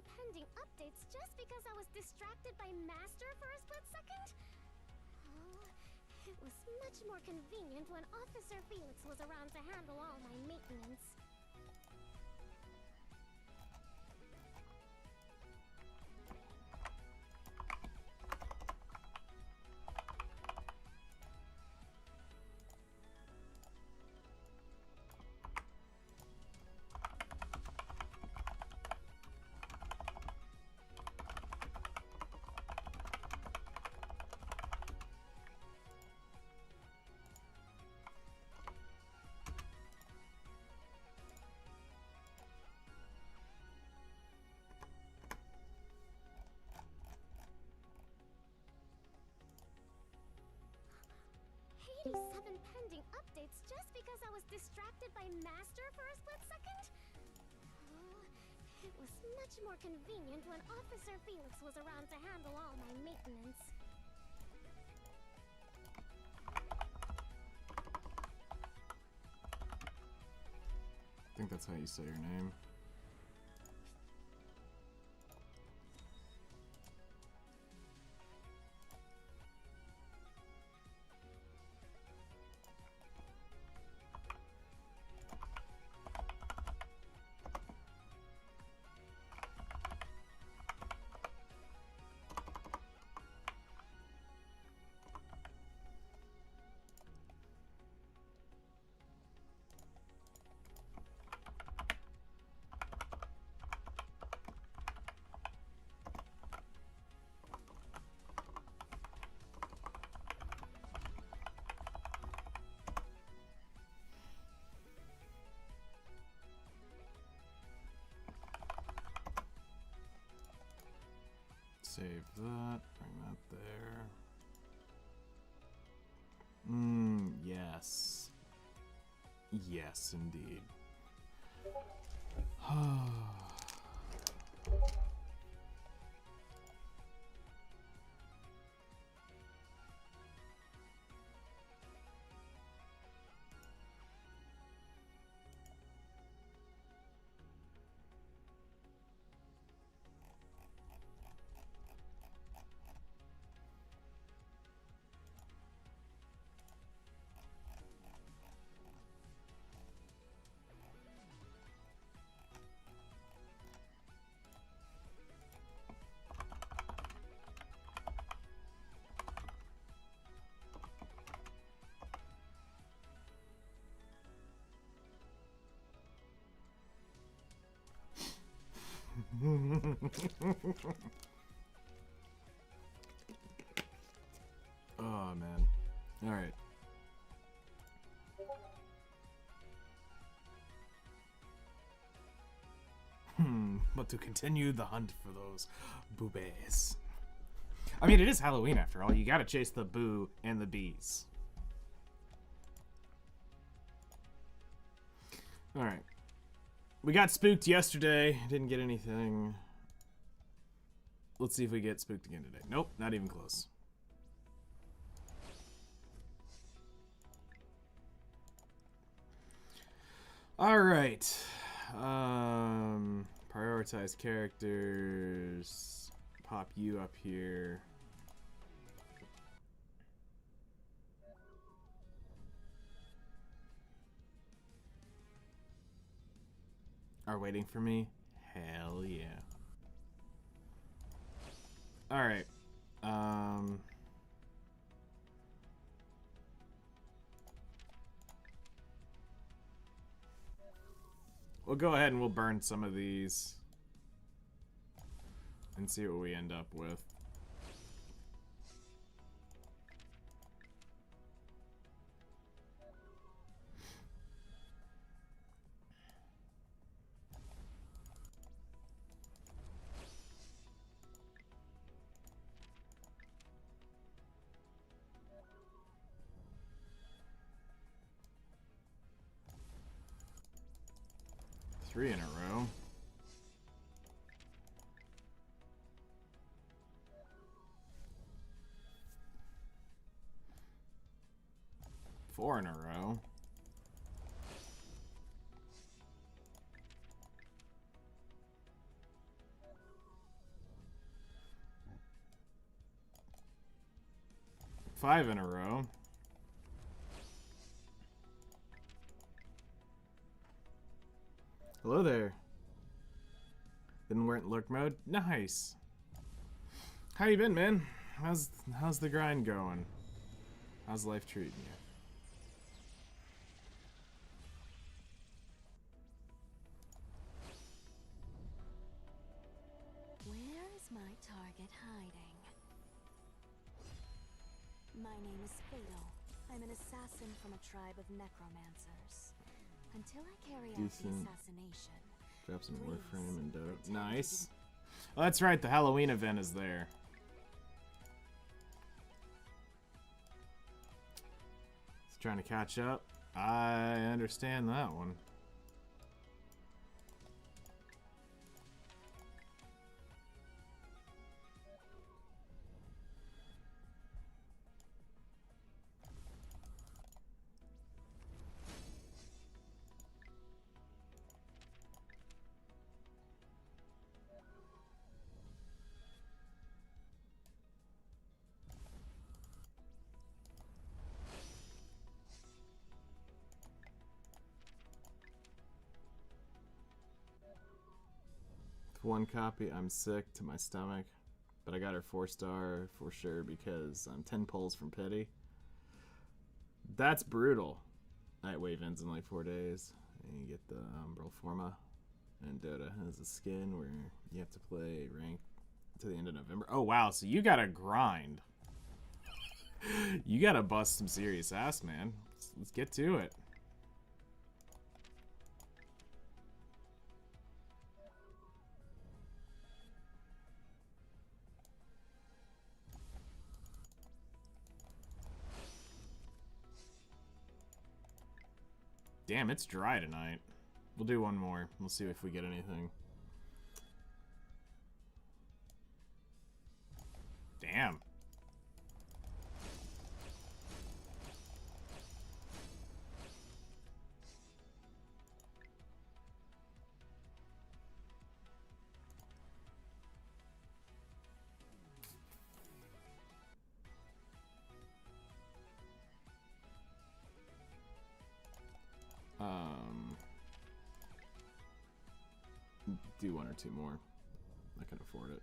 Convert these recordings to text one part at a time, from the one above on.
pending updates just because I was distracted by Master for a split second? Oh, it was much more convenient when Officer Felix was around to handle all my maintenance. Seven pending updates just because I was distracted by Master for a split second? Oh, it was much more convenient when Officer Felix was around to handle all my maintenance. I think that's how you say your name. Save that, bring that there. Yes. Yes, indeed. Oh man. All right. But to continue the hunt for those boobies. I mean, it is Halloween after all. You gotta chase the boo and the bees. All right. We got spooked yesterday. Didn't get anything. Let's see if we get spooked again today. Nope, not even close. All right. Prioritize characters. Pop you up here. Are waiting for me? Hell yeah. Alright. We'll go ahead and we'll burn some of these and see what we end up with. Three in a row. Four in a row. 5 in a row. Hello there. Didn't wear it in lurk mode? Nice. How you been, man? How's the grind going? How's life treating you? Where is my target hiding? My name is Fatal. I'm an assassin from a tribe of necromancers. Until I carry out the assassination. Drop some Warframe and Dota. Nice. Oh, that's right. The Halloween event is there. He's trying to catch up. I understand that one. One copy, I'm sick to my stomach, but I got her 4-star for sure because I'm 10 pulls from pity. That's brutal. Night Wave ends in like 4 days, and you get the Umbral Forma, and Dota has a skin where you have to play ranked to the end of November. Oh wow, so you gotta grind. You gotta bust some serious ass, man. Let's get to it. Damn, it's dry tonight. We'll do one more. We'll see if we get anything. Damn. Do 1 or 2 more. I can afford it.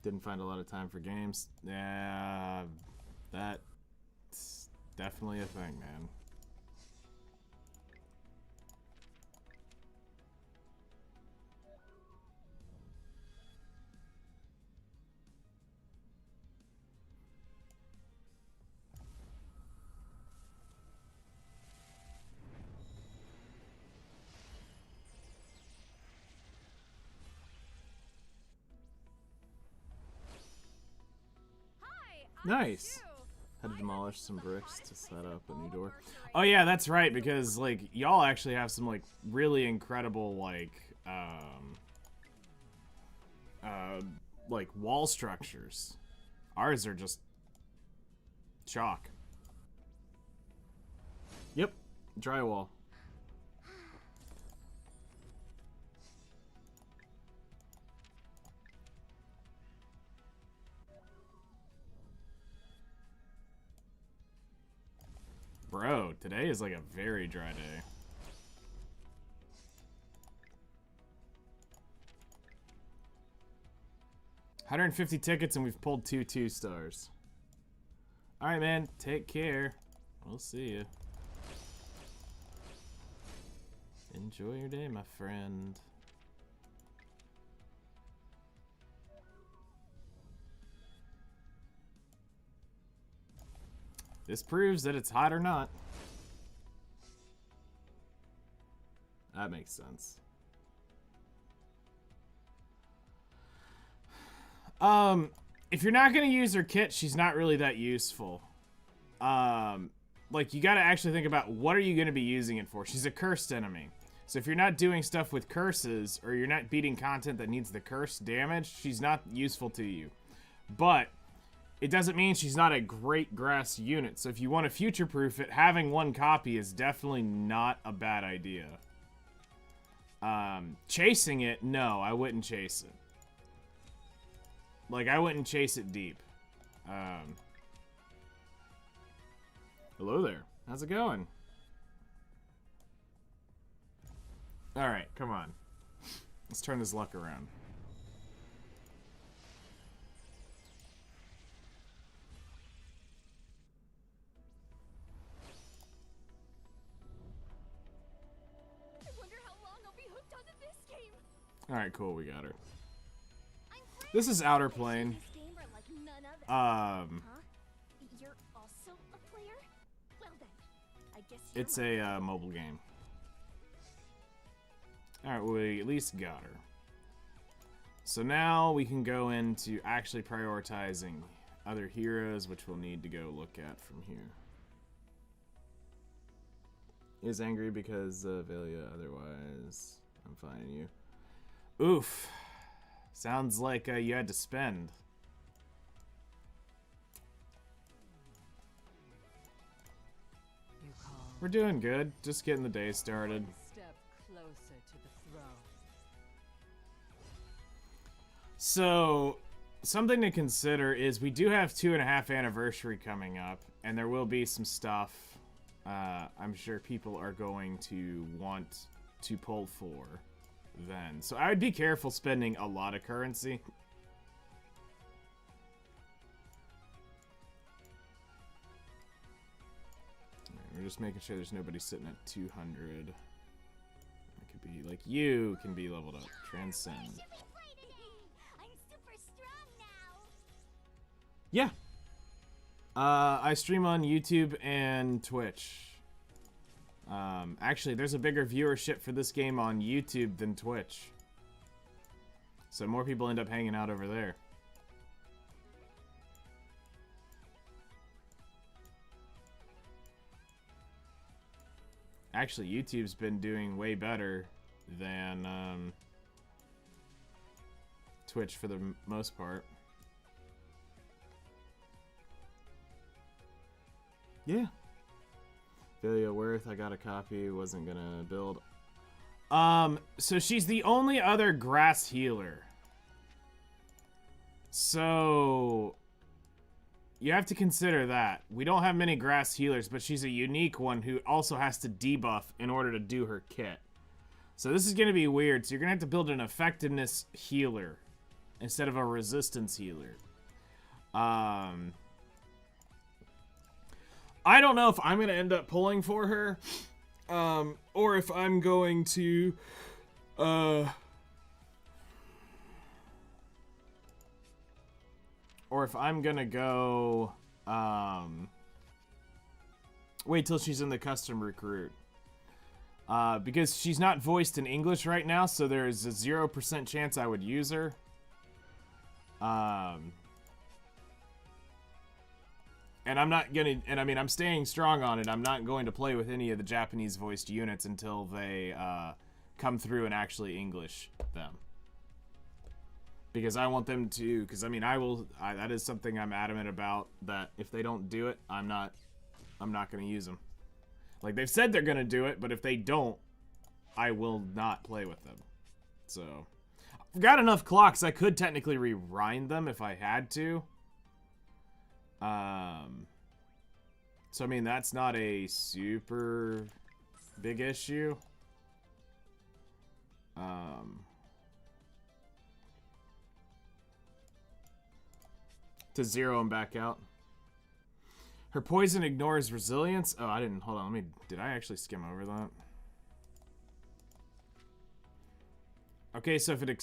Didn't find a lot of time for games. Yeah, that's definitely a thing, man. Nice. Had to demolish some bricks to set up a new door. Oh yeah, that's right, because like y'all actually have some like really incredible like wall structures. Ours are just chalk. Yep, drywall. Bro, today is like a very dry day. $150 tickets and we've pulled 2 2-stars. Alright, man. Take care. We'll see you. Enjoy your day, my friend. This proves that it's hot or not. That makes sense. If you're not gonna use her kit, she's not really that useful. Like, you gotta actually think about what are you gonna be using it for. She's a cursed enemy. So if you're not doing stuff with curses, or you're not beating content that needs the curse damage, she's not useful to you. But it doesn't mean she's not a great grass unit. So if you want to future-proof it, having 1 copy is definitely not a bad idea. Chasing it, no, I wouldn't chase it. Like, I wouldn't chase it deep. Hello there. How's it going? Alright, come on. Let's turn this luck around. I wonder how long I'll be hooked onto this game. Alright, cool, we got her. This is Outerplane. Huh? You're also a player? Well then, I guess It's a mobile game. Alright, well, we at least got her. So now we can go into actually prioritizing other heroes, which we'll need to go look at from here. Is angry because of Velia, otherwise I'm fine. You. Oof. Sounds like you had to spend. We're doing good. Just getting the day started. Step closer to the throne. So, something to consider is we do have 2.5 anniversary coming up, and there will be some stuff I'm sure people are going to want to pull for then. So I would be careful spending a lot of currency. We're just making sure there's nobody sitting at 200. It could be like you can be leveled up. Transcend. I'm super strong now. Yeah. I stream on YouTube and Twitch. Actually, there's a bigger viewership for this game on YouTube than Twitch. So more people end up hanging out over there. Actually, YouTube's been doing way better than Twitch for the most part. Yeah. Velia Worth, I got a copy, wasn't gonna build. So she's the only other grass healer. So you have to consider that. We don't have many grass healers, but she's a unique one who also has to debuff in order to do her kit. So this is gonna be weird. So you're gonna have to build an effectiveness healer instead of a resistance healer. I don't know if I'm going to end up pulling for her, or if I'm going to, or if I'm going to go, wait till she's in the custom recruit. Because she's not voiced in English right now, so there's a 0% chance I would use her. And I'm not gonna, and I mean, I'm staying strong on it. I'm not going to play with any of the Japanese voiced units until they come through and actually English them. Because I want them to, because I mean, that is something I'm adamant about, that if they don't do it, I'm not gonna use them. Like, they've said they're gonna do it, but if they don't, I will not play with them. So, I've got enough clocks, I could technically rewind them if I had to. So I mean, that's not a super big issue. To 0 and back out. Her poison ignores resilience. Oh, I didn't, hold on, did I actually skim over that? Okay, so if it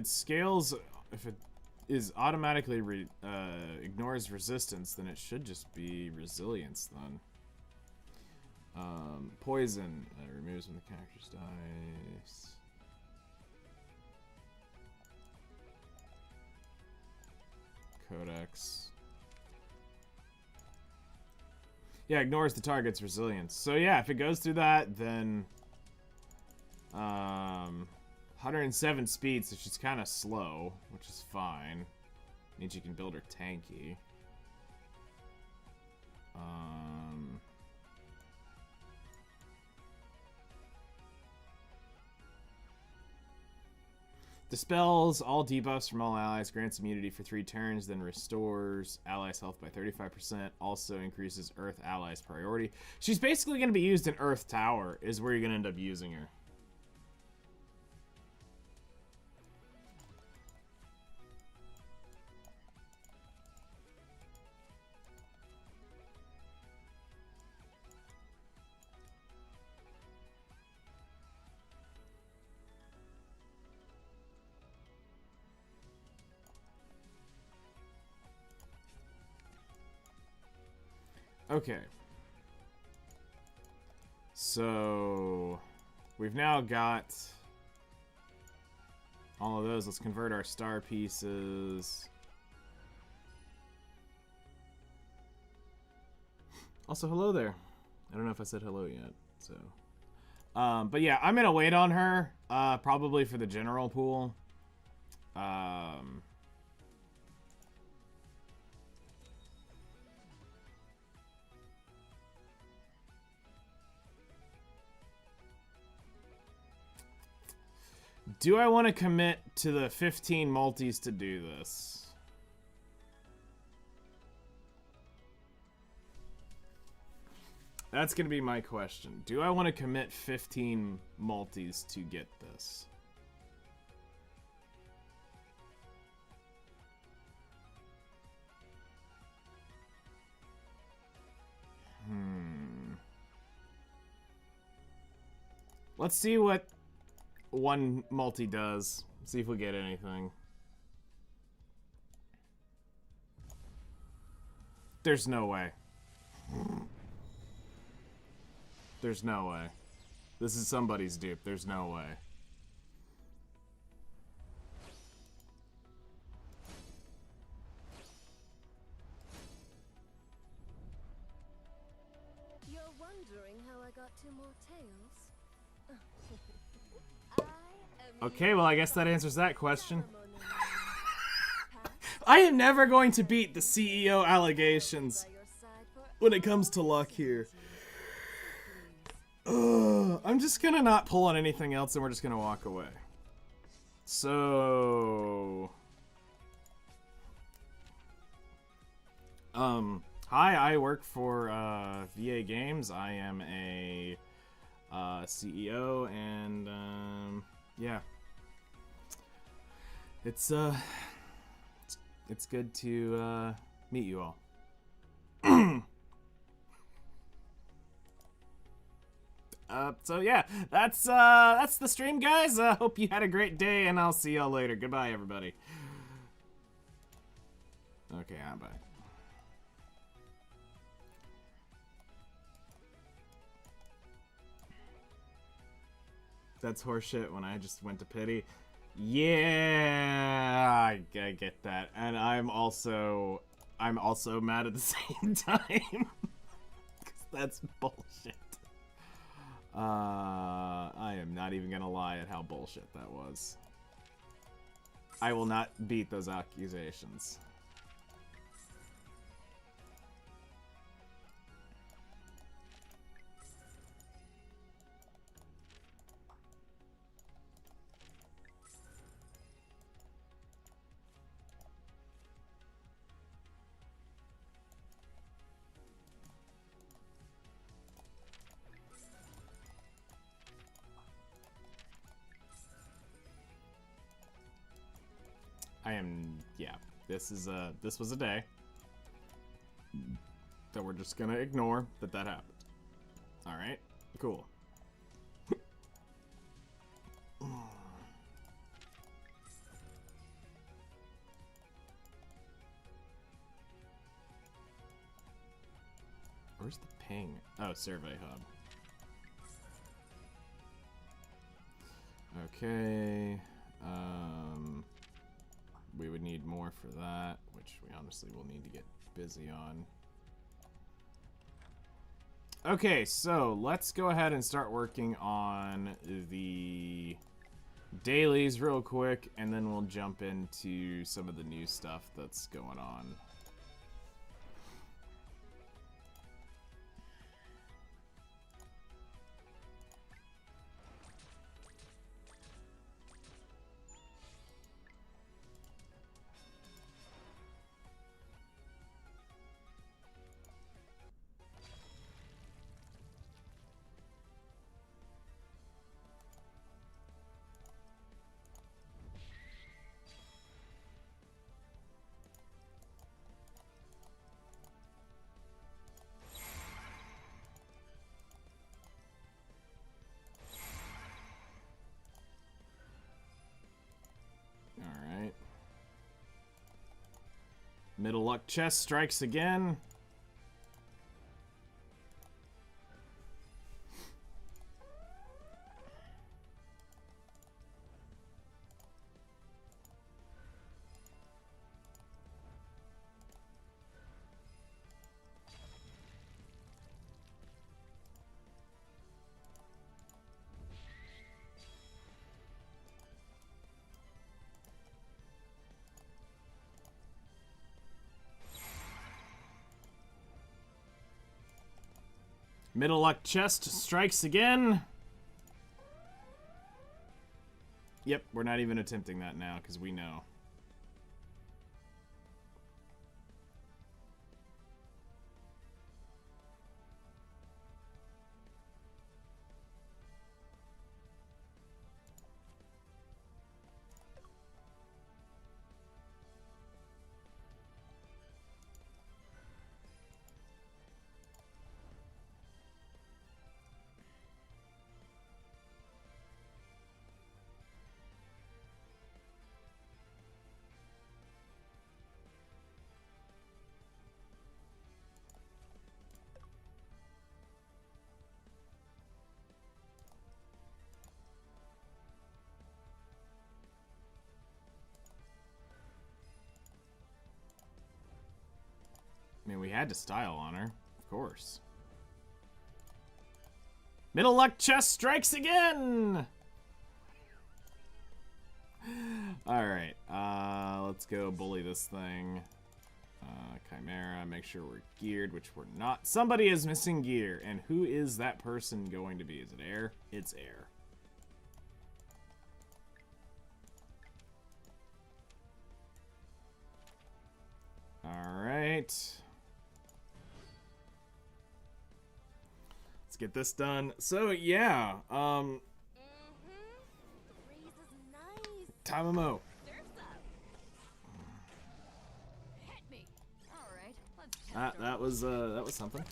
scales, if it is automatically ignores resistance, then it should just be resilience then. Poison removes when the character's dies. Codex. Yeah, ignores the target's resilience. So yeah, if it goes through that, then 107 speed, so she's kind of slow, which is fine. Means you can build her tanky. Dispels all debuffs from all allies, grants immunity for 3 turns, then restores allies' health by 35%. Also increases Earth allies' priority. She's basically going to be used in Earth Tower, is where you're going to end up using her. Okay. So we've now got all of those. Let's convert our star pieces. Also, hello there. I don't know if I said hello yet. So, but yeah, I'm gonna wait on her. Probably for the general pool. Do I want to commit to the 15 multis to do this? That's going to be my question. Do I want to commit 15 multis to get this? Let's see what one multi does. See if we get anything. There's no way. There's no way. This is somebody's dupe. There's no way. You're wondering how I got 2 more tails? Okay, well, I guess that answers that question. I am never going to beat the CEO allegations when it comes to luck here. I'm just gonna not pull on anything else and we're just gonna walk away. So... Hi, I work for VA Games. I am a CEO and yeah. It's good to meet you all. So yeah, that's the stream, guys. Hope you had a great day, and I'll see y'all later. Goodbye, everybody. Okay, bye. That's horseshit when I just went to pity. Yeah, I get that, and I'm also mad at the same time. 'Cause that's bullshit. I am not even gonna lie at how bullshit that was. I will not beat those accusations. Yeah, this was a day that we're just gonna ignore that happened. Alright, cool. Where's the ping? Oh, survey hub. Okay, we would need more for that, which we honestly will need to get busy on. Okay, so let's go ahead and start working on the dailies real quick, and then we'll jump into some of the new stuff that's going on. Middle luck chest strikes again. Middle luck chest strikes again. Yep, we're not even attempting that now because we know. I mean, we had to style on her, of course. Middle luck chest strikes again! Alright, let's go bully this thing. Chimera, make sure we're geared, which we're not. Somebody is missing gear, and who is that person going to be? Is it Air? It's Air. Alright. Let's get this done. So, yeah, Tamamo. That was something.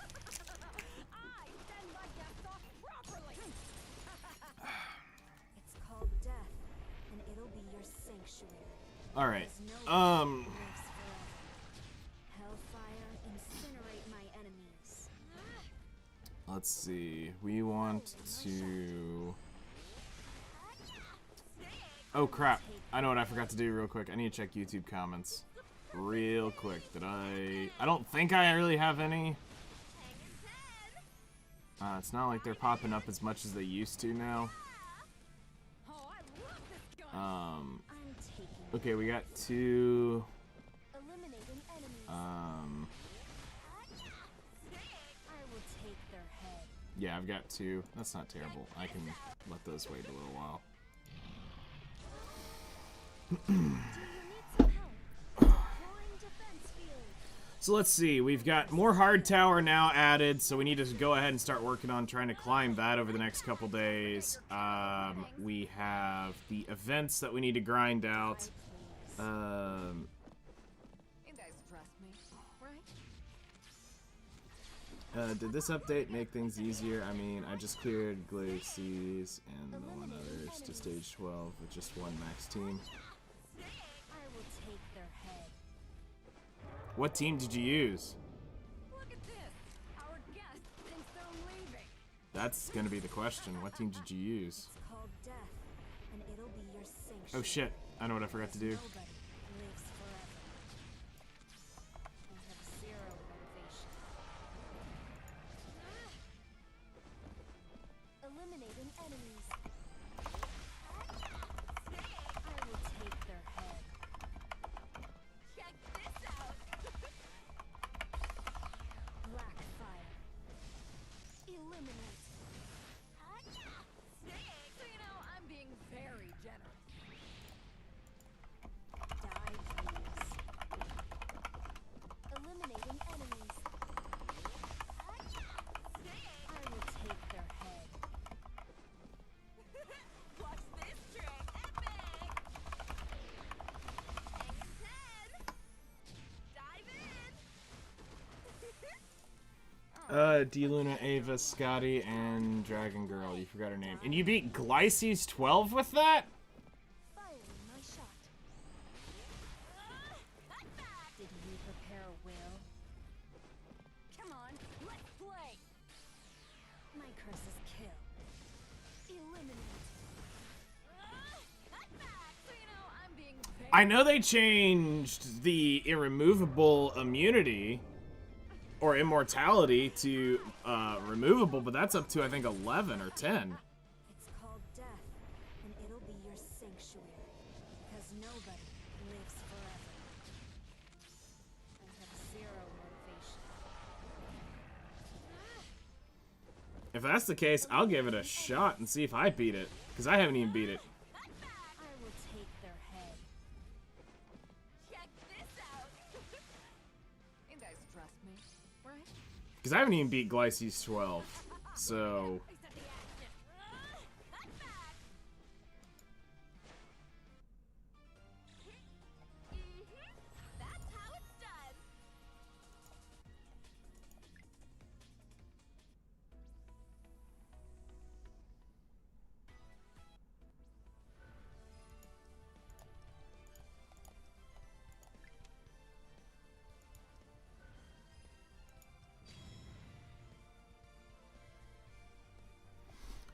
It's called death, and it'll be your sanctuary. All right. Hellfire, incinerate my enemies. Let's see. We want to. Oh crap! I know what I forgot to do real quick. I need to check YouTube comments real quick. Did I don't think I really have any. It's not like they're popping up as much as they used to now. Okay, we got two. Yeah, I've got two. That's not terrible. I can let those wait a little while. So let's see, we've got more hard tower now added, so we need to go ahead and start working on trying to climb that over the next couple days. We have the events that we need to grind out. You guys trust me, right? Did this update make things easier? I mean, I just cleared Glacies and the one others to stage 12 with just one max team. What team did you use? Look at this. Our guest thinks they're leaving. That's gonna be the question. What team did you use? It's called death, and it'll be your sanctuary. Oh shit, I know what I forgot to do. Nobody lives forever. I have zero motivation. Eliminating enemies. I will take their head. Check this out. Black fire. Eliminate. So you know, I'm being very generous. Die, please. Eliminating enemies. I will take their head. Watch this trick, epic! Hang 10. Dive in. D-Luna, Ava, Scotty, and Dragon Girl. You forgot her name. And you beat Glacies 12 with that? Firing my shot. Cut back. Did you prepare I know they changed the irremovable immunity or immortality to removable, but that's up to I think 11 or 10. It's called death, and it'll be your sanctuary, because nobody lives forever. I have zero motivation. If that's the case, I'll give it a shot and see if I beat it, because I haven't even beat it. I will take their head. Check this out. You guys trust me, right? Because I haven't even beat Glyces 12, so... Except the action. Cut back. That's how it's done.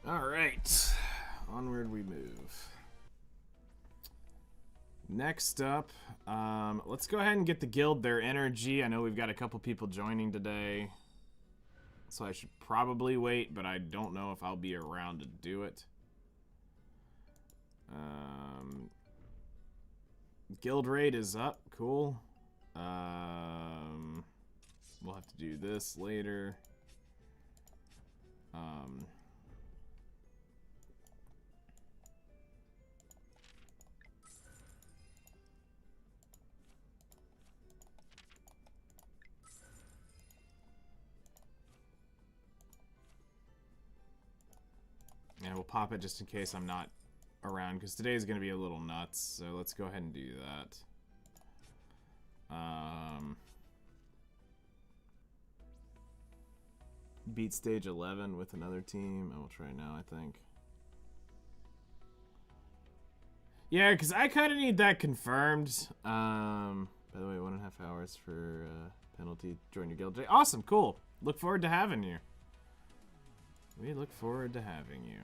Alright, onward we move. Next up, let's go ahead and get the guild their energy. I know we've got a couple people joining today, so I should probably wait, but I don't know if I'll be around to do it. Guild rate is up, cool. We'll have to do this later. And we'll pop it just in case I'm not around, because today is going to be a little nuts, so let's go ahead and do that. Beat stage 11 with another team. I will try now, I think. Yeah, because I kind of need that confirmed. By the way, 1.5 hours for penalty. Join your guild today. Awesome, cool. Look forward to having you. We look forward to having you.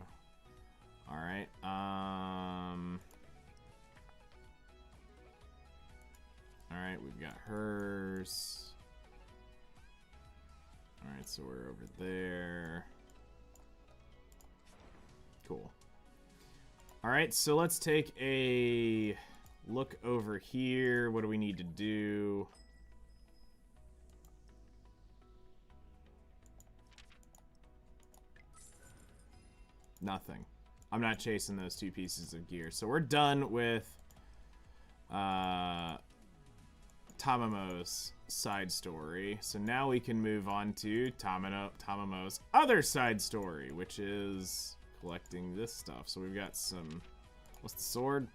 Alright, alright, we've got hers. Alright, so we're over there. Cool. Alright, so let's take a look over here. What do we need to do? Nothing. I'm not chasing those 2 pieces of gear. So we're done with Tamamo's side story. So now we can move on to Tamamo's other side story, which is collecting this stuff. So we've got some... What's the sword?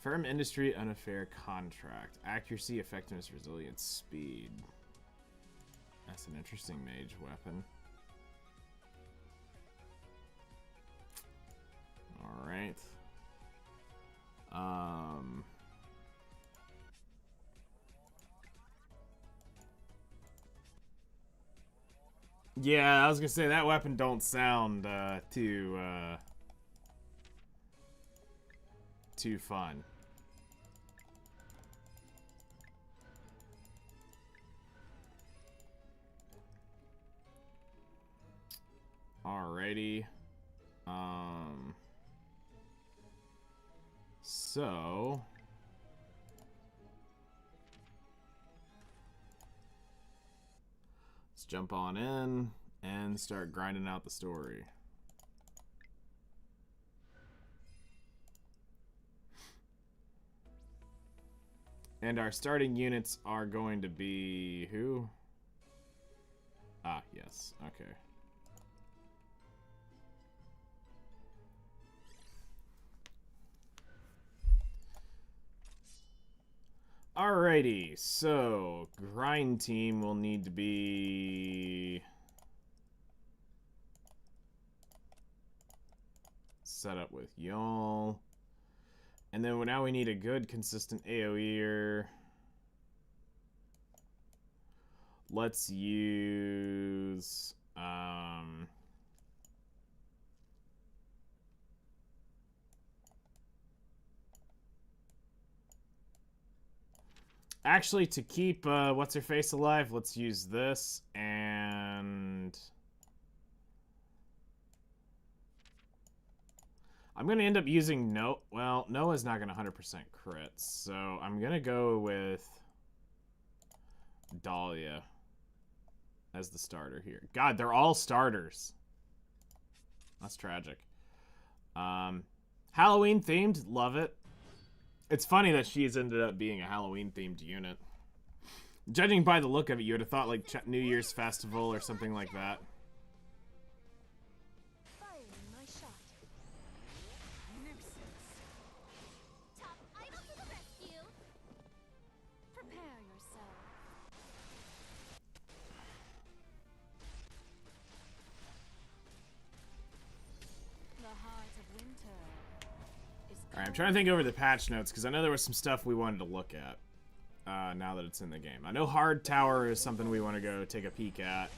Firm industry, unfair contract. Accuracy, effectiveness, resilience, speed. That's an interesting mage weapon. Alright. Yeah, I was gonna say that weapon don't sound too fun. Alrighty. So let's jump on in and start grinding out the story. And our starting units are going to be who? Ah, yes. Okay. Alrighty, so grind team will need to be set up with y'all. And then now we need a good consistent AoE'er. Let's use Actually, to keep what's her face alive, let's use this, and I'm gonna end up using well, Noah's not gonna 100% crit, so I'm gonna go with Dahlia as the starter here. God, they're all starters. That's tragic. Halloween themed, love it. It's funny that she's ended up being a Halloween themed unit. Judging by the look of it, you would have thought like New Year's Festival or something like that. Top idol to the rescue. Prepare yourself. The heart of winter is Alright, I'm trying to think over the patch notes, because I know there was some stuff we wanted to look at now that it's in the game. I know Hard Tower is something we want to go take a peek at.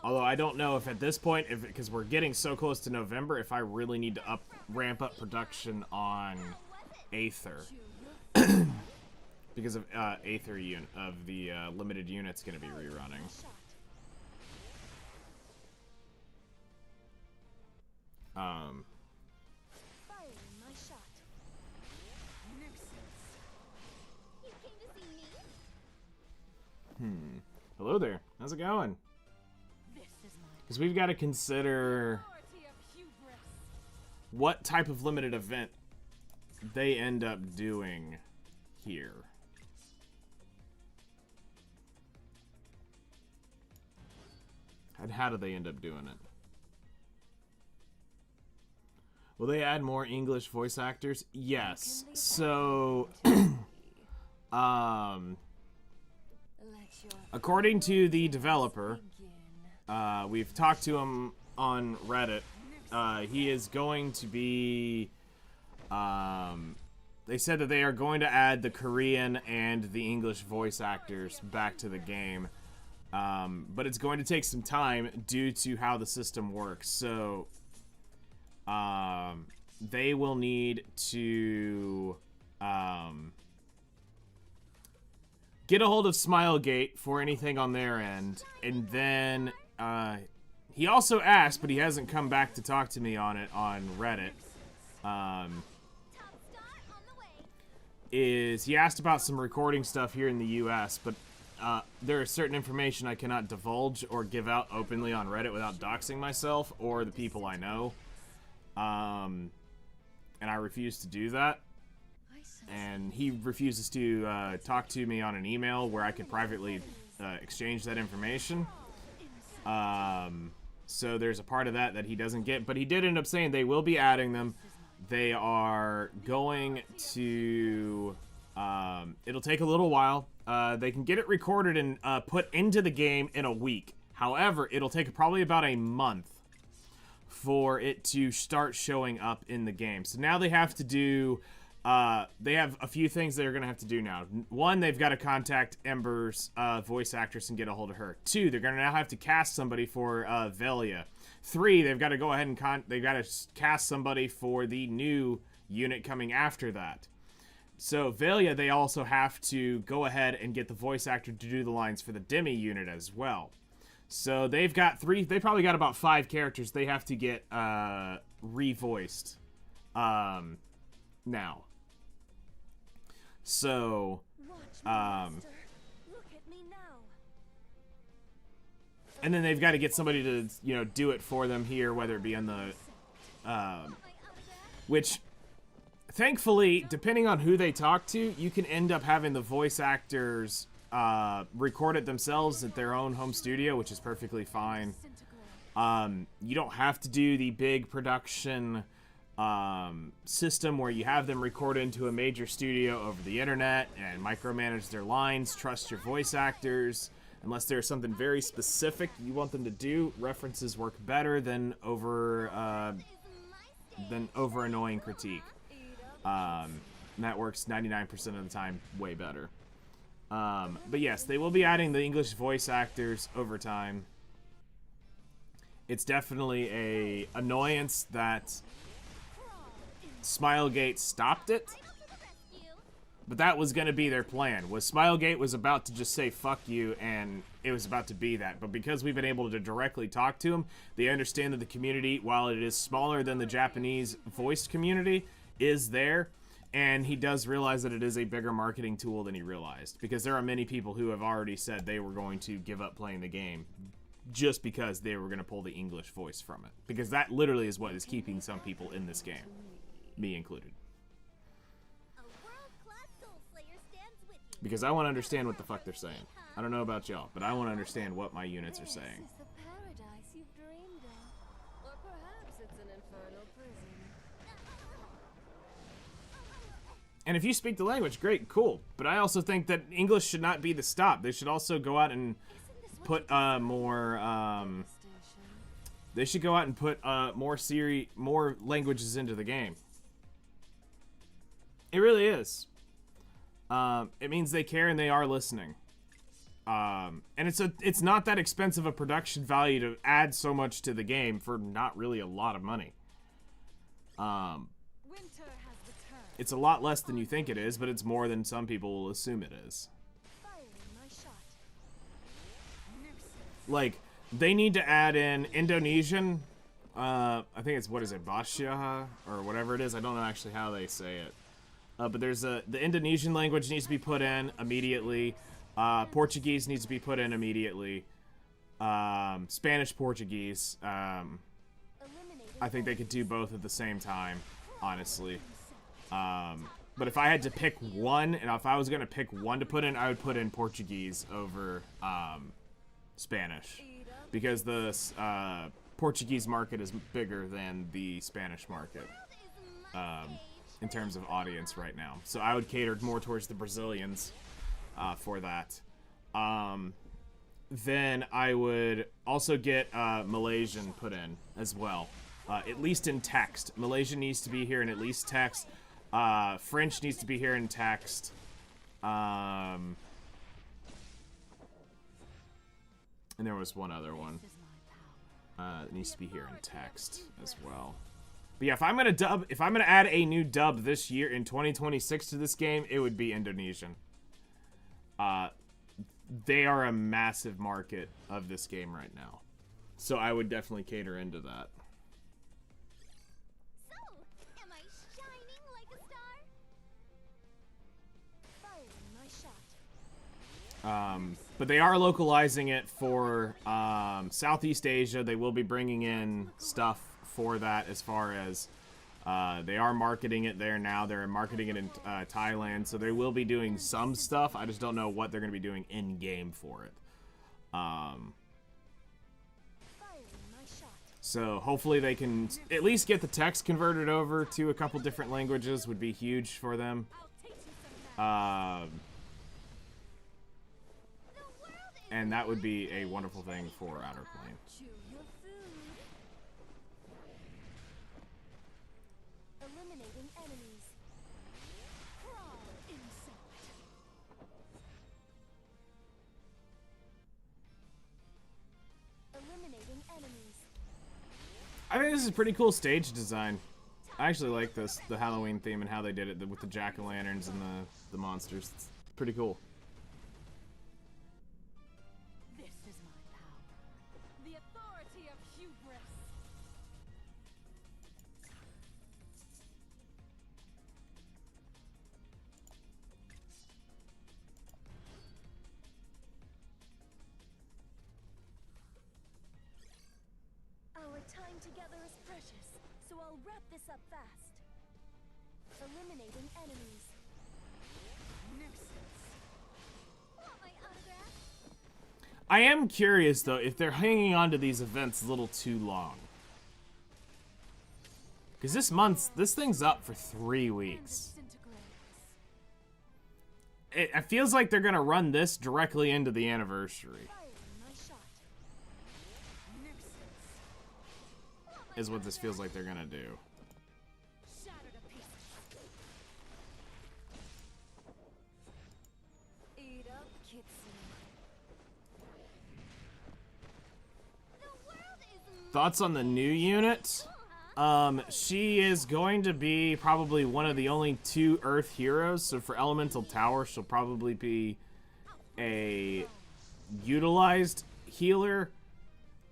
Although I don't know if at this point, because we're getting so close to November, if I really need to ramp up production on Aether. Because of Aether of the limited units going to be rerunning. Hello there. How's it going? Because we've got to consider what type of limited event they end up doing here. And how do they end up doing it? Will they add more English voice actors? Yes. So, according to the developer, we've talked to him on Reddit. He is going to be, they said that they are going to add the Korean and the English voice actors back to the game. But it's going to take some time due to how the system works. So, they will need to, get a hold of Smilegate for anything on their end, and then, he also asked, but he hasn't come back to talk to me on it on Reddit, is he asked about some recording stuff here in the US, but there is certain information I cannot divulge or give out openly on Reddit without doxing myself or the people I know, and I refuse to do that. And he refuses to talk to me on an email where I could privately exchange that information. So there's a part of that he doesn't get. But he did end up saying they will be adding them. They are going to... it'll take a little while. They can get it recorded and put into the game in a week. However, it'll take probably about a month for it to start showing up in the game. So now they have to do... they have a few things they're going to have to do now. One, they've got to contact Ember's voice actress and get a hold of her. Two, they're going to now have to cast somebody for Velia. Three, they've got to go ahead and they've got to cast somebody for the new unit coming after that. So Velia, they also have to go ahead and get the voice actor to do the lines for the Demi unit as well. So they've got they probably got about 5 characters they have to get revoiced now. So, and then they've got to get somebody to, do it for them here, whether it be on the, which, thankfully, depending on who they talk to, you can end up having the voice actors, record it themselves at their own home studio, which is perfectly fine. You don't have to do the big production, system where you have them record into a major studio over the internet and micromanage their lines, trust your voice actors. Unless there's something very specific you want them to do, references work better than over annoying critique. And that works 99% of the time way better. But yes, they will be adding the English voice actors over time. It's definitely a annoyance that Smilegate stopped it. But that was going to be their plan. Was Smilegate was about to just say fuck you, and it was about to be that. But because we've been able to directly talk to them, they understand that the community, while it is smaller than the Japanese voiced community, is there. And he does realize that it is a bigger marketing tool than he realized. Because there are many people who have already said they were going to give up playing the game just because they were going to pull the English voice from it. Because that literally is what is keeping some people in this game. Me included. Because I want to understand what the fuck they're saying. I don't know about y'all, but I want to understand what my units are saying. This is the paradise you've dreamed of. Or perhaps it's an infernal prison. And if you speak the language, great, cool. But I also think that English should not be the stop. They should also go out and put more they should go out and put more languages into the game. It really is. It means they care and they are listening. And it's not that expensive a production value to add so much to the game for not really a lot of money. Winter has returned. It's a lot less than you think it is, but it's more than some people will assume it is. Firing my shot. Like, they need to add in Indonesian. I think it's, what is it, Basya or whatever it is. I don't know actually how they say it. But there's the Indonesian language needs to be put in immediately. Portuguese needs to be put in immediately. Spanish, Portuguese. I think they could do both at the same time, honestly. But if I had to pick one, and if I was going to pick one to put in, I would put in Portuguese over Spanish. Because the Portuguese market is bigger than the Spanish market. In terms of audience right now. So I would cater more towards the Brazilians for that. Then I would also get Malaysian put in as well. At least in text. Malaysian needs to be here in at least text. French needs to be here in text. And there was one other one. It needs to be here in text as well. But yeah, if I'm gonna add a new dub this year in 2026 to this game, it would be Indonesian. They are a massive market of this game right now. So I would definitely cater into that. So, am I shining like a star? Firing my shot. But they are localizing it for Southeast Asia. They will be bringing in stuff for that, as far as they are marketing it there now. They're marketing it in Thailand, so they will be doing some stuff. I just don't know what they're going to be doing in-game for it. So hopefully they can at least get the text converted over to a couple different languages. Would be huge for them. And that would be a wonderful thing for Outerplane. Eliminating enemies. Crawl insect. Eliminating enemies. I think this is a pretty cool stage design. I actually like this, the Halloween theme and how they did it with the jack-o'-lanterns and the monsters. It's pretty cool. This is my power. The authority of hubris. Our time together is precious, so I'll wrap this up fast. Eliminating enemies. Nuisance. Want my autograph? I am curious, though, if they're hanging on to these events a little too long. Because this thing's up for 3 weeks. It feels like they're going to run this directly into the anniversary. Is what this feels like they're going to do. Shattered to pieces. Eat up, Kitsune. Thoughts on the new unit? She is going to be probably one of the only 2 Earth heroes. So for Elemental Tower, she'll probably be a utilized healer.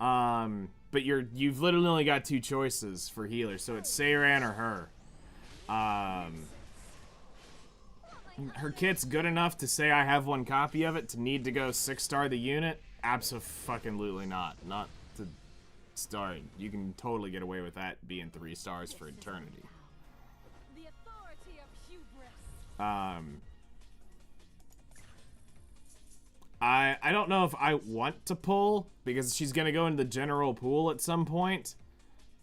But you've literally only got 2 choices for healer. So it's Seiran or her. Her kit's good enough to say I have 1 copy of it to need to go 6-star the unit. Abso-fucking-lutely not. Not to start. You can totally get away with that being 3 stars for eternity. The authority of hubris. I don't know if I want to pull because she's gonna go into the general pool at some point.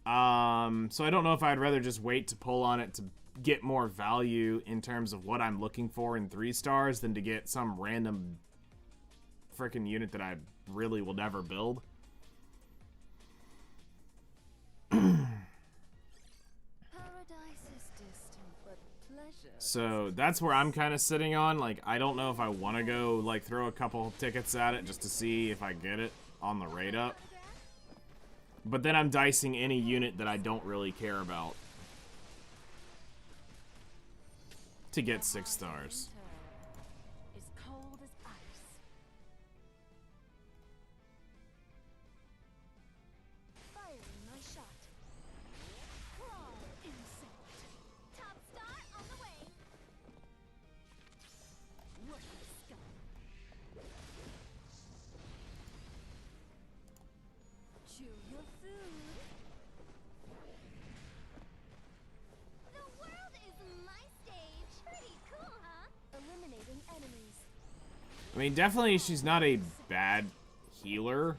So I don't know if I'd rather just wait to pull on it to get more value in terms of what I'm looking for in 3 stars than to get some random freaking unit that I really will never build. Paradise is distant, but pleasure. So that's where I'm kind of sitting on. Like, I don't know if I want to go, like, throw a couple tickets at it just to see if I get it on the rate up. But then I'm dicing any unit that I don't really care about to get 6 stars. Is cold as ice. Firing my shot. Crawl, insect. Top star on the way. Worthless scum. Chew your food. The world is my stage. Pretty cool, huh? Eliminating enemies. I mean, definitely she's not a bad healer.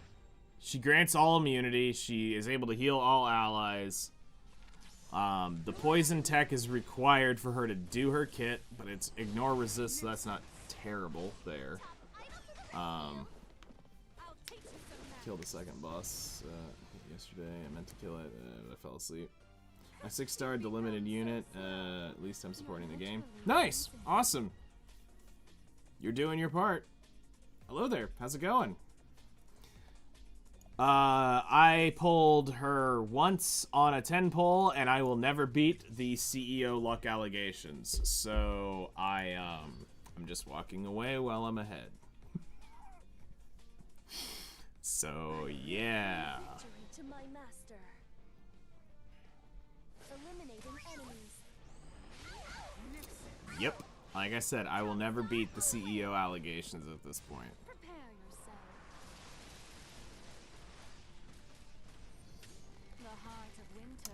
She grants all immunity. She is able to heal all allies. The poison tech is required for her to do her kit, but it's ignore resist, so that's not terrible there. I'll teach you some magic. Killed the second boss yesterday. I meant to kill it, but I fell asleep. I 6-starred the limited unit. At least I'm supporting the game. Nice! Awesome! You're doing your part. Hello there. How's it going? I pulled her once on a 10 pull, and I will never beat the CEO luck allegations. So I'm just walking away while I'm ahead. So yeah. Victory to my master. Eliminating enemies. Yep. Like I said, I will never beat the CEO allegations at this point. Prepare yourself. The heart of winter.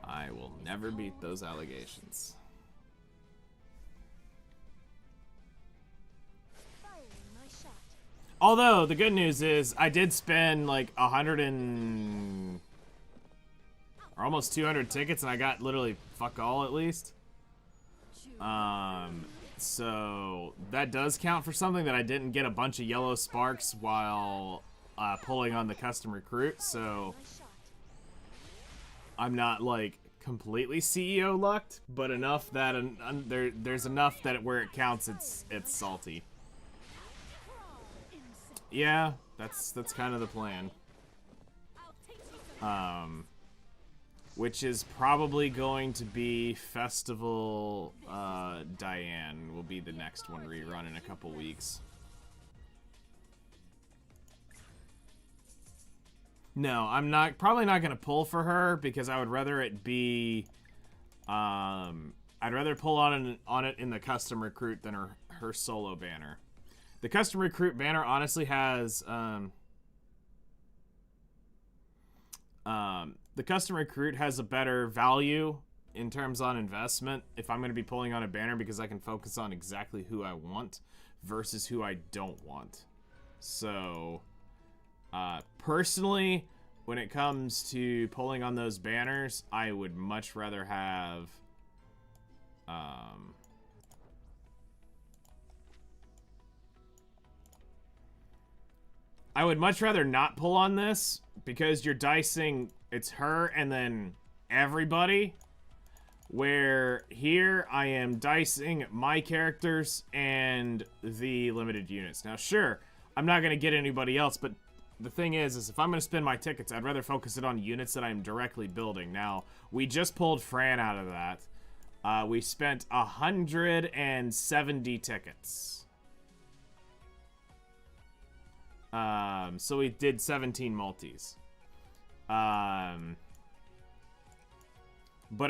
I will never beat those allegations. Firing my shot. Although, the good news is, I did spend like 100 and... or almost 200 tickets, and I got literally fuck all at least. So that does count for something, that I didn't get a bunch of yellow sparks while pulling on the custom recruit, so My shot. I'm not like completely CEO lucked, but enough that there's enough that where it counts, it's salty. Crawl, insect. Yeah, that's kind of the plan. I'll teach you some Which is probably going to be Festival Diane will be the next one rerun in a couple weeks. No, I'm probably not gonna pull for her because I would rather it be I'd rather pull on it in the custom recruit than her solo banner. The custom recruit banner honestly has the custom recruit has a better value in terms on investment if I'm going to be pulling on a banner, because I can focus on exactly who I want versus who I don't want. So, personally, when it comes to pulling on those banners, I would much rather have, I would much rather not pull on this, because you're dicing, it's her and then everybody, where here I am dicing my characters and the limited units. Now sure, I'm not going to get anybody else, but the thing is if I'm going to spend my tickets, I'd rather focus it on units that I'm directly building. Now, we just pulled Fran out of that. We spent 170 tickets. So we did 17 multis. But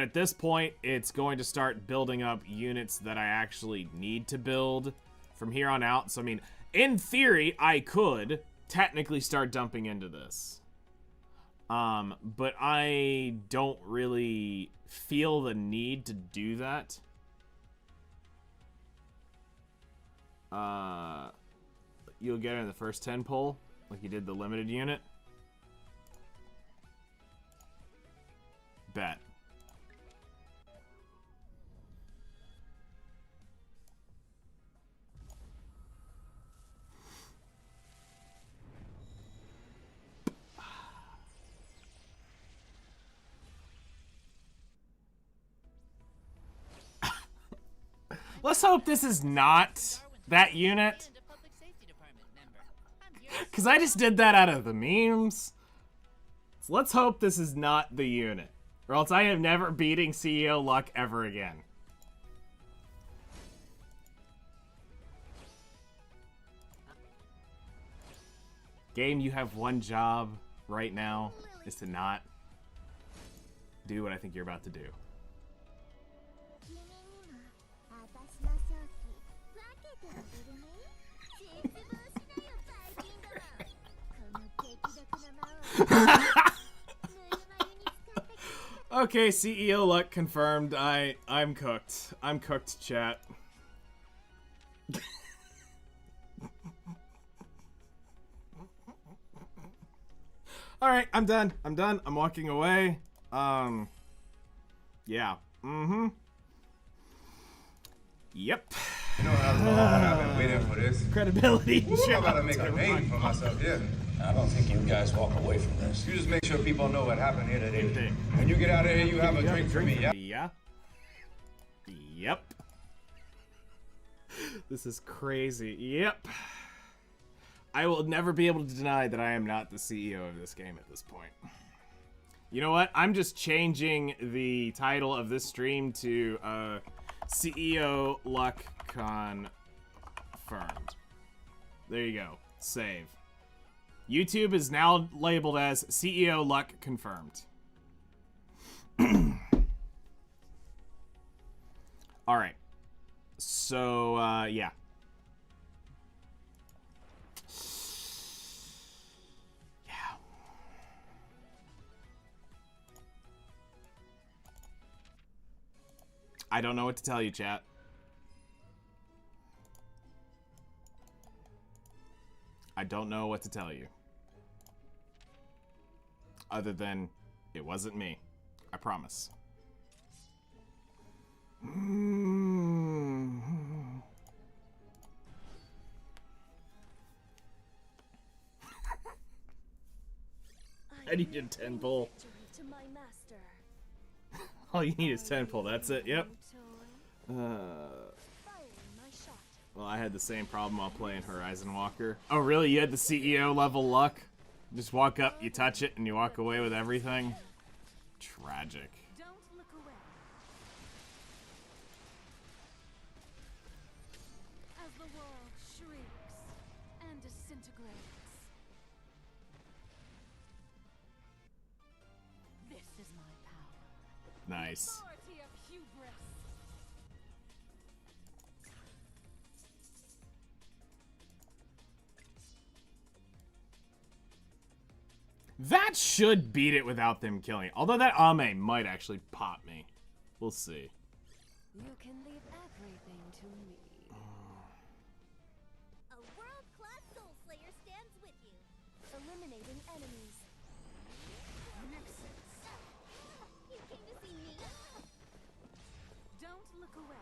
at this point, it's going to start building up units that I actually need to build from here on out. So, I mean, in theory, I could technically start dumping into this. But I don't really feel the need to do that. You'll get it in the first 10 pull, like you did the limited unit. Bet. Let's hope this is not that unit. Because I just did that out of the memes. So let's hope this is not the unit. Or else I am never beating CEO Luck ever again. Game, you have one job right now, is to not do what I think you're about to do. Okay, CEO Luck confirmed. I'm cooked. I'm cooked, chat. Alright, I'm done. I'm done. I'm walking away. Yeah. Mm-hmm. Yep. You know how long I've been waiting for this. Credibility. I'm about to make a name for myself, yeah. I don't think you guys walk away from this. You just make sure people know what happened here today. When you get out of here, you have a drink for me, yeah? Yeah. Yep. This is crazy. Yep. I will never be able to deny that I am not the CEO of this game at this point. You know what? I'm just changing the title of this stream to CEO Luck Confirmed. There you go. Save. YouTube is now labeled as CEO Luck Confirmed. Alright. So, yeah. Yeah. I don't know what to tell you, chat. I don't know what to tell you. Other than, it wasn't me. I promise. I need a 10 pull. All you need is 10 pull. That's it. Yep. Well, I had the same problem while playing Horizon Walker. Oh, really? You had the CEO level luck? Just walk up, you touch it, and you walk away with everything? Tragic. Don't look away. As the world shrinks and disintegrates. This is my power. Nice. Authority of hubris. That should beat it without them killing it. Although that Ame might actually pop me. We'll see. You can leave everything to me. A world-class Soul Slayer stands with you. Eliminating enemies. You came to see me? Don't look away.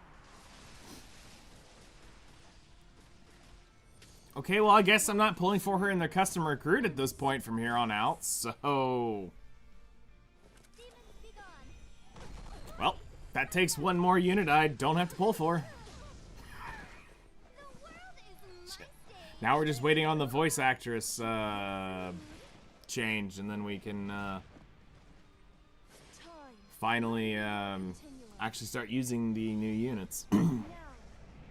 Okay, well, I guess I'm not pulling for her in their custom recruit at this point from here on out, so... Demons be gone. Well, that takes one more unit I don't have to pull for. The world is my stage. Now we're just waiting on the voice actress change, and then we can finally actually start using the new units. Now,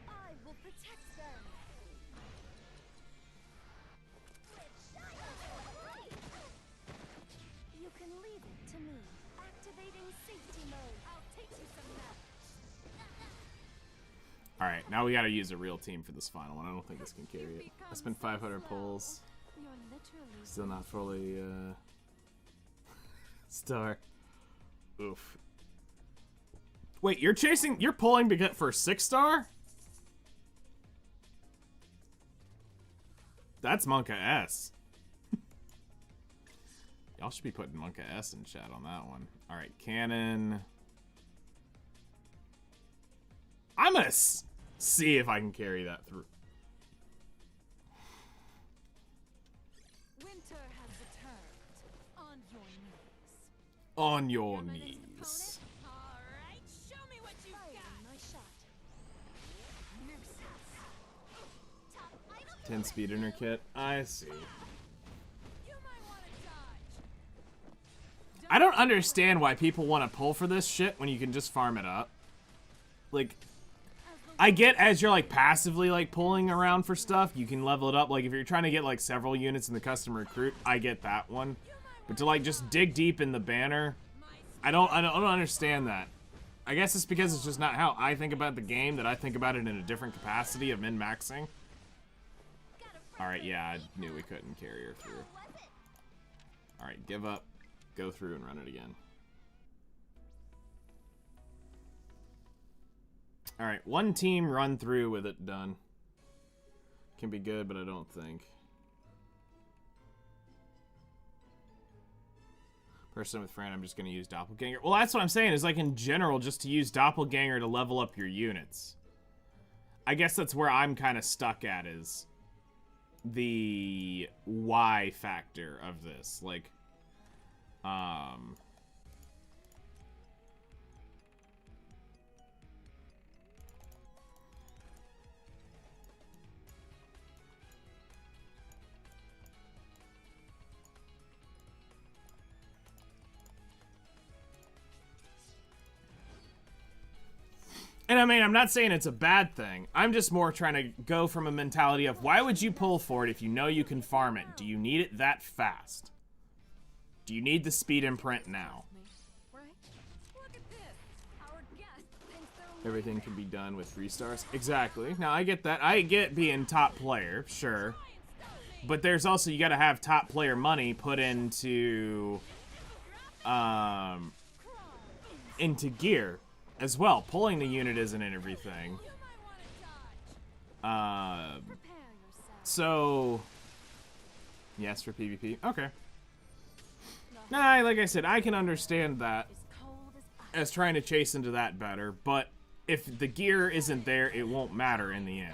I will protect them. You can leave it to me. Activating safety mode. I'll take you some maps. Alright, now we gotta use a real team for this final one. I don't think this can carry it. I spent 500 pulls. You're literally Still not fully, star. Oof. Wait, you're pulling to get for 6-star? That's Monka S. Y'all should be putting Monka S in chat on that one. Alright, cannon. I'm gonna see if I can carry that through. Winter has returned. On your knees. On your knees. All right, show me what you've got. My shot. 10 speed inner kit. I see. You might want to dodge. I don't understand why people want to pull for this shit when you can just farm it up. Like, I get as you're like passively like pulling around for stuff, you can level it up. Like if you're trying to get like several units in the custom recruit, I get that one. But to like just dig deep in the banner, I don't understand that. I guess it's because it's just not how I think about the game, that I think about it in a different capacity of min-maxing. Alright, yeah, I knew we couldn't carry her through. Alright, give up, go through and run it again. Alright, one team run through with it done. Can be good, but I don't think. Person with Fran, I'm just going to use Doppelganger. Well, that's what I'm saying, is like in general, just to use Doppelganger to level up your units. I guess that's where I'm kind of stuck at, is the why factor of this. Like, and I mean, I'm not saying it's a bad thing. I'm just more trying to go from a mentality of, why would you pull for it if you know you can farm it? Do you need it that fast? Do you need the speed imprint now? Right? Look at this. Our guest thinks they're Everything can be done with 3 stars. Exactly. Now, I get that. I get being top player, sure. But there's also, you gotta have top player money put into gear as well. Pulling the unit isn't in everything. So, yes, for PvP. Okay. Nah, like I said, I can understand that as trying to chase into that better, but if the gear isn't there, it won't matter in the end.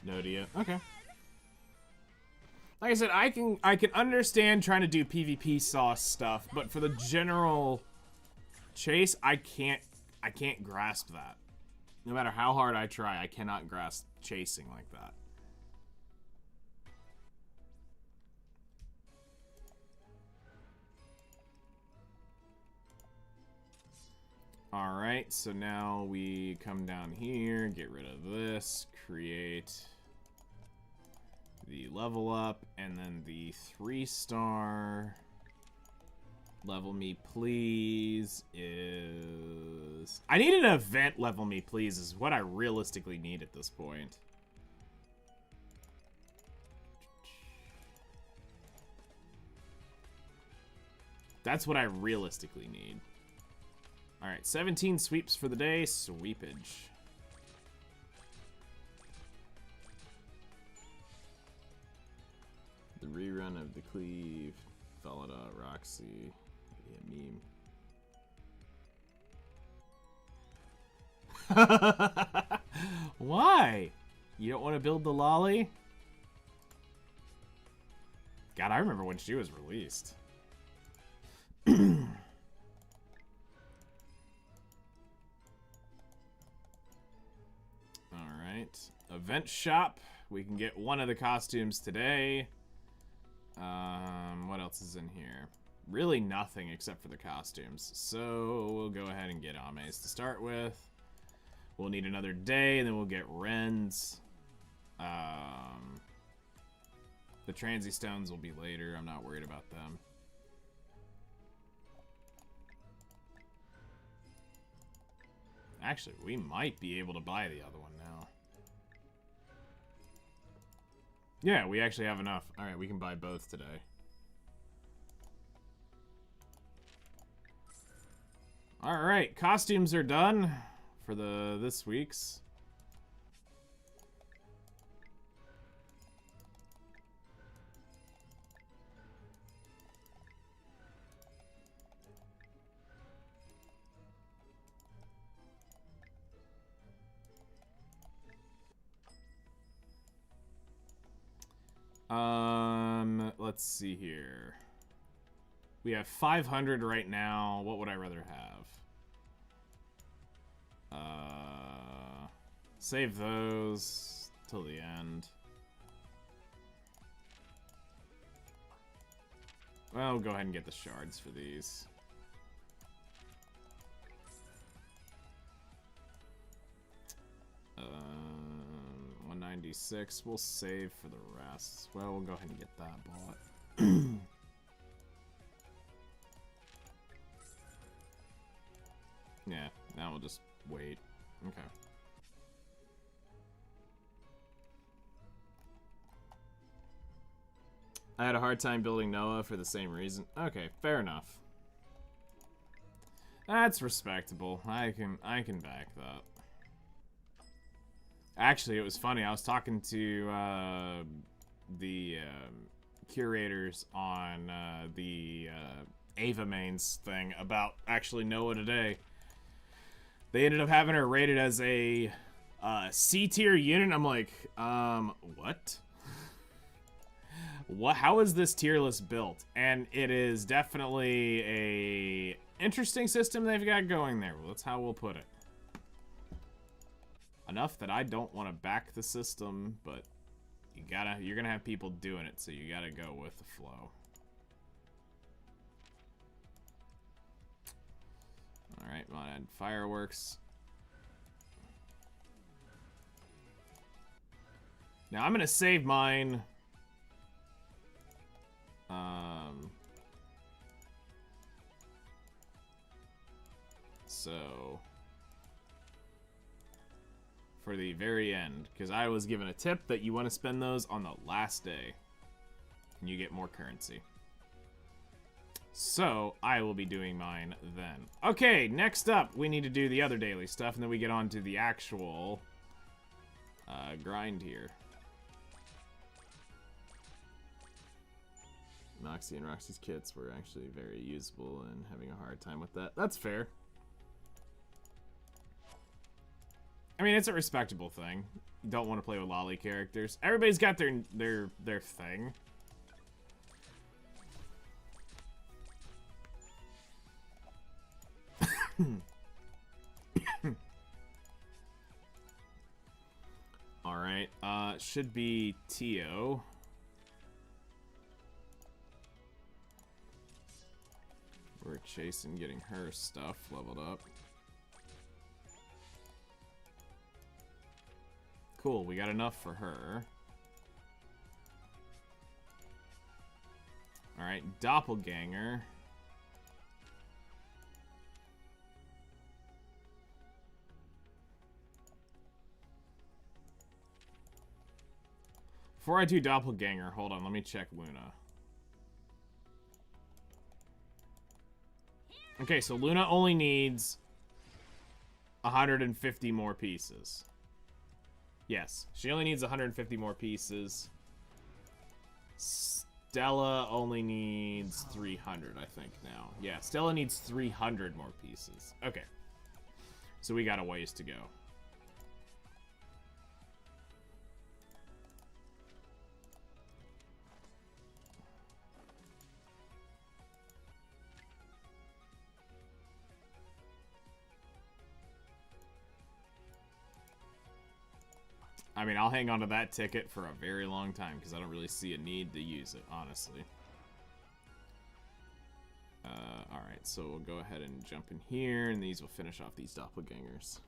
No idea. Okay. Like I said, I can understand trying to do PvP sauce stuff, but for the general chase, I can't grasp that. No matter how hard I try, I cannot grasp chasing like that. Alright, so now we come down here, get rid of this, create the level up, and then the 3-star level me please is... I need an event level me please is what I realistically need at this point. That's what I realistically need. Alright, 17 sweeps for the day. Sweepage. The rerun of the Cleave. Followed out Roxy. Yeah, meme. Why? You don't want to build the lolly? God, I remember when she was released. Alright. Event shop. We can get one of the costumes today. What else is in here? Really nothing except for the costumes. So we'll go ahead and get Ame's to start with. We'll need another day, and then we'll get Ren's. The Transy Stones will be later. I'm not worried about them. Actually, we might be able to buy the other one now. Yeah, we actually have enough. Alright, we can buy both today. Alright, costumes are done for this week's. Let's see here. We have 500 right now. What would I rather have? Save those till the end. Well, we'll go ahead and get the shards for these. Uh, 196. We'll save for the rest. Well, we'll go ahead and get that bought. Yeah, now we'll just wait. Okay. I had a hard time building Noah for the same reason. Okay, fair enough. That's respectable. I can back that. Actually, it was funny. I was talking to the curators on the Ava Mains thing about actually Noah today. They ended up having her rated as a C tier unit. I'm like, what? What? How is this tier list built? And it is definitely a interesting system they've got going there. Well, that's how we'll put it. Enough that I don't want to back the system, but you're gonna have people doing it, so you gotta go with the flow. Alright, want to add fireworks. Now I'm gonna save mine. So for the very end, because I was given a tip that you want to spend those on the last day, and you get more currency. So I will be doing mine then. Okay, next up, we need to do the other daily stuff, and then we get on to the actual grind here. Noxie and Roxy's kits were actually very usable and having a hard time with that. That's fair. I mean, it's a respectable thing. You don't want to play with lolly characters. Everybody's got their thing. Alright, should be Tio. We're chasing getting her stuff leveled up. Cool, we got enough for her. Alright, Doppelganger. Before I do Doppelganger, hold on, let me check Luna. Okay, so Luna only needs 150 more pieces. Yes, she only needs 150 more pieces. Stella only needs 300, I think, now. Yeah, Stella needs 300 more pieces. Okay. So we got a ways to go. I mean, I'll hang on to that ticket for a very long time because I don't really see a need to use it, honestly. Alright, so we'll go ahead and jump in here, and these will finish off these doppelgangers.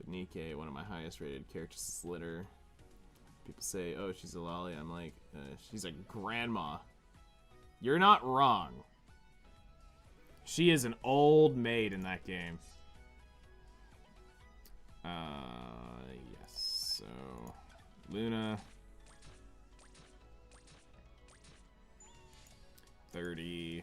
Benike, one of my highest rated characters, is Litter. People say, oh, she's a lolly. I'm like, she's a grandma. You're not wrong. She is an old maid in that game. Yes, so Luna. 30.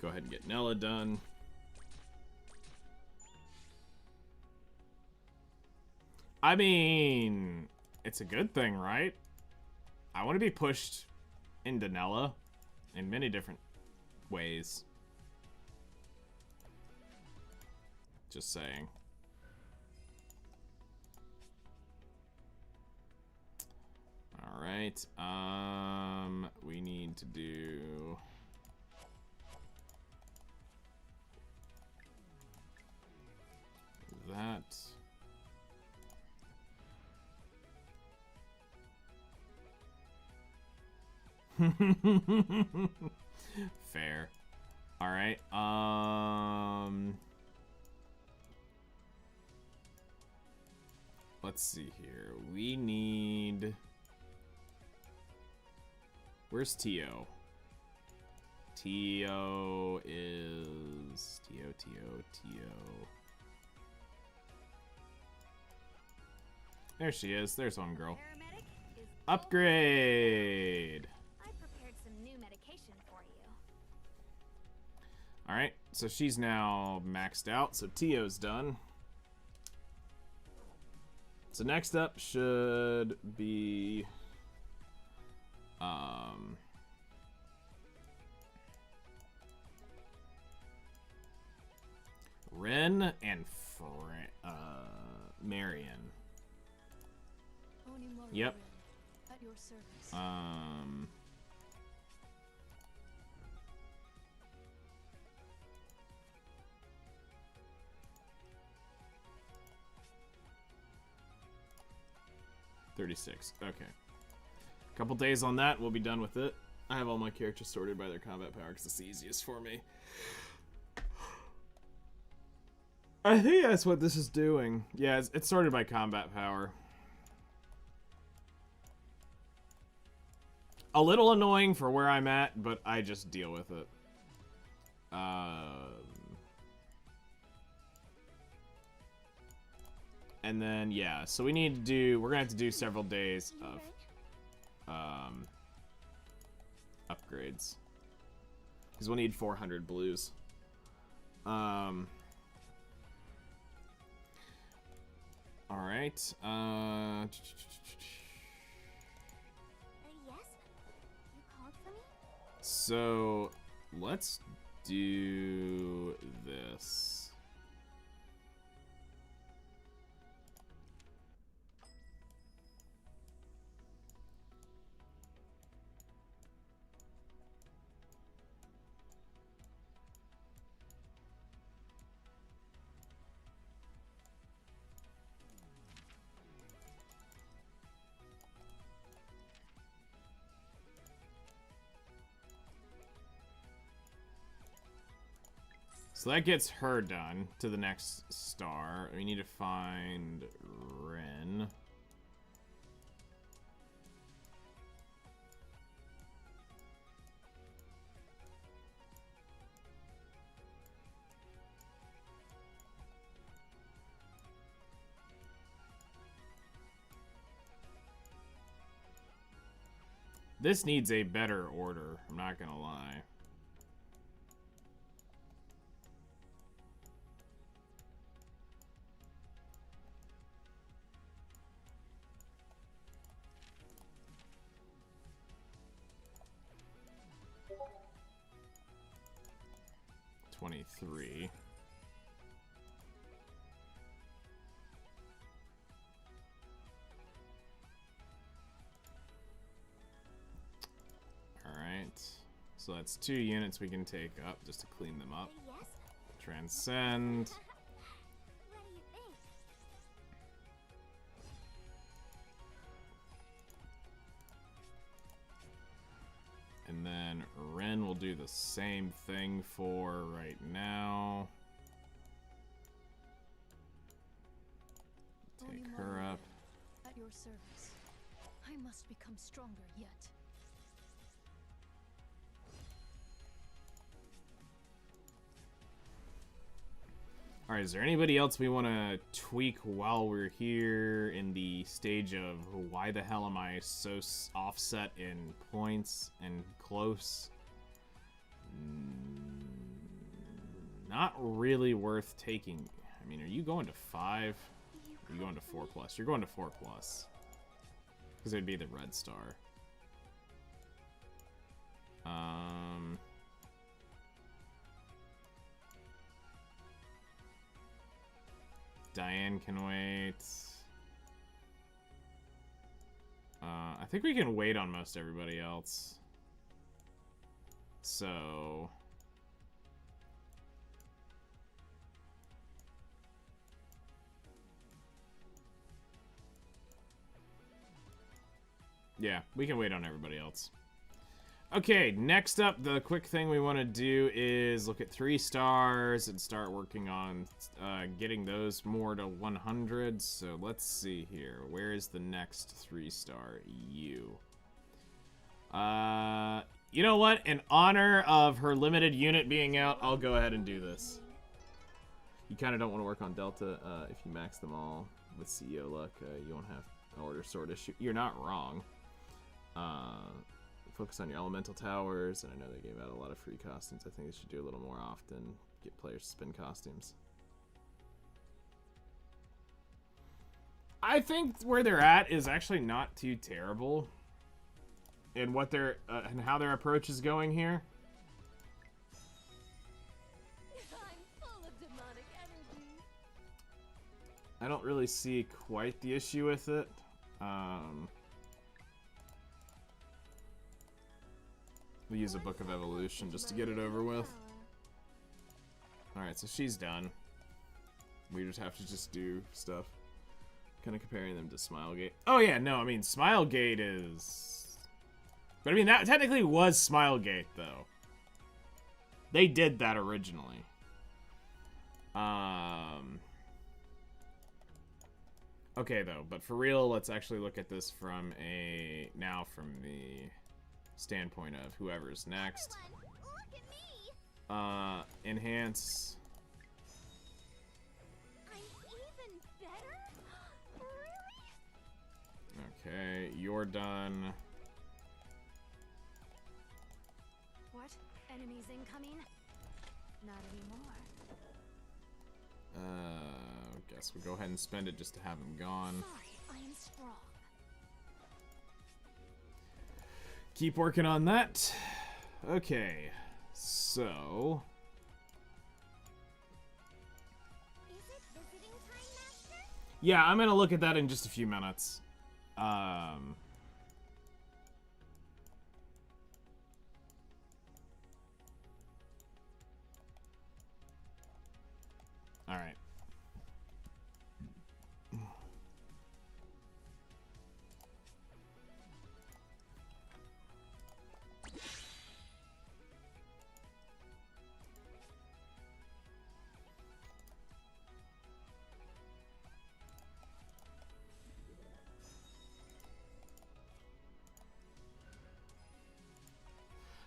Go ahead and get Nella done. I mean, it's a good thing, right? I want to be pushed into Nella in many different ways. Just saying. All right. We need to do that. Fair. All right. Let's see here. We need. Where's Tio? Tio is Tio. There she is. There's one girl. Upgrade. I prepared some new medication for you. All right, so she's now maxed out. So Tio's done. So next up should be Ren and Marion. Yep. At your service. 36. Okay. Couple days on that, we'll be done with it. I have all my characters sorted by their combat power because it's the easiest for me. I think that's what this is doing. Yeah, it's sorted by combat power. A little annoying for where I'm at, but I just deal with it. And then, yeah, so we need to do, we're gonna have to do several days of upgrades. Because we'll need 400 blues. Alright, Yes? You called for me? so let's do this. So that gets her done to the next star. We need to find Ren. This needs a better order, I'm not gonna lie. So that's 2 units we can take up just to clean them up. Yes? Transcend. What do you think? And then Ren will do the same thing for right now. Take her up. At your service. I must become stronger yet. Alright, is there anybody else we want to tweak while we're here in the stage of why the hell am I so offset in points and close? Not really worth taking. I mean, are you going to 5? Or are you going to 4+? You're going to 4+. Because it'd be the red star. Diane can wait. I think we can wait on most everybody else. So... yeah, we can wait on everybody else. Okay, next up, the quick thing we want to do is look at 3 stars and start working on getting those more to 100. So let's see here. Where is the next 3-star? You. You know what? In honor of her limited unit being out, I'll go ahead and do this. You kind of don't want to work on Delta. If you max them all with CEO luck, you won't have an order sort issue. You're not wrong. Focus on your elemental towers, and I know they gave out a lot of free costumes. I think they should do a little more often. Get players to spin costumes. I think where they're at is actually not too terrible. And what their and how their approach is going here. I'm full of demonic energy. I don't really see quite the issue with it. We use a Book of Evolution just to get it over with. Alright, so she's done. We just have to just do stuff. Kind of comparing them to Smilegate. Oh yeah, no, I mean, Smilegate is... but I mean, that technically was Smilegate, though. They did that originally. Okay, though, but for real, let's actually look at this from a... now from the... standpoint of whoever's next. Look at me. Enhance. I'm even better? Really? Okay, you're done. What? Enemies incoming? Not anymore. Guess we'll go ahead and spend it just to have him gone. Sorry, I am strong. Keep working on that. Okay, so... Is it visiting time, Master? yeah, I'm gonna look at that in just a few minutes. Alright.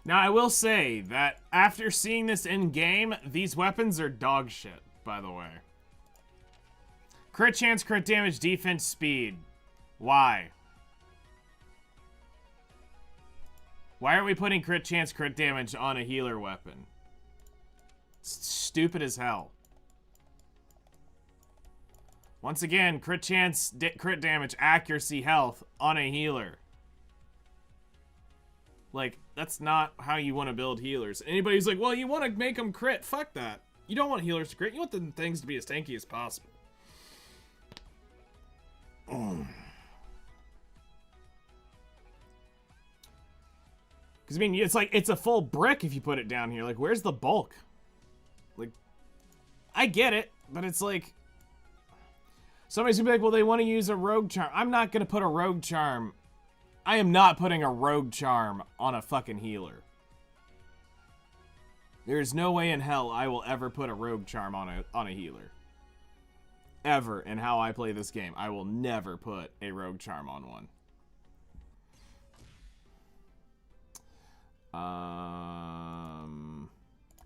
Now, I will say that after seeing this in-game, these weapons are dog shit, by the way. Crit chance, crit damage, defense, speed. Why? Why are we putting crit chance, crit damage on a healer weapon? It's stupid as hell. Once again, crit chance, crit damage, accuracy, health on a healer. Like, that's not how you want to build healers. Anybody who's like, well, you want to make them crit. Fuck that. You don't want healers to crit. You want the things to be as tanky as possible. Because Because, I mean, it's like, it's a full brick if you put it down here. Like, where's the bulk? Like, I get it, but it's like... Somebody's gonna be like, well, they want to use a rogue charm. I'm not gonna put a rogue charm. I am not putting a rogue charm on a fucking healer. There's no way in hell I will ever put a rogue charm on a healer. Ever in how I play this game. I will never put a rogue charm on one.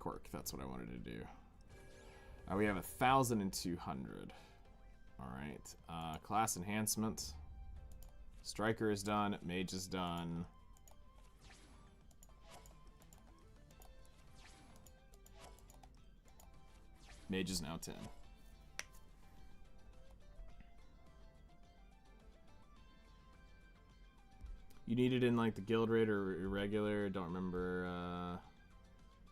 Quirk, that's what I wanted to do. We have 1,200. Alright. Class enhancement. Striker is done. Mage is done. Mage is now 10. You need it in like the guild raid or irregular. Don't remember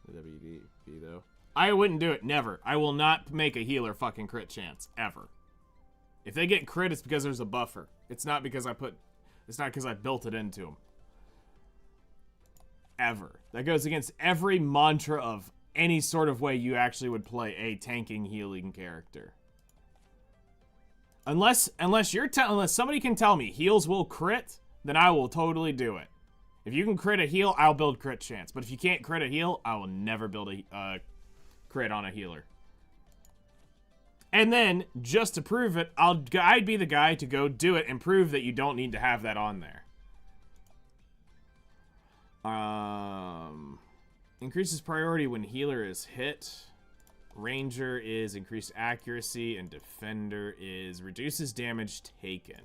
the WD though. I wouldn't do it. Never. I will not make a healer fucking crit chance ever. If they get crit, it's because there's a buffer. It's not because it's not because I built it into them. Ever. That goes against every mantra of any sort of way you actually would play a tanking healing character. Unless somebody can tell me heals will crit, then I will totally do it. If you can crit a heal, I'll build crit chance. But if you can't crit a heal, I will never build a crit on a healer. And then, just to prove it, I'd be the guy to go do it and prove that you don't need to have that on there. Increases priority when healer is hit. Ranger is increased accuracy, and defender is reduces damage taken.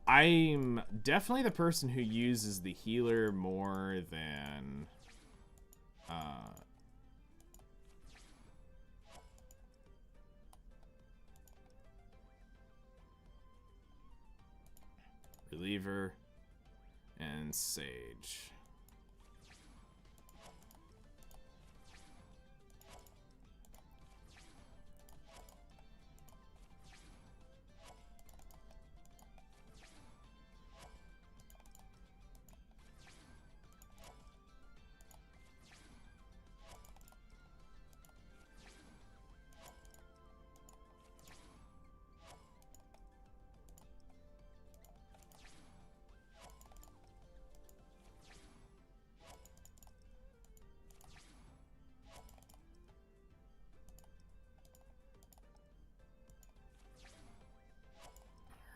I'm definitely the person who uses the healer more than reliever and sage.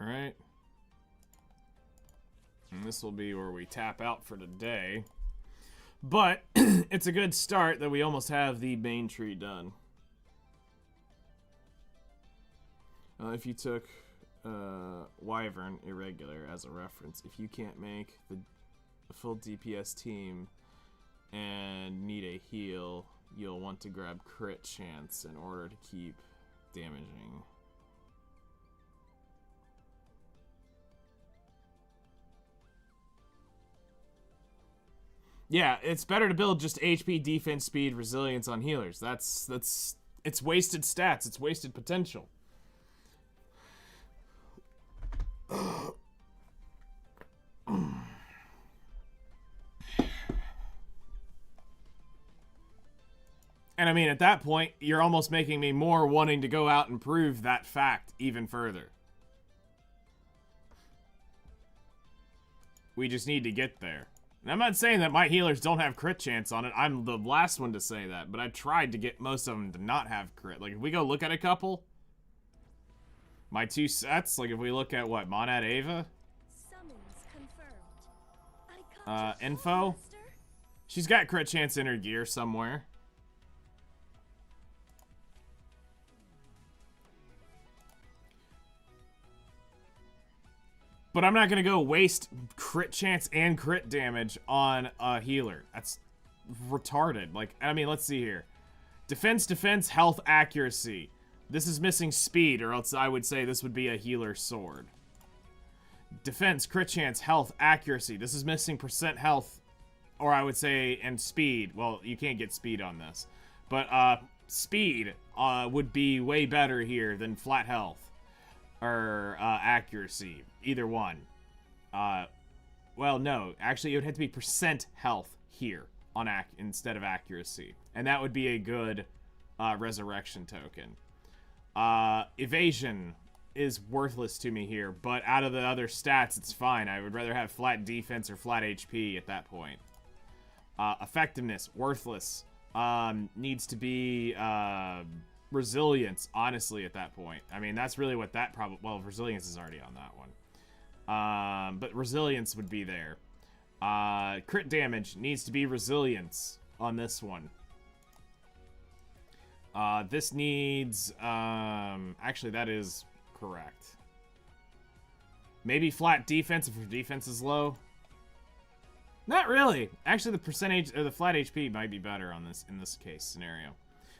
Alright. And this will be where we tap out for today. But it's a good start that we almost have the main tree done. If you took Wyvern Irregular as a reference, if you can't make the full DPS team and need a heal, you'll want to grab crit chance in order to keep damaging. Yeah, it's better to build just HP, defense, speed, resilience on healers. It's wasted stats. It's wasted potential. And I mean, at that point, you're almost making me more wanting to go out and prove that fact even further. We just need to get there. And I'm not saying that my healers don't have crit chance on it. I'm the last one to say that. But I tried to get most of them to not have crit. Like, if we go look at a couple, my two sets, like if we look at what, Monad Ava? Info? She's got crit chance in her gear somewhere. But I'm not going to go waste crit chance and crit damage on a healer. That's retarded. Like, I mean, let's see here. Defense, health, accuracy. This is missing speed, or else I would say this would be a healer sword. Defense, crit chance, health, accuracy. This is missing percent health, or I would say, and speed. Well, you can't get speed on this. But, speed would be way better here than flat health. Or accuracy, either one. well, no. Actually, it would have to be percent health here on instead of accuracy. And that would be a good resurrection token. Evasion is worthless to me here, but out of the other stats, it's fine. I would rather have flat defense or flat HP at that point. Effectiveness, worthless. Needs to be resilience, honestly, at that point. I mean, that's really what that probably... Well, resilience is already on that one. But resilience would be there. Crit damage needs to be resilience on this one. This needs... actually, that is correct. Maybe flat defense if your defense is low. Not really. Actually, the percentage or the flat HP might be better on this in this case scenario.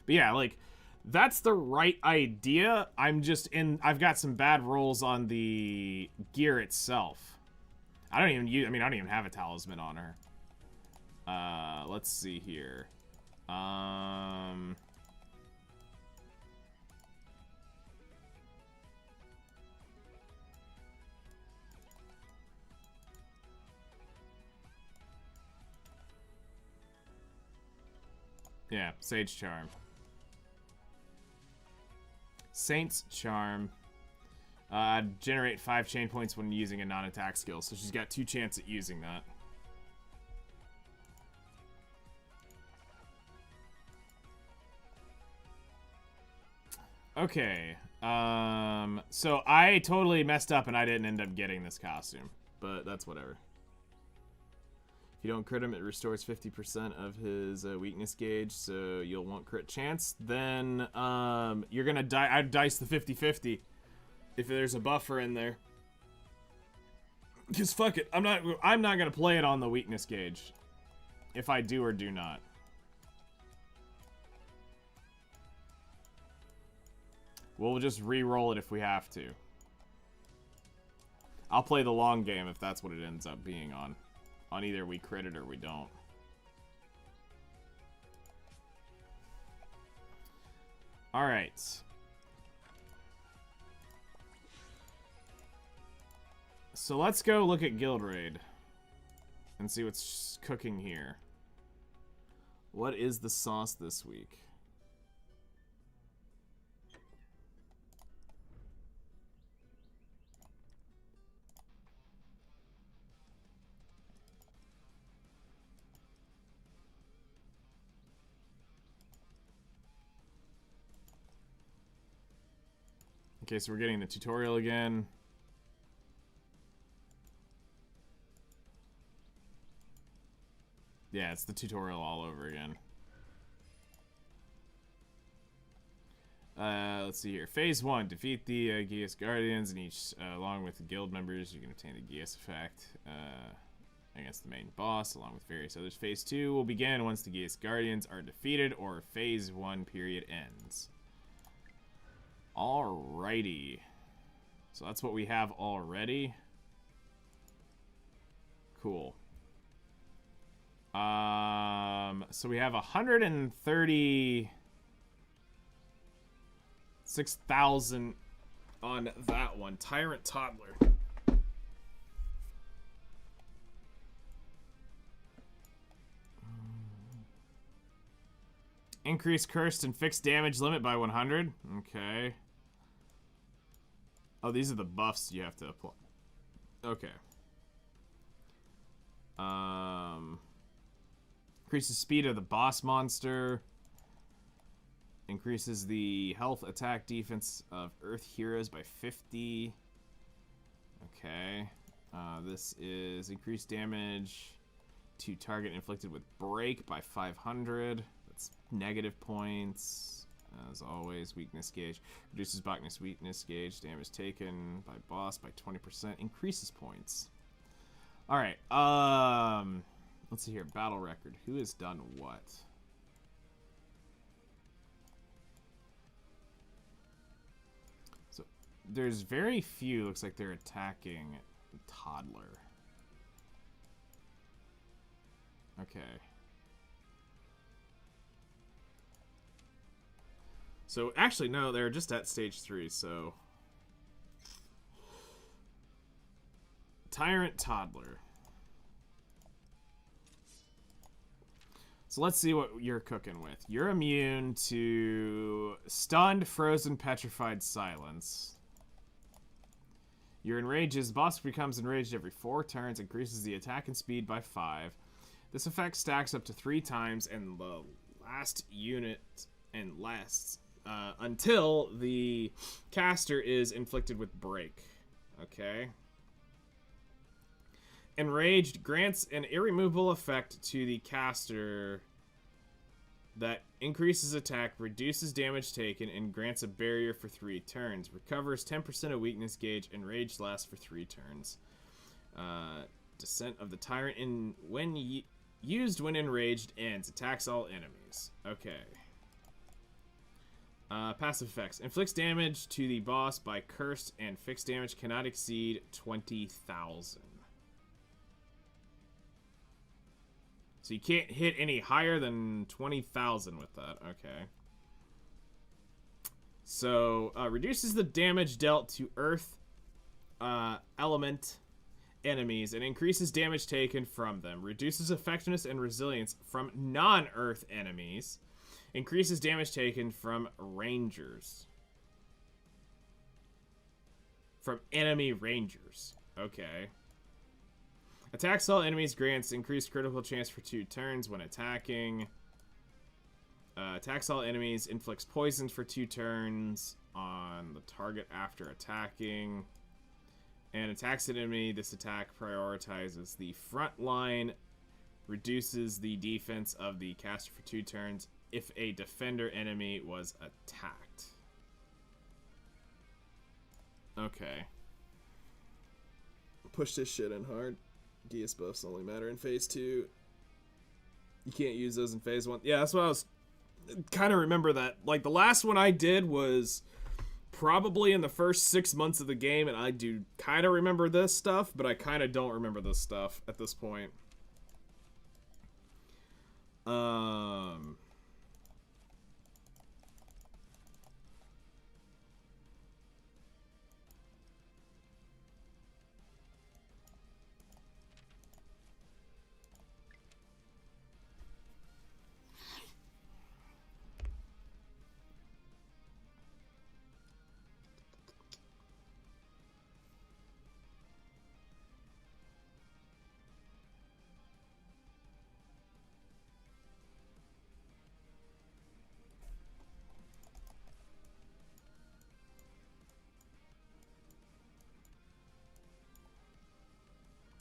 But yeah, like that's the right idea. I've got some bad rolls on the gear itself. I don't even have a talisman on her. Let's see here. Yeah, Sage Charm. Saint's Charm. Generate 5 chain points when using a non-attack skill, so she's got 2 chances at using that. Okay. So I totally messed up and I didn't end up getting this costume, but that's whatever. If you don't crit him, it restores 50% of his weakness gauge, so you'll want crit chance. Then you're gonna I'd dice the 50-50 if there's a buffer in there. Cause fuck it, I'm not gonna play it on the weakness gauge. If I do or do not. We'll just re-roll it if we have to. I'll play the long game if that's what it ends up being on. On either we crit it or we don't. Alright. So let's go look at Guild Raid. And see what's cooking here. What is the sauce this week? Okay, so we're getting the tutorial again. Yeah, it's the tutorial all over again. Let's see here. Phase 1. Defeat the Geas Guardians, and each, along with the guild members, you can obtain the Geas effect against the main boss, along with various others. Phase 2 will begin once the Geas Guardians are defeated, or Phase 1 period ends. Alrighty. So that's what we have already. Cool. So we have 136,000 on that one. Tyrant Toddler. Increase cursed and fixed damage limit by 100. Okay. Oh, these are the buffs you have to apply. Okay. Increases speed of the boss monster. Increases the health, attack, defense of Earth heroes by 50. Okay. This is increased damage to target inflicted with break by 500. That's negative points. As always, weakness gauge. Reduces botanist weakness gauge. Damage taken by boss by 20%. Increases points. Alright, let's see here. Battle record. Who has done what? So, there's very few. Looks like they're attacking Toddler. Okay. So, actually, no, they're just at stage 3, so... Tyrant Toddler. So let's see what you're cooking with. You're immune to stunned, frozen, petrified, silence. Your enrages. Boss becomes enraged every 4 turns, increases the attack and speed by 5. This effect stacks up to 3 times, and the last unit and lasts until the caster is inflicted with break. Okay. Enraged grants an irremovable effect to the caster that increases attack, reduces damage taken, and grants a barrier for 3 turns. Recovers 10% of weakness gauge. Enraged lasts for 3 turns. Descent of the Tyrant used when enraged ends. Attacks all enemies. Okay. Passive effects. Inflicts damage to the boss by cursed, and fixed damage cannot exceed 20,000. So you can't hit any higher than 20,000 with that. Okay. So, reduces the damage dealt to earth element enemies and increases damage taken from them. Reduces effectiveness and resilience from non-earth enemies. Increases damage taken from rangers. From enemy rangers. Okay. Attacks all enemies, grants increased critical chance for 2 turns when attacking. Attacks all enemies, inflicts poisons for 2 turns on the target after attacking. And attacks an enemy. This attack prioritizes the front line. Reduces the defense of the caster for 2 turns if a defender enemy was attacked. Okay. Push this shit in hard. DS buffs only matter in phase 2. You can't use those in phase 1. Yeah, that's what I was kind of remember that. Like, the last one I did was probably in the first 6 months of the game, and I do kind of remember this stuff, but I kind of don't remember this stuff at this point.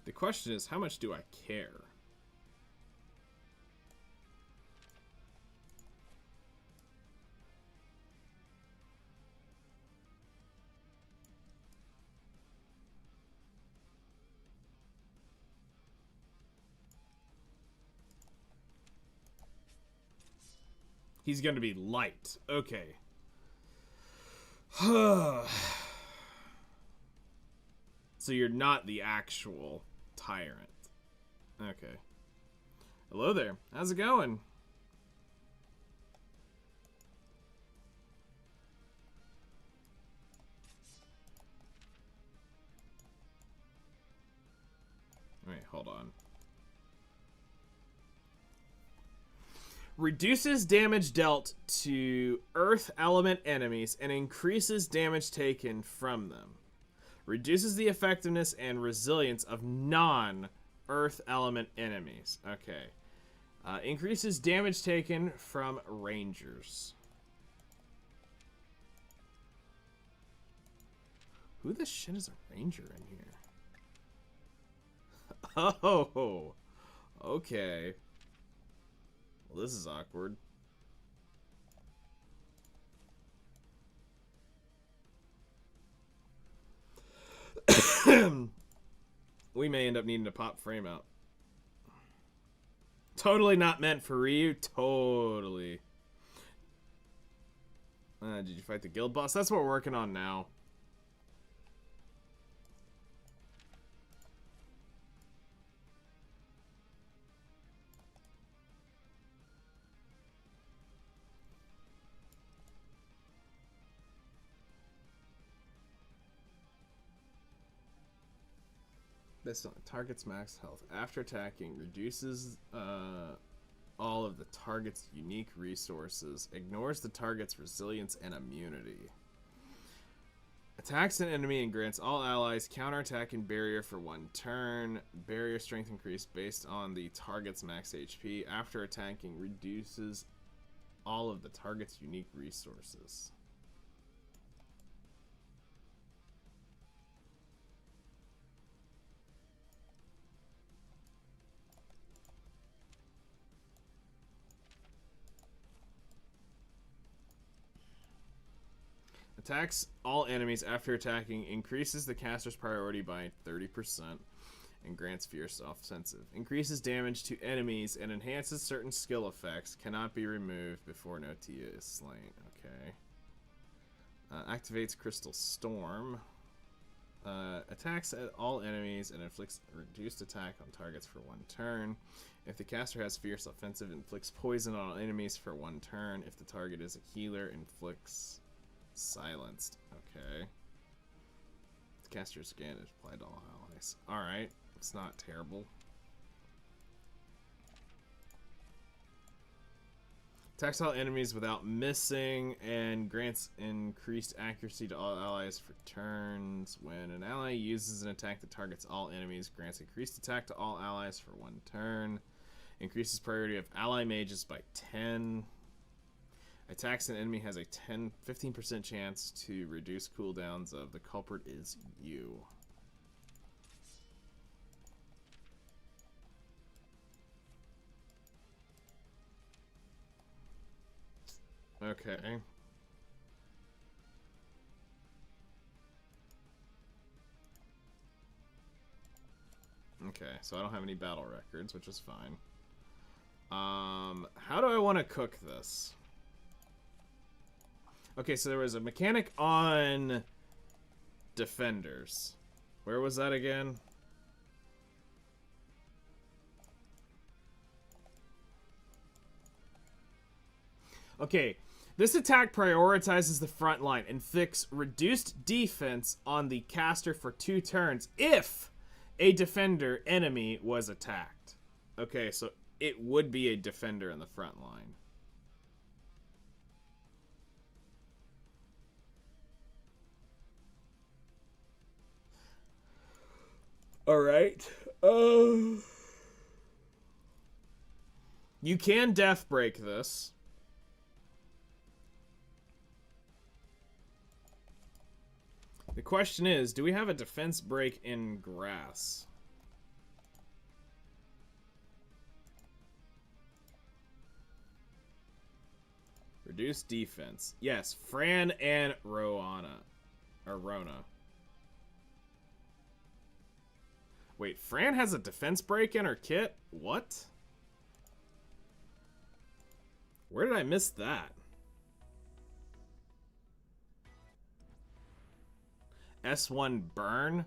The question is, how much do I care? He's going to be light. Okay. So you're not the actual tyrant. Okay. Hello there. How's it going? Wait, hold on. Reduces damage dealt to earth element enemies and increases damage taken from them. Reduces the effectiveness and resilience of non-earth element enemies. Okay. Increases damage taken from rangers. Who the shit is a ranger in here? Oh, okay. Well, this is awkward. We may end up needing to pop frame out. Totally not meant for Ryu. Totally. Did you fight the guild boss? That's what we're working on now. Based on the target's max health after attacking, reduces all of the target's unique resources. Ignores the target's resilience and immunity. Attacks an enemy and grants all allies counterattack and barrier for 1 turn. Barrier strength increased based on the target's max HP. After attacking, reduces all of the target's unique resources. Attacks all enemies after attacking, increases the caster's priority by 30%, and grants fierce offensive. Increases damage to enemies and enhances certain skill effects. Cannot be removed before an Otia is slain. Okay. Activates Crystal Storm. Attacks at all enemies and inflicts reduced attack on targets for 1 turn. If the caster has fierce offensive, inflicts poison on all enemies for 1 turn. If the target is a healer, inflicts silenced. Okay. The caster's scan is applied to all allies. Alright. It's not terrible. Attacks all enemies without missing and grants increased accuracy to all allies for turns. When an ally uses an attack that targets all enemies, grants increased attack to all allies for 1 turn. Increases priority of ally mages by 10. Attacks an enemy has a 15% chance to reduce cooldowns of the culprit is you. Okay. Okay, so I don't have any battle records, which is fine. How do I want to cook this? Okay, so there was a mechanic on defenders. Where was that again? Okay, this attack prioritizes the front line, inflicts reduced defense on the caster for 2 turns if a defender enemy was attacked. Okay, so it would be a defender in the front line. Alright. You can death break this. The question is, do we have a defense break in grass? Reduce defense. Yes, Fran and Rona. Wait, Fran has a defense break in her kit? What? Where did I miss that? S1 burn?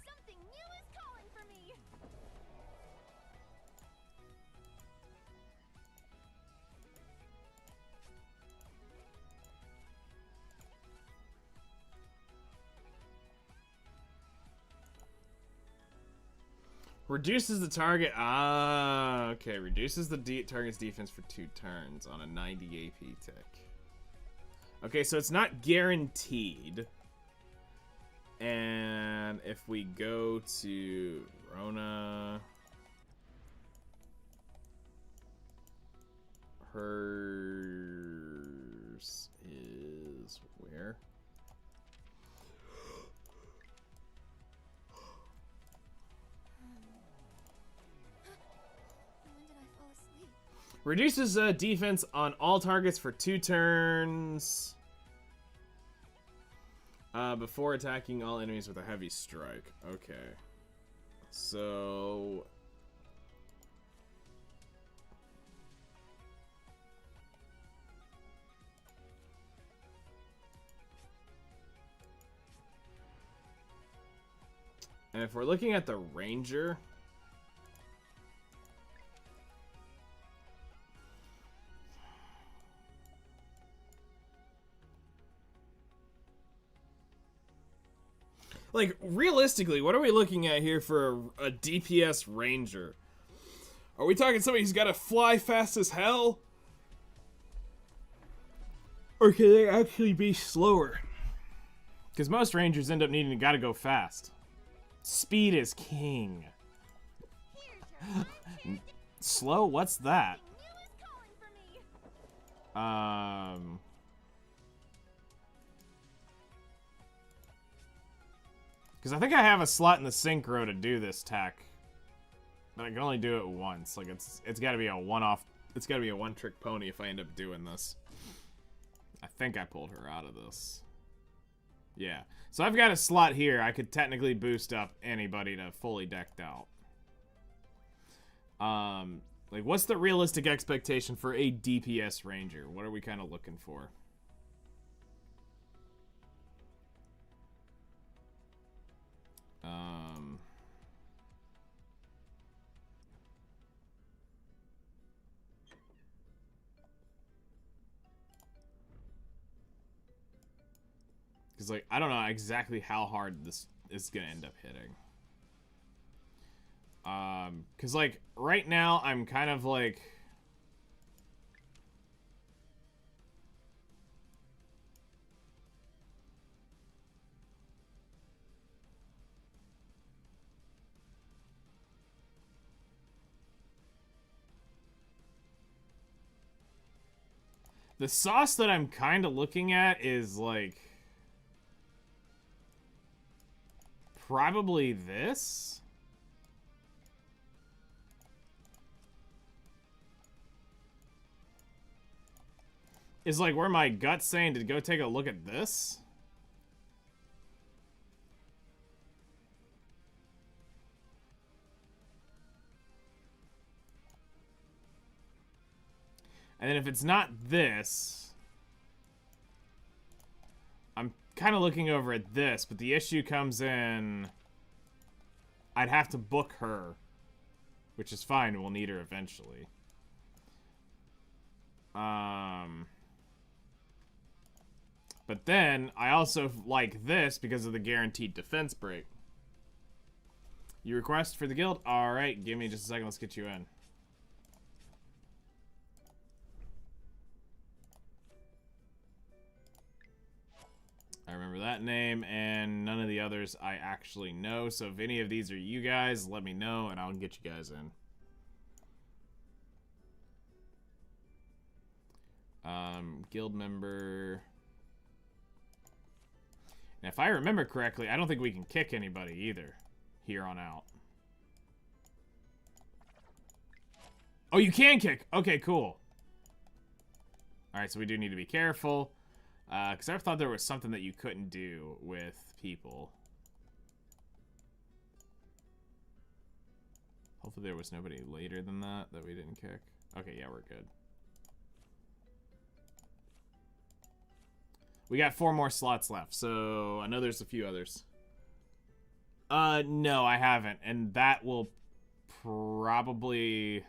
Something new is calling for me. Reduces the target. Ah, okay. Reduces the target's defense for 2 turns on a 90 AP tick. Okay, so it's not guaranteed. And if we go to Rona, hers is where? Reduces defense on all targets for 2 turns before attacking all enemies with a heavy strike. Okay. So... and if we're looking at the Ranger... Like, realistically, what are we looking at here for a DPS ranger? Are we talking somebody who's got to fly fast as hell? Or can they actually be slower? Because most rangers end up needing to gotta go fast. Speed is king. Slow? What's that? Because I think I have a slot in the synchro to do this tech. But I can only do it once. Like, it's gotta be a one-off. It's gotta be a one-trick pony if I end up doing this. I think I pulled her out of this. Yeah. So I've got a slot here. I could technically boost up anybody to fully decked out. Like, what's the realistic expectation for a DPS ranger? What are we kind of looking for? Because, like, I don't know exactly how hard this is going to end up hitting. Because, like, right now, I'm kind of, like... The sauce that I'm kind of looking at is, like... Probably this? Is like where my gut's saying to go take a look at this? And then if it's not this, I'm kind of looking over at this, but the issue comes in, I'd have to book her, which is fine, we'll need her eventually. But then, I also like this because of the guaranteed defense break. You request for the guild? Alright, give me just a second, let's get you in. I remember that name, and none of the others I actually know, so if any of these are you guys, let me know, and I'll get you guys in. Guild member... And if I remember correctly, I don't think we can kick anybody either, here on out. Oh, you can kick! Okay, cool. Alright, so we do need to be careful. Because I thought there was something that you couldn't do with people. Hopefully there was nobody later than that we didn't kick. Okay, yeah, we're good. We got 4 more slots left, so I know there's a few others. No, I haven't, and that will probably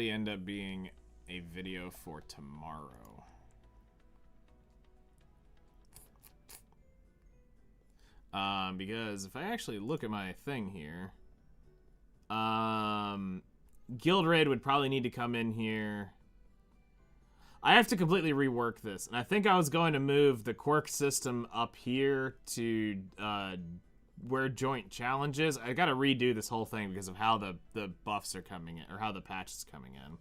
end up being a video for tomorrow. Because if I actually look at my thing here, Guild Raid would probably need to come in here. I have to completely rework this, and I think I was going to move the quirk system up here to where joint challenges. I got to redo this whole thing because of how the buffs are coming in, or how the patch is coming in.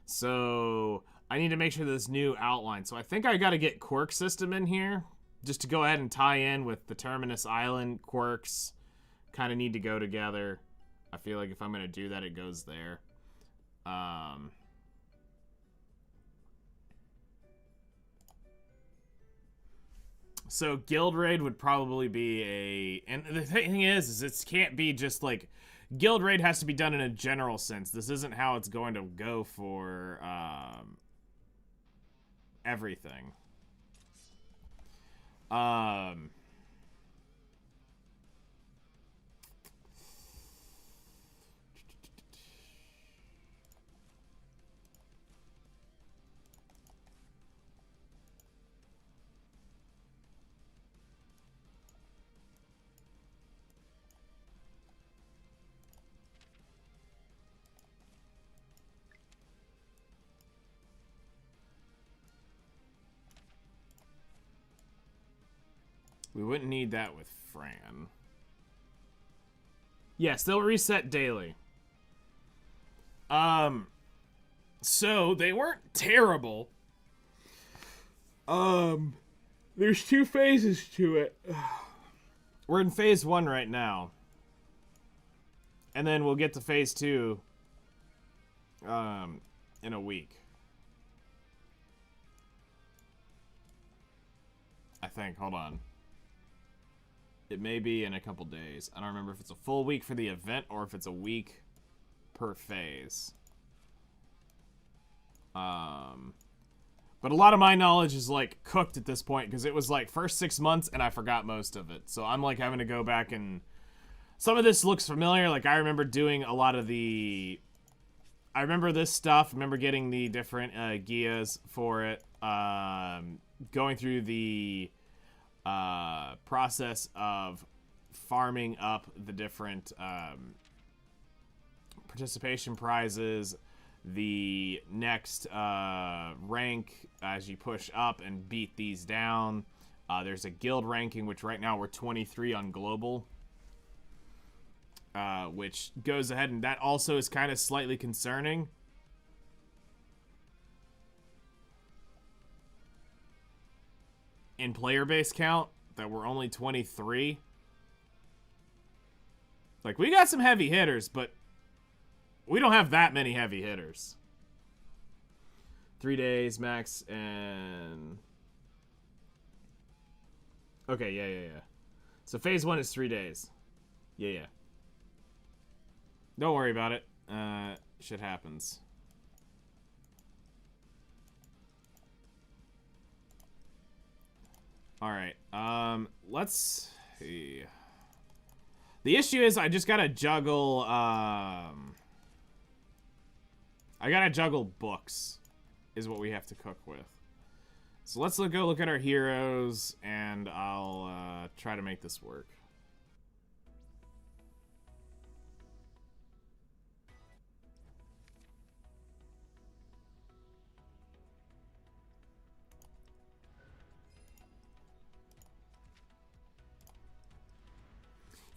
So I need to make sure this new outline. So I think I got to get quirk system in here just to go ahead and tie in with the Terminus Island quirks. Kind of need to go together. I feel like if I'm going to do that, it goes there. So Guild Raid would probably be a... And the thing is it can't be just like... Guild Raid has to be done in a general sense. This isn't how it's going to go for everything. We wouldn't need that with Fran. Yes, they'll reset daily. So they weren't terrible. There's 2 phases to it. We're in phase 1 right now. And then we'll get to phase 2 in a week. I think. Hold on. It may be in a couple days. I don't remember if it's a full week for the event or if it's a week per phase. But a lot of my knowledge is like cooked at this point because it was like first 6 months and I forgot most of it. So I'm like having to go back and some of this looks familiar. Like I remember doing a lot of the, I remember this stuff. I remember getting the different guias for it. Going through the process of farming up the different participation prizes, the next rank as you push up and beat these down. There's a guild ranking, which right now we're 23 on global, which goes ahead, and that also is kind of slightly concerning. In player base count, that we're only 23. Like, we got some heavy hitters, but we don't have that many heavy hitters. 3 days max and... Okay, yeah. So phase 1 is 3 days. Yeah. Don't worry about it. Shit happens. Alright, let's see. The issue is I just gotta juggle, I gotta juggle books, is what we have to cook with. So let's go look at our heroes, and I'll, try to make this work.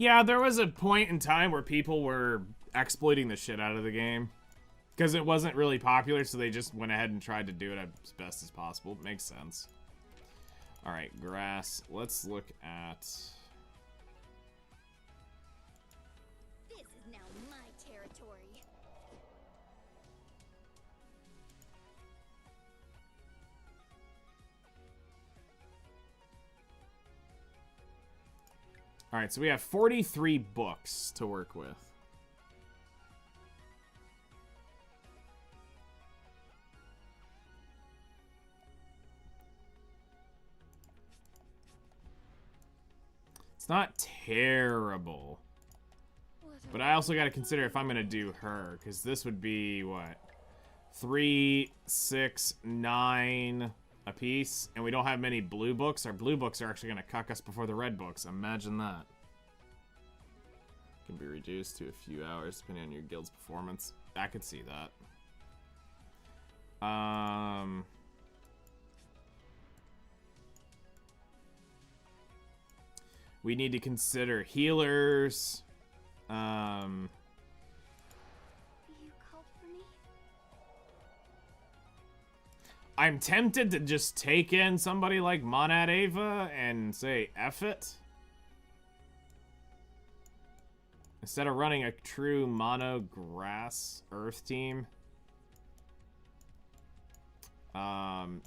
Yeah, there was a point in time where people were exploiting the shit out of the game. Because it wasn't really popular, so they just went ahead and tried to do it as best as possible. Makes sense. Alright, grass. Let's look at... This is now my territory. Alright, so we have 43 books to work with. It's not terrible. But I also got to consider if I'm going to do her, because this would be, what? 3, 6, 9... a piece, and we don't have many blue books. Our blue books are actually going to cuck us before the red books. Imagine that. Can be reduced to a few hours depending on your guild's performance. I could see that. We need to consider healers. You called for me? I'm tempted to just take in somebody like Monad Ava and say F it. Instead of running a true mono grass earth team. Something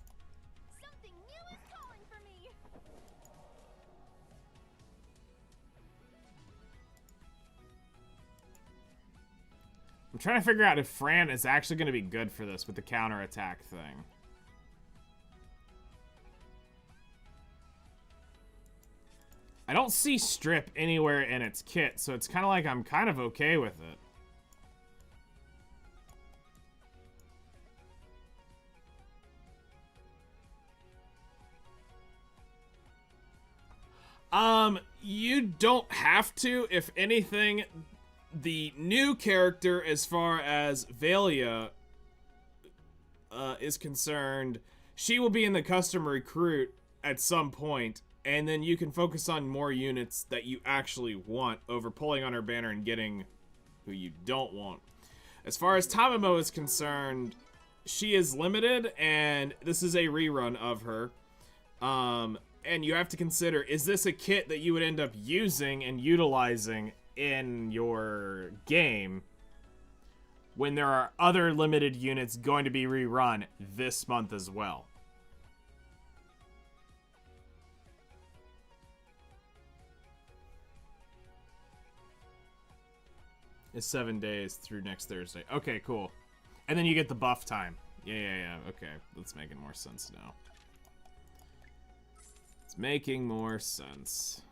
new is calling for me. I'm trying to figure out if Fran is actually going to be good for this with the counterattack thing. I don't see strip anywhere in its kit, so it's kind of like I'm kind of okay with it. You don't have to. If anything, the new character, as far as Valia is concerned, she will be in the custom recruit at some point. And then you can focus on more units that you actually want over pulling on her banner and getting who you don't want. As far as Tamamo is concerned, she is limited, and this is a rerun of her. And you have to consider, is this a kit that you would end up using and utilizing in your game when there are other limited units going to be rerun this month as well? It's 7 days through next Thursday. Okay, cool. And then you get the buff time. Yeah. Okay, that's making more sense now. It's making more sense.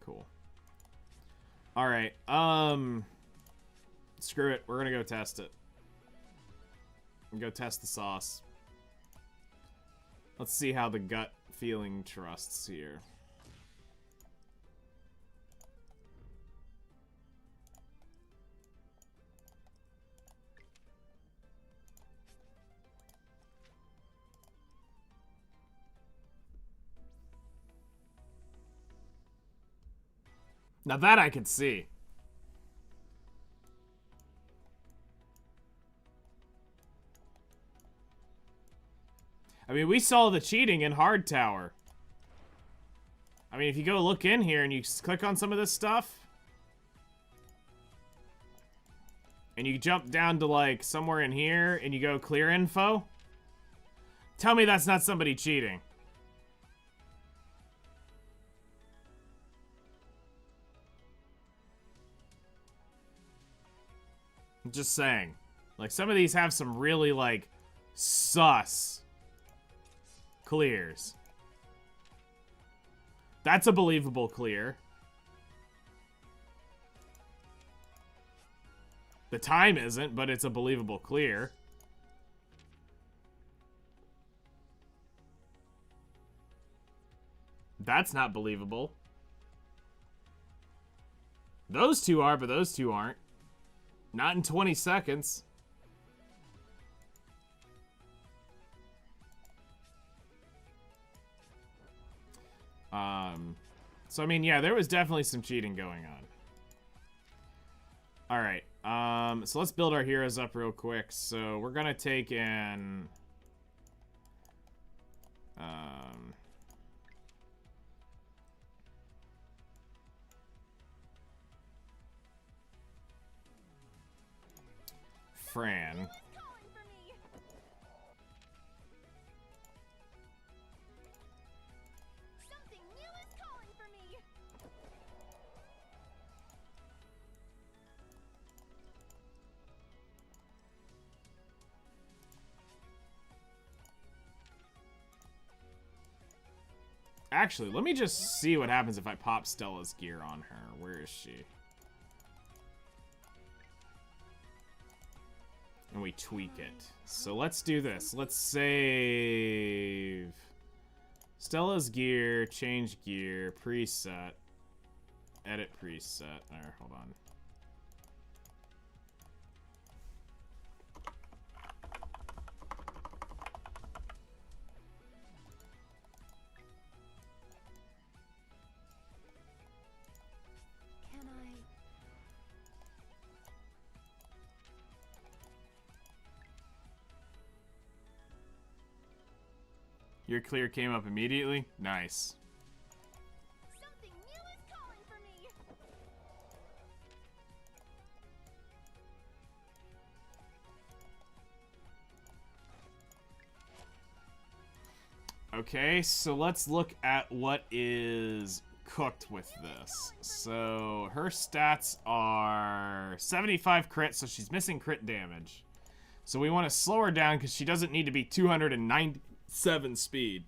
Cool. Alright, screw it. We're gonna go test it. Go test the sauce. Let's see how the gut feeling trusts here. Now that I could see. I mean, we saw the cheating in Hard Tower. I mean, if you go look in here and you click on some of this stuff, and you jump down to, like, somewhere in here, and you go clear info, tell me that's not somebody cheating. I'm just saying. Like, some of these have some really, like, sus clears. That's a believable clear. The time isn't, but it's a believable clear. That's not believable. Those two are, but those two aren't. Not in 20 seconds. So I mean, yeah, there was definitely some cheating going on. Alright, so let's build our heroes up real quick. So we're gonna take in... Fran. Actually, let me just see what happens if I pop Stella's gear on her. Where is she? And we tweak it. So let's do this. Let's save Stella's gear, change gear, preset, edit preset. Alright, hold on. Your clear came up immediately? Nice. Something new is calling for me. Okay, so let's look at what is cooked with this. So her stats are 75 crit, so she's missing crit damage. So we want to slow her down because she doesn't need to be 297 speed.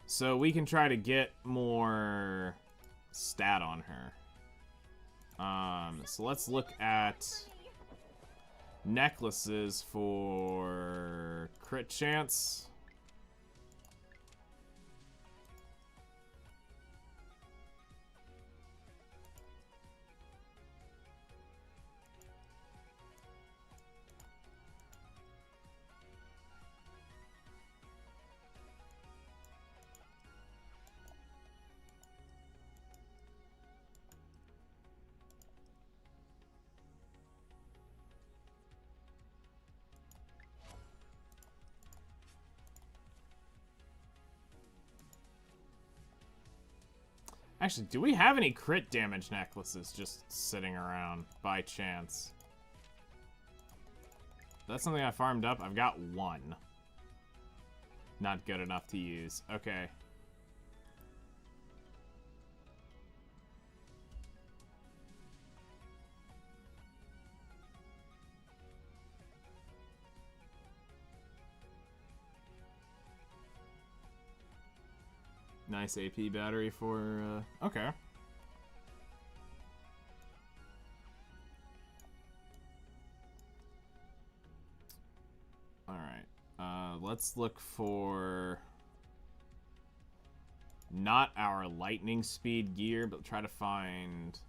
So we can try to get more stat on her. So let's look at necklaces for crit chance. Actually, do we have any crit damage necklaces just sitting around by chance? That's something I farmed up. I've got one. Not good enough to use. Okay. Nice AP battery for, okay. Alright, let's look for not our lightning speed gear, but try to find,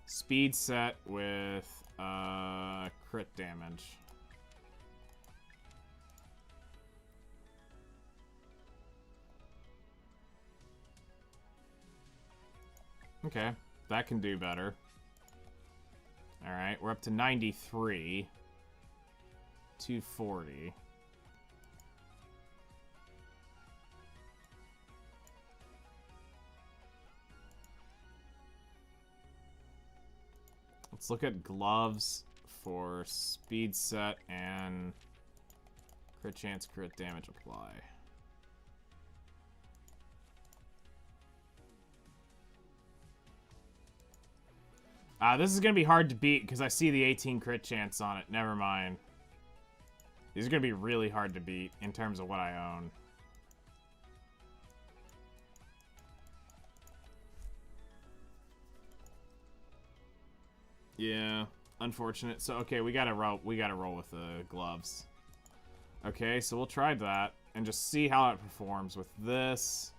speed set with crit damage. Okay, that can do better. Alright, we're up to 93. 240. Let's look at gloves for speed set and crit chance, crit damage apply. This is going to be hard to beat because I see the 18 crit chance on it. Never mind. These are going to be really hard to beat in terms of what I own. Yeah, unfortunate. So okay, we gotta roll with the gloves. Okay, so we'll try that and just see how it performs with this.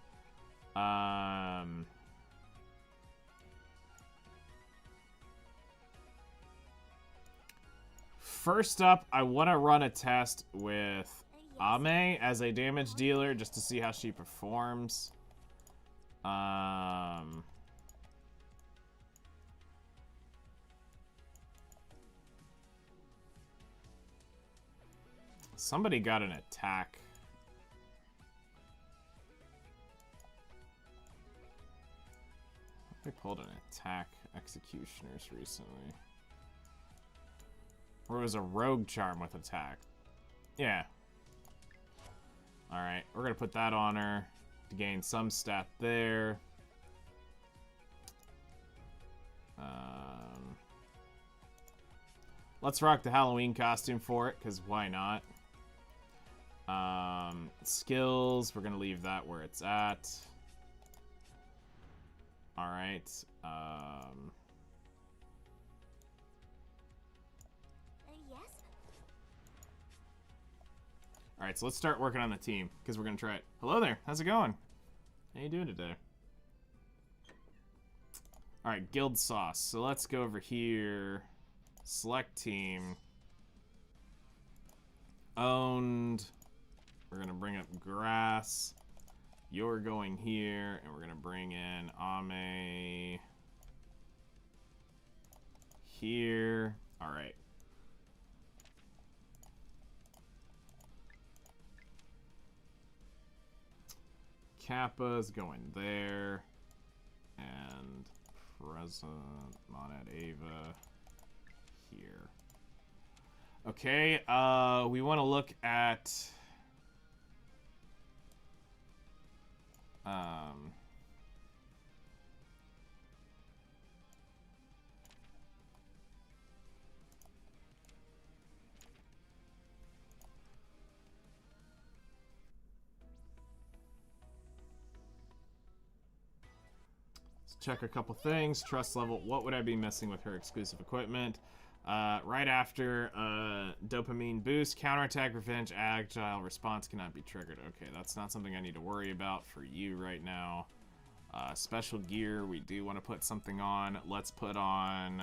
First up, I want to run a test with Ame as a damage dealer just to see how she performs. Somebody got an attack. They pulled an attack executioners recently. Or it was a rogue charm with attack. Yeah. Alright, we're gonna put that on her to gain some stat there. Let's rock the Halloween costume for it, because why not? Skills, we're gonna leave that where it's at. Alright, Yes? Alright, so let's start working on the team, because we're gonna try it. Hello there, how's it going? How you doing today? Alright, guild sauce. So let's go over here. Select team. Owned. We're gonna bring up grass. You're going here, and we're gonna bring in Ame here. Alright. Kappa's going there. And present Monad Ava here. Okay, we want to look at let's check a couple things. Trust level. What would I be missing with her exclusive equipment? Right after dopamine boost, counterattack, revenge, agile, response cannot be triggered. Okay, that's not something I need to worry about for you right now. Special gear, we do want to put something on. Let's put on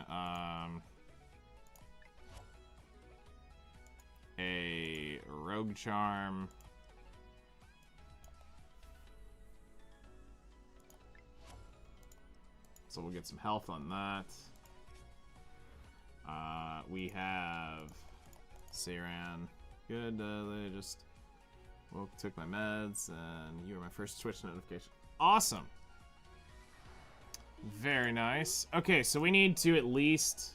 a rogue charm. So we'll get some health on that. We have Siran. Good, they just took my meds, and you were my first Twitch notification. Awesome. Very nice. Okay, so we need to at least...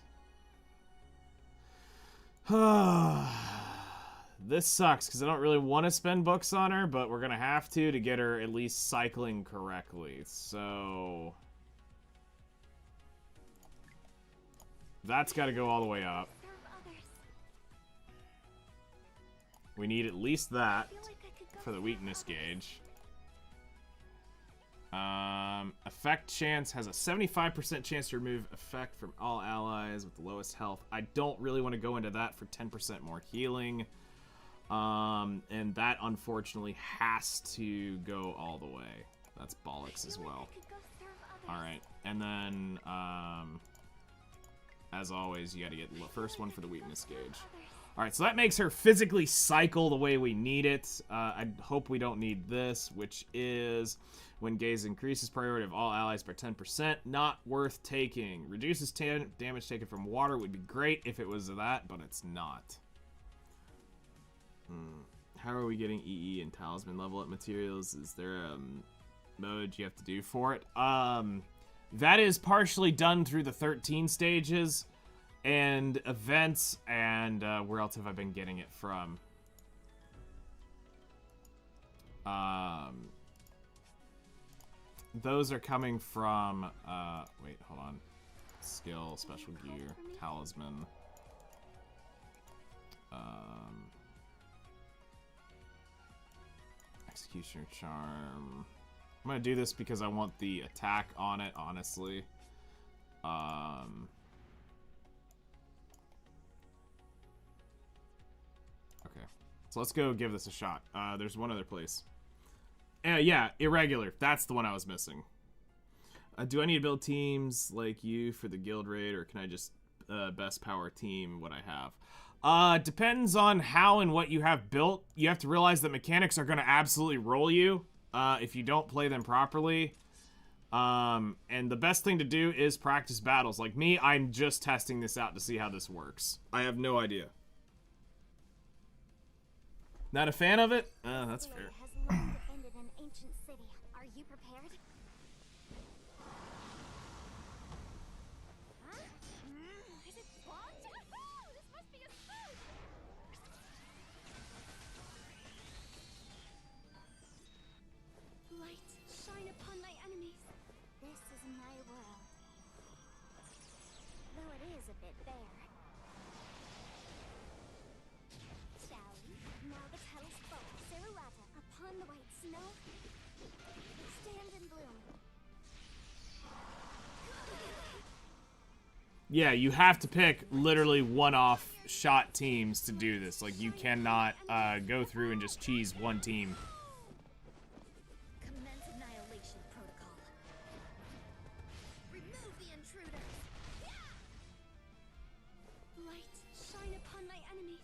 This sucks, because I don't really want to spend books on her, but we're going to have to get her at least cycling correctly. So... That's got to go all the way up. We need at least that for the weakness gauge. Effect chance has a 75% chance to remove effect from all allies with the lowest health. I don't really want to go into that for 10% more healing. And that unfortunately has to go all the way. That's bollocks as well. Alright, and then, as always, you gotta get the first one for the weakness gauge. Alright, so that makes her physically cycle the way we need it. I hope we don't need this, which is when gaze increases priority of all allies by 10%. Not worth taking. Reduces damage taken from water would be great if it was that, but it's not. How are we getting EE and talisman level up materials? Is there a mode you have to do for it? That is partially done through the 13 stages and events, and where else have I been getting it from? Those are coming from, wait, hold on. Skill, special gear, talisman. Executioner charm. I'm gonna do this because I want the attack on it, honestly. Okay. So let's go give this a shot. There's one other place. Yeah, irregular. That's the one I was missing. Do I need to build teams like you for the guild raid, or can I just best power team what I have? Depends on how and what you have built. You have to realize that mechanics are going to absolutely roll you if you don't play them properly. And the best thing to do is practice battles. Like me, I'm just testing this out to see how this works. I have no idea. Not a fan of it? That's fair. Yeah, you have to pick literally one-off shot teams to do this. Like, you cannot go through and just cheese one team. Commence annihilation protocol. Remove the intruder. Light, shine upon my enemies.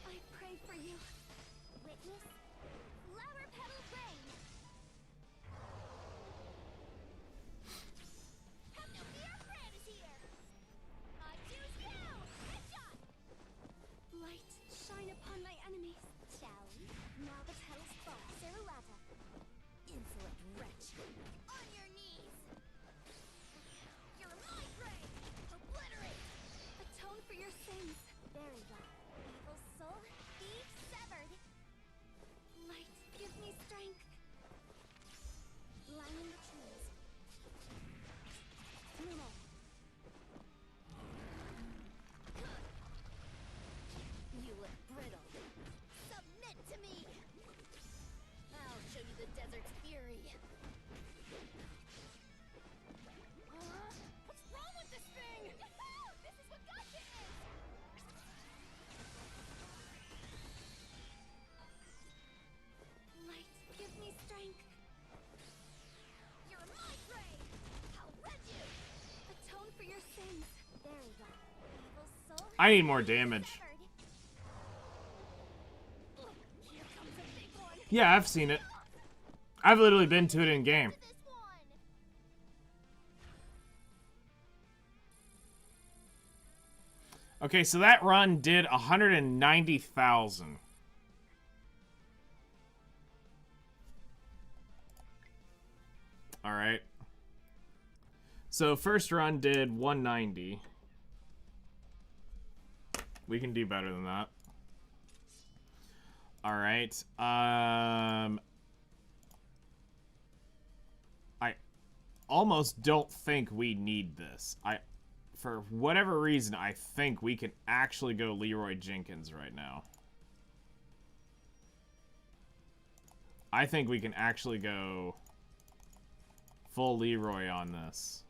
I pray for you. Witness, flower petal rain. Have no fear, Fran is here. I choose you. Headshot. Light, shine upon my enemies. Shall we? Now the petals fall. Cerulata. Insolent wretch. On your knees. You're my prey. Obliterate. Atone for your sins. Very well. Evil soul, be severed. Light, give me strength. Lining the trees. Lumo. You look brittle. Submit to me. I'll show you the desert's fury. What's wrong with this thing? This is what gotcha is. Light, give me strength. You're my prey. I'll red you. Atone for your sins. Very well. Evil soul. I need more damage. Here comes a big one. Yeah, I've seen it. I've literally been to it in game. This one. Okay, so that run did 190,000. All right. So first run did 190. We can do better than that. All right. I almost don't think we need this. For whatever reason, I think we can actually go Leroy Jenkins right now. I think we can actually go full Leroy on this.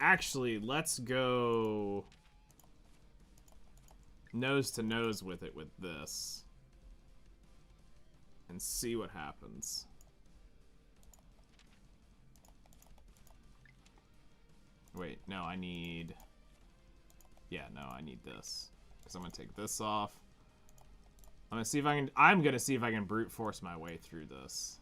Actually, let's go nose to nose with it with this and see what happens. Wait, no, I need... Yeah, no, I need this. Because I'm going to take this off. I'm going to see if I can... I'm going to see if I can brute force my way through this.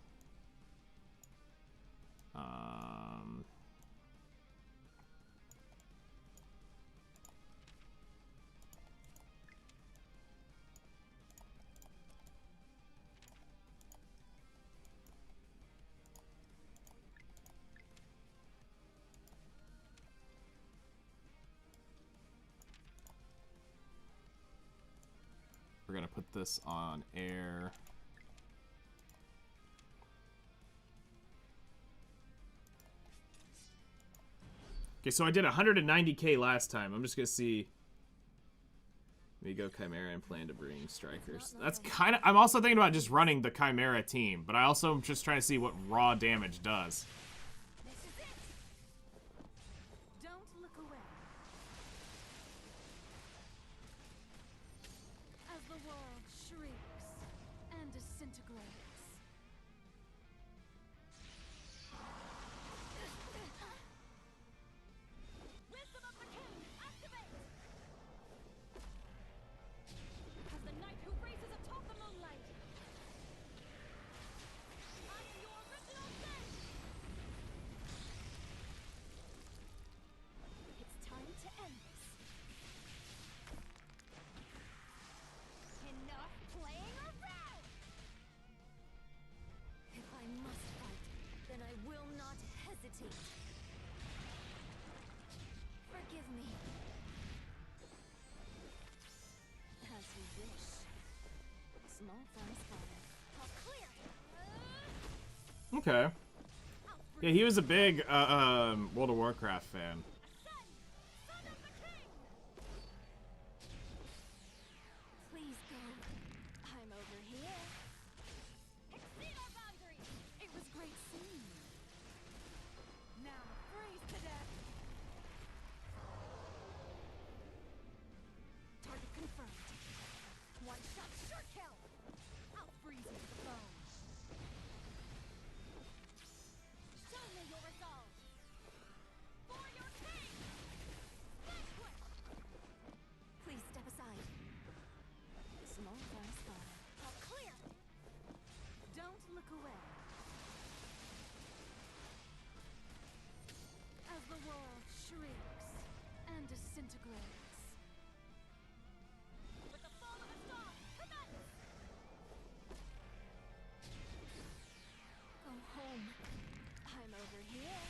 We're gonna put this on air. Okay, so I did 190k last time. I'm just gonna see. Let me go Chimera and plan to bring strikers. That's kind of. I'm also thinking about just running the Chimera team, but I also am just trying to see what raw damage does. This is it. Don't look away. As the world shrinks and disintegrates. Wisdom of the King, activate! As the knight who races atop the moonlight. I am your original sin! It's time to end this. Enough playing around! If I must fight, then I will not hesitate. Forgive me. As you wish. Small fun spotted. I'll clear. Okay. Yeah, he was a big World of Warcraft fan. Son of the King! Please go. I'm over here. Exceed our boundaries! It was great seeing you. Now freeze to death. Target confirmed. One shot, sure kill. I'll freeze you to the bone. Show me your resolve. For your king! Vanquish! Please step aside. Small fun spotted. I'll clear! Don't look away. As the world shrinks and disintegrates. With the fall of a star, commence! Go home. I'm over here.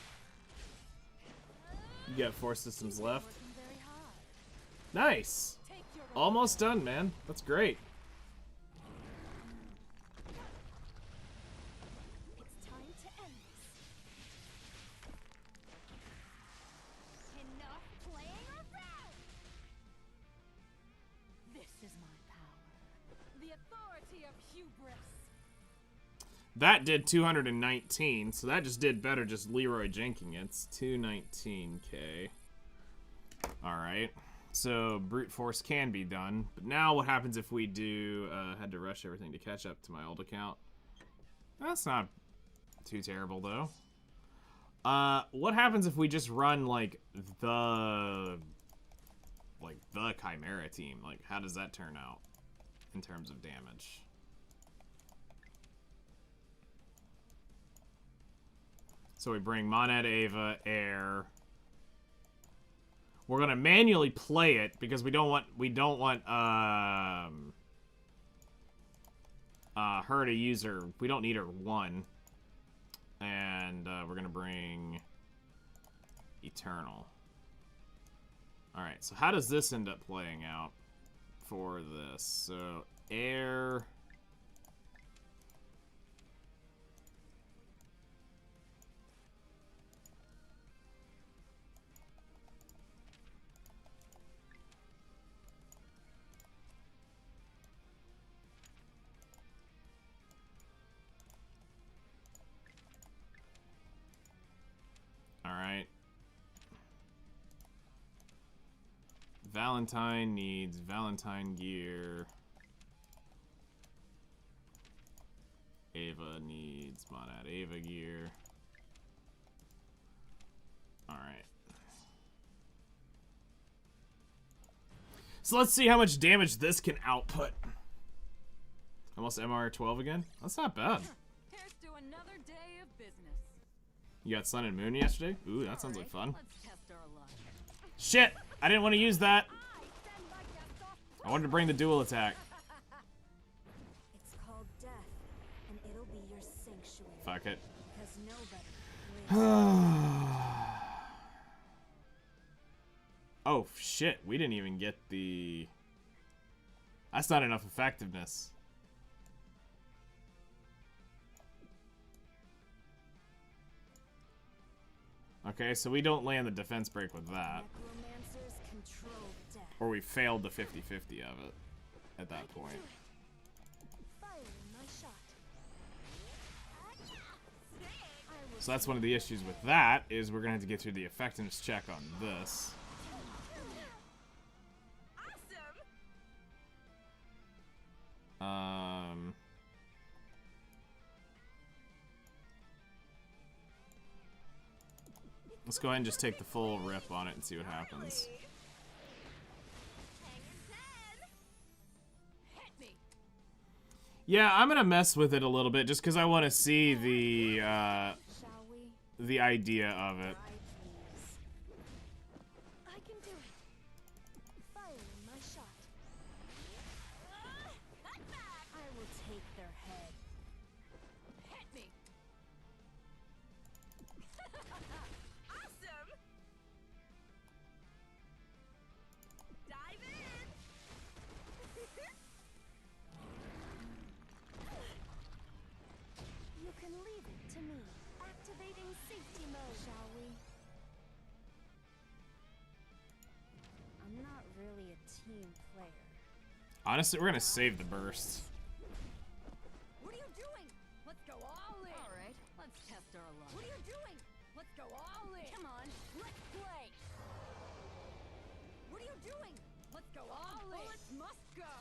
You got 4 systems left. Working very hard. Nice. Take your Almost done, man. That's great. It's time to end this. Enough playing around! This is my power. The authority hubris. That did 219, so that just did better just Leroy Jenking. It's 219k. Alright. So brute force can be done. But now what happens if we do had to rush everything to catch up to my old account? That's not too terrible though. What happens if we just run like the Chimera team? Like how does that turn out in terms of damage? So we bring Monad, Ava, Air. We're gonna manually play it because we don't want her to use her. We don't need her one. And we're gonna bring Eternal. All right. So how does this end up playing out for this? So Air. Alright. Valentine needs Valentine gear. Ava needs Monad Ava gear. Alright. So let's see how much damage this can output. Almost MR 12 again? That's not bad. Here's to another day of business. You got Sun and Moon yesterday? Ooh, that sounds like fun. Let's test our luck. Shit! I didn't want to use that. I wanted to bring the dual attack. It's called death, and it'll be your sanctuary. Fuck it. Because nobody Oh, shit. We didn't even get the... That's not enough effectiveness. Okay, so we don't land the defense break with that. necromancers control death. Or we failed the 50-50 of it at that point. Firing my shot. So that's one of the issues with that, is we're gonna have to get through the effectiveness check on this. Let's go ahead and just take the full rip on it and see what happens. Yeah, I'm gonna mess with it a little bit just because I want to see Shall we? the idea of it. I please. I can do it. Firing my shot. I will take their head. Hit me. Awesome. Dive in. You can leave it to me. Activating safety mode. Shall we? I'm not really a team player. Honestly, we're gonna save the bursts. What are you doing? Let's go all in. All right, let's test our luck. What are you doing? Let's go all in. Come on, let's play. What are you doing? Let's go all in. Bullets must go.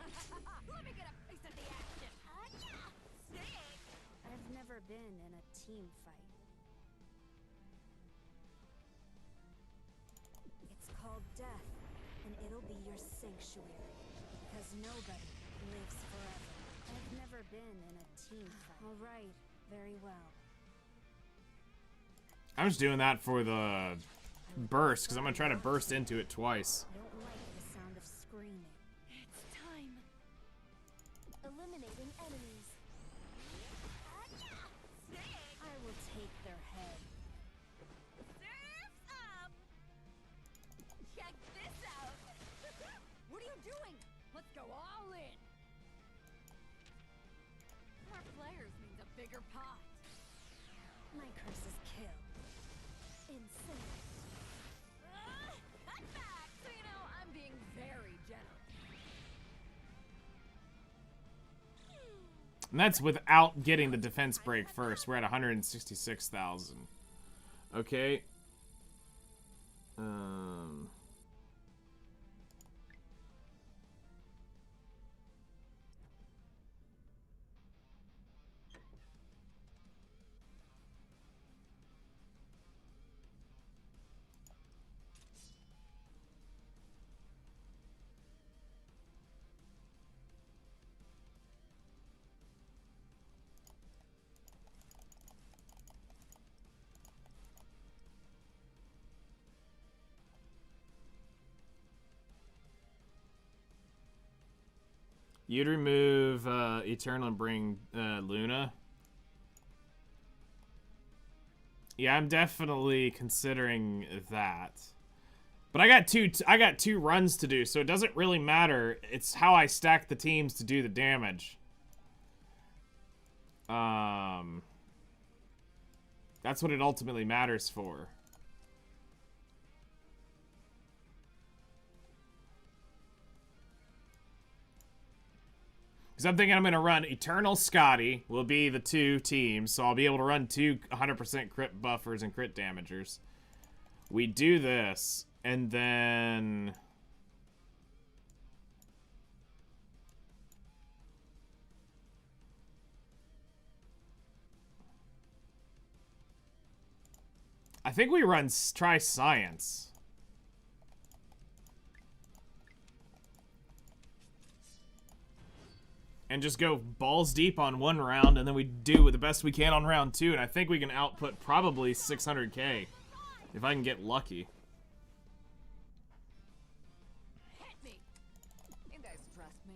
Let me get a piece of the action. I've never been in a team fight. It's called death, and it'll be your sanctuary. Because nobody lives forever. I've never been in a team fight. All right, very well. I'm just doing that for the burst because I'm gonna try to burst into it twice. I don't like the sound of screaming. It's time. Eliminating enemies. I will take their head. Surf's up. Check this out. What are you doing? Let's go all in. More players means a bigger pot. My curse is kill. Insane. Cut back. So you know, I'm being very generous. And that's without getting the defense break first. We're at 166,000. Okay. You'd remove Eternal and bring Luna. Yeah, I'm definitely considering that. But I got two runs to do, so it doesn't really matter. It's how I stack the teams to do the damage. That's what it ultimately matters for. Because I'm thinking I'm going to run Eternal Scotty will be the two teams, so I'll be able to run two 100% crit buffers and crit damagers. We do this, and then... I think we try Science. And just go balls deep on one round, and then we do the best we can on round two, and I think we can output probably 600k if I can get lucky. Hit me. You guys trust me,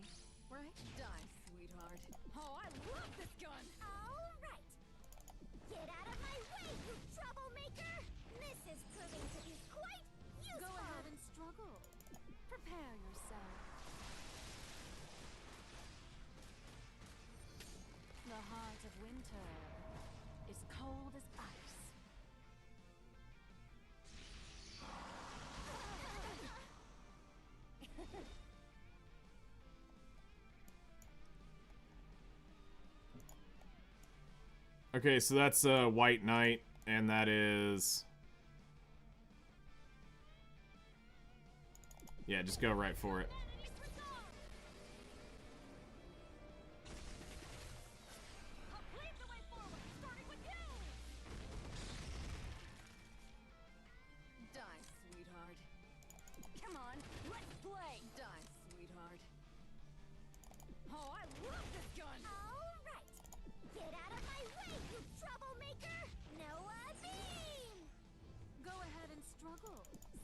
right? Die, sweetheart. Oh, I love this gun. All right. Get out of my way, you troublemaker! This is proving to be quite useful. Go ahead and struggle. Prepare yourself. The heart of winter is cold as ice. Okay, so that's White Knight, and that is... Yeah, just go right for it.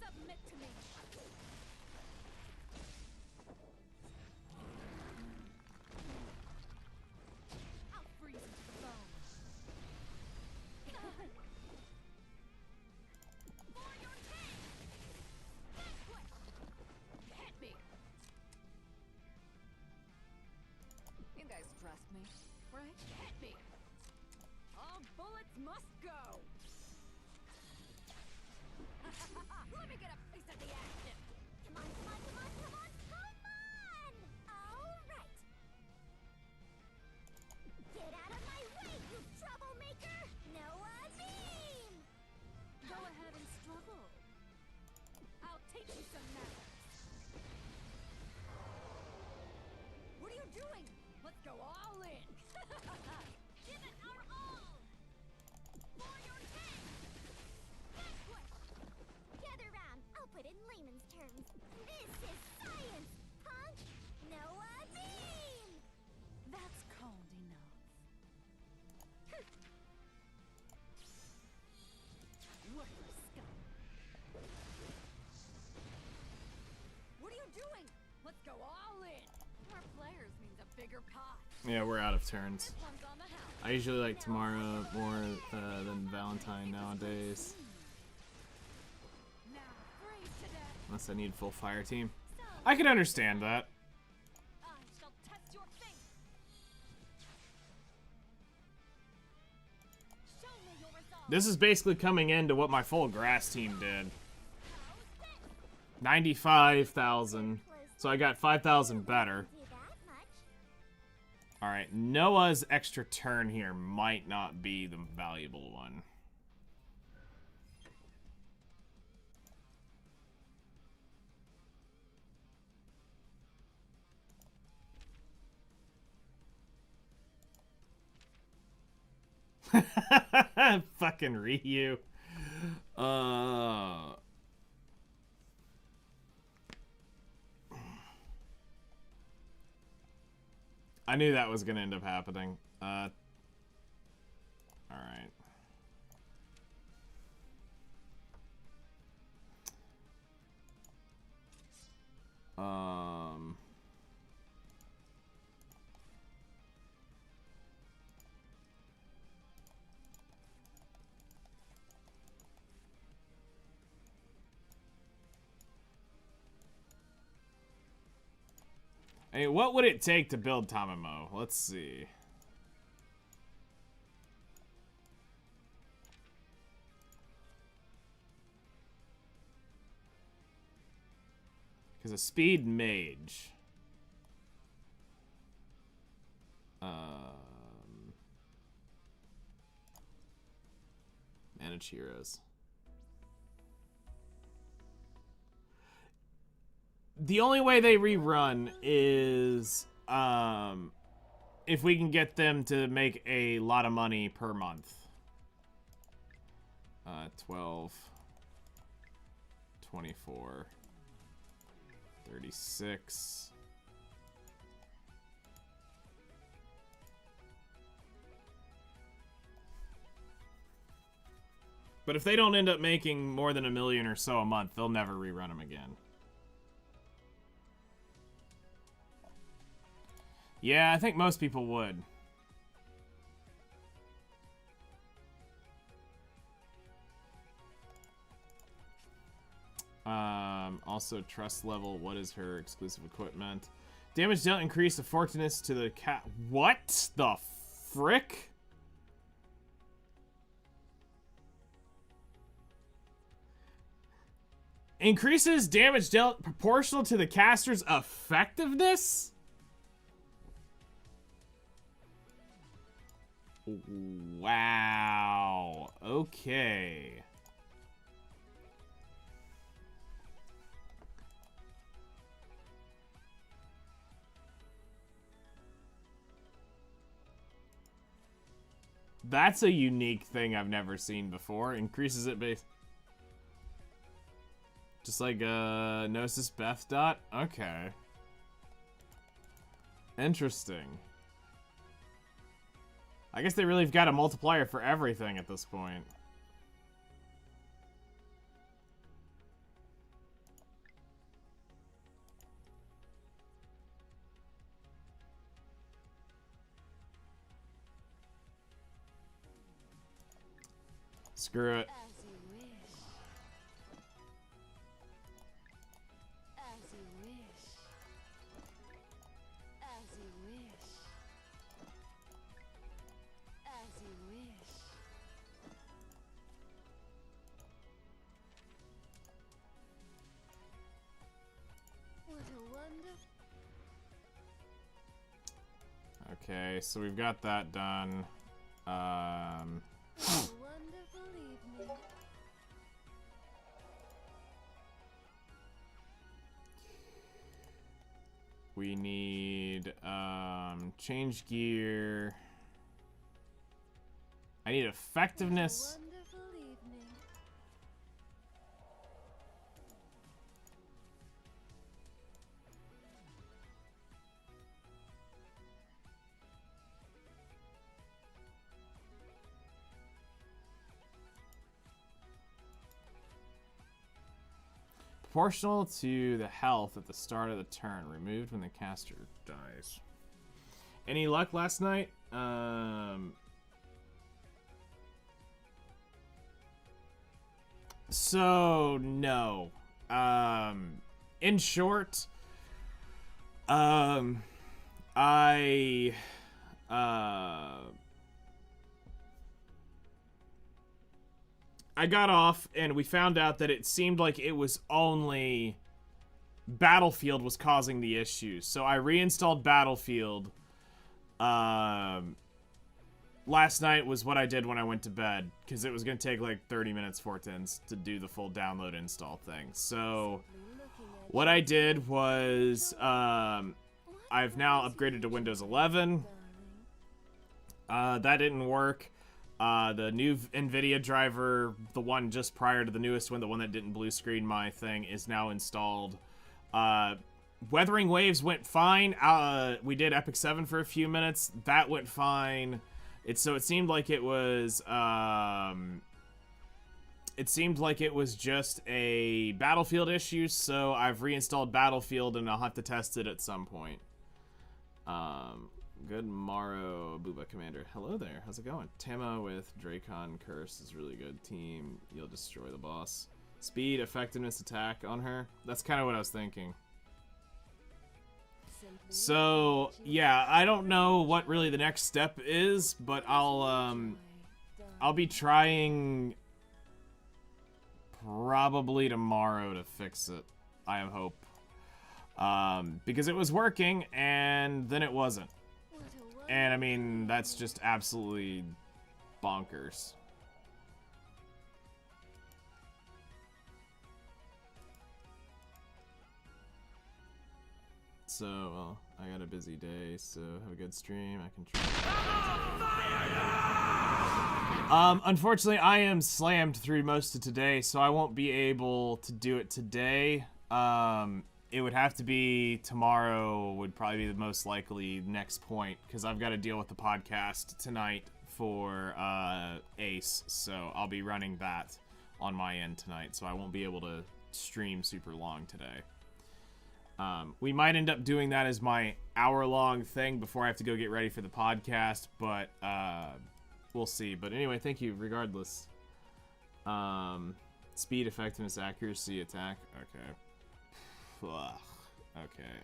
Submit to me. I'll freeze you to the bone. For your king! Banquet! Hit me! You guys trust me, right? Hit me! All bullets must go! Let me get a piece of the action! Come on, come on, come on, come on, come on! All right. Get out of my way, you troublemaker! Noah beam! Go ahead and struggle. I'll teach you some manners. What are you doing? Let's go all in! Give it our all! For your king! Banquet! Gather round. I'll put it in layman's terms. This is science, punk! Noah beam! That's cold enough. Worthless scum. What are you doing? Let's go all in. More players means a bigger pot. Yeah, we're out of turns. This one's on the house. I usually like tomorrow more than Valentine nowadays. Now freeze to death. Unless I need full fire team. I can understand that. I shall test your faith. Show me your resolve. This is basically coming into what my full grass team did. 95,000. So I got 5,000 better. Do that much. Alright, Noah's extra turn here might not be the valuable one. Fucking Ryu. I knew that was gonna end up happening. Alright. Hey, what would it take to build Tamamo? Let's see. Because a speed mage. Manage heroes. The only way they rerun is if we can get them to make a lot of money per month. 12, 24, 36. But if they don't end up making more than $1 million or so a month, they'll never rerun them again. Yeah, I think most people would. Also, trust level. What is her exclusive equipment? Damage dealt increase the fortuneness to the cat. What the frick? Increases damage dealt proportional to the caster's effectiveness? Wow. Okay. That's a unique thing I've never seen before. Increases it based... Just like, Gnosis Beth Dot? Okay. Interesting. I guess they really have got a multiplier for everything at this point. Screw it. As you wish. As you wish. As you wish. As you wish. What a wonder. Okay, so we've got that done. What a wonderful evening. We need, change gear. I need effectiveness. Wonderful evening. Proportional to the health at the start of the turn. Removed when the caster dies. Any luck last night? So, no. In short, I got off, and we found out that it seemed like it was only Battlefield was causing the issues. So I reinstalled Battlefield, Last night was what I did when I went to bed, because it was going to take like 30 minutes for it to do the full download install thing. So what I did was I've now upgraded to Windows 11. That didn't work. The new NVIDIA driver, the one just prior to the newest one, the one that didn't blue screen my thing, is now installed. Weathering Waves went fine. We did Epic 7 for a few minutes. That went fine. It seemed like it was just a Battlefield issue, so I've reinstalled Battlefield and I'll have to test it at some point. Good morrow, Booba Commander. Hello there. How's it going? Tama with Dracon Curse is really good. Team, you'll destroy the boss. Speed, effectiveness, attack on her. That's kind of what I was thinking. So, yeah, I don't know what really the next step is, but I'll be trying probably tomorrow to fix it. I hope. Because it was working, and then it wasn't. And, I mean, that's just absolutely bonkers. So, well, I got a busy day, so have a good stream. I can try. Unfortunately, I am slammed through most of today, so I won't be able to do it today. It would have to be tomorrow would probably be the most likely next point, because I've got to deal with the podcast tonight for Ace, so I'll be running that on my end tonight, so I won't be able to stream super long today. We might end up doing that as my hour-long thing before I have to go get ready for the podcast, but we'll see. But anyway, thank you regardless. Speed, effectiveness, accuracy, attack. Okay. Ugh. Okay.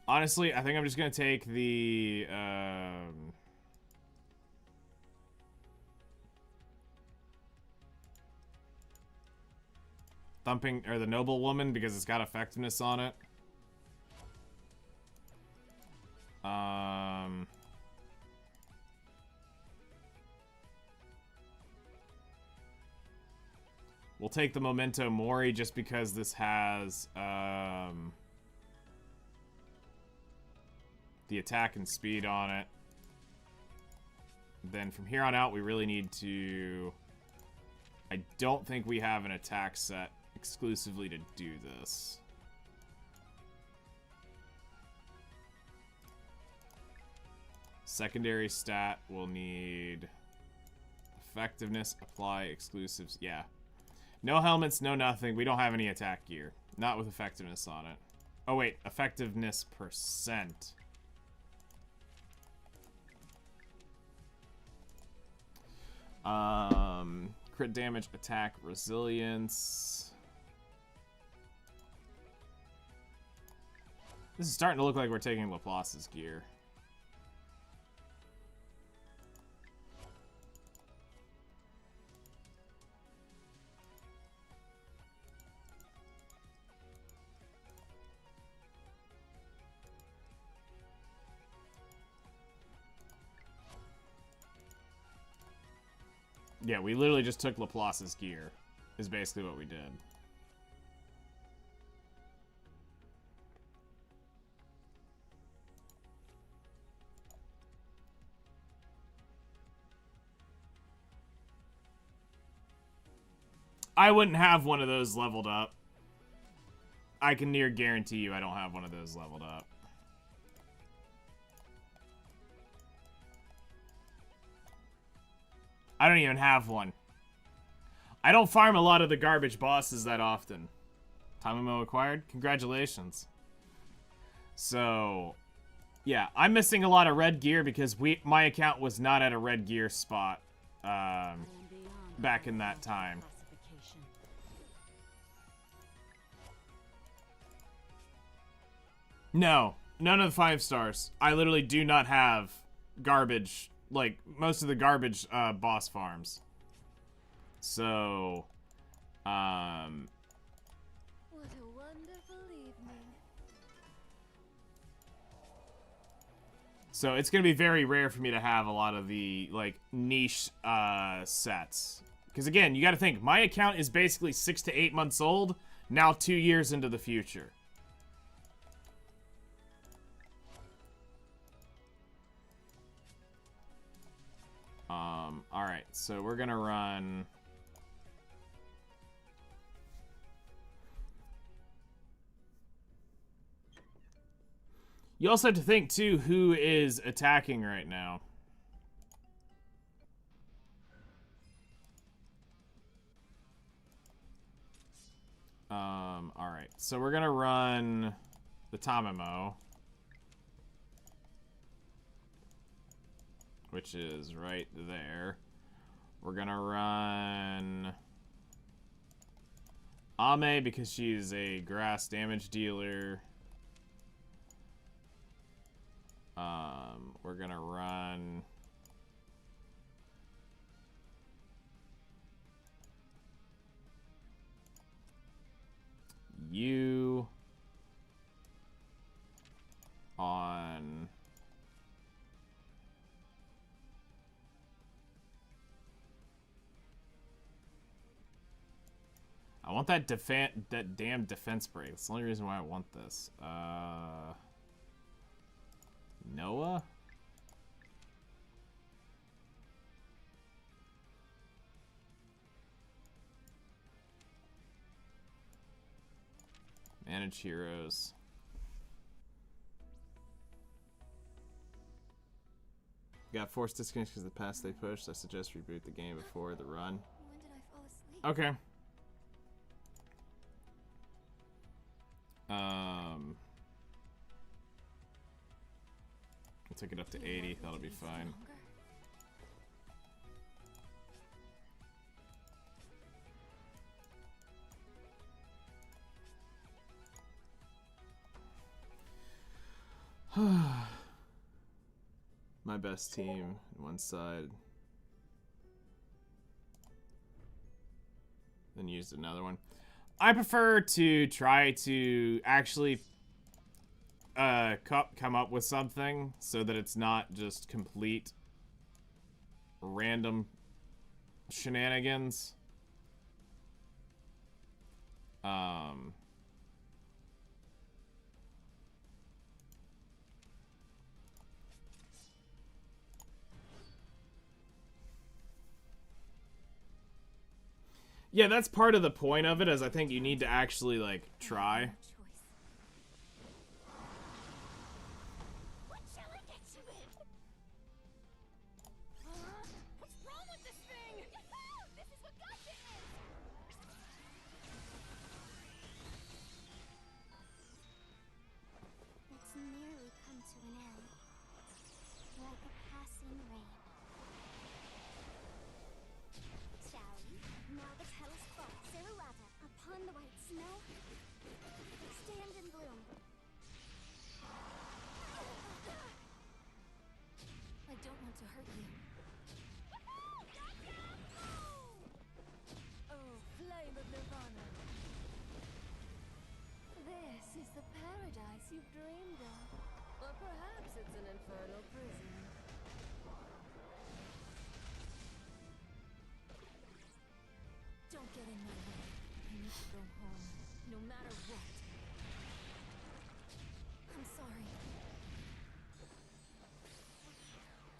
Honestly, I think I'm just gonna take the thumping, or the noble woman, because it's got effectiveness on it. We'll take the Memento Mori just because this has the attack and speed on it. Then from here on out, we really need to... I don't think we have an attack set exclusively to do this. Secondary stat will need effectiveness, apply exclusives. Yeah. No helmets, no nothing. We don't have any attack gear. Not with effectiveness on it. Oh wait, effectiveness percent. Crit damage, attack, resilience. This is starting to look like we're taking Laplace's gear. Yeah, we literally just took Laplace's gear, is basically what we did. I wouldn't have one of those leveled up. I can near guarantee you I don't have one of those leveled up. I don't even have one. I don't farm a lot of the garbage bosses that often. Tamamo acquired? Congratulations. So, yeah, I'm missing a lot of red gear because my account was not at a red gear spot back in that time. No, none of the 5 stars. I literally do not have garbage. Like, most of the garbage, boss farms. So, What a wonderful evening. So it's going to be very rare for me to have a lot of the, like, niche sets. Because, again, you got to think, my account is basically 6 to 8 months old, now 2 years into the future. Alright, so we're going to run... You also have to think, too, who is attacking right now. Alright, so we're gonna run the Tamamo, which is right there. We're gonna run Ame because she's a grass damage dealer. We're gonna run you on I want that damn defense break. That's the only reason why I want this. Noah? Manage heroes. Got forced disconnect because of the pass they pushed. I suggest reboot the game before the run. When did I fall asleep? Okay. I'll take it up to 80. That'll be fine. My best team, one side. Then used another one. I prefer to try to actually come up with something so that it's not just complete random shenanigans. Yeah, that's part of the point of it, is I think you need to actually, like, try. What shall I get you in? What's wrong with this thing? This is what gotcha is! It's nearly come to an end, like a passing rain. Shall we? Now the petals fall, Serrata, upon the white snow. Stand in bloom. I don't want to hurt you. Oh, flame of Nirvana. This is the paradise you've dreamed of. Or perhaps it's an infernal prison. Don't get in my way. I need to go home, no matter what. I'm sorry.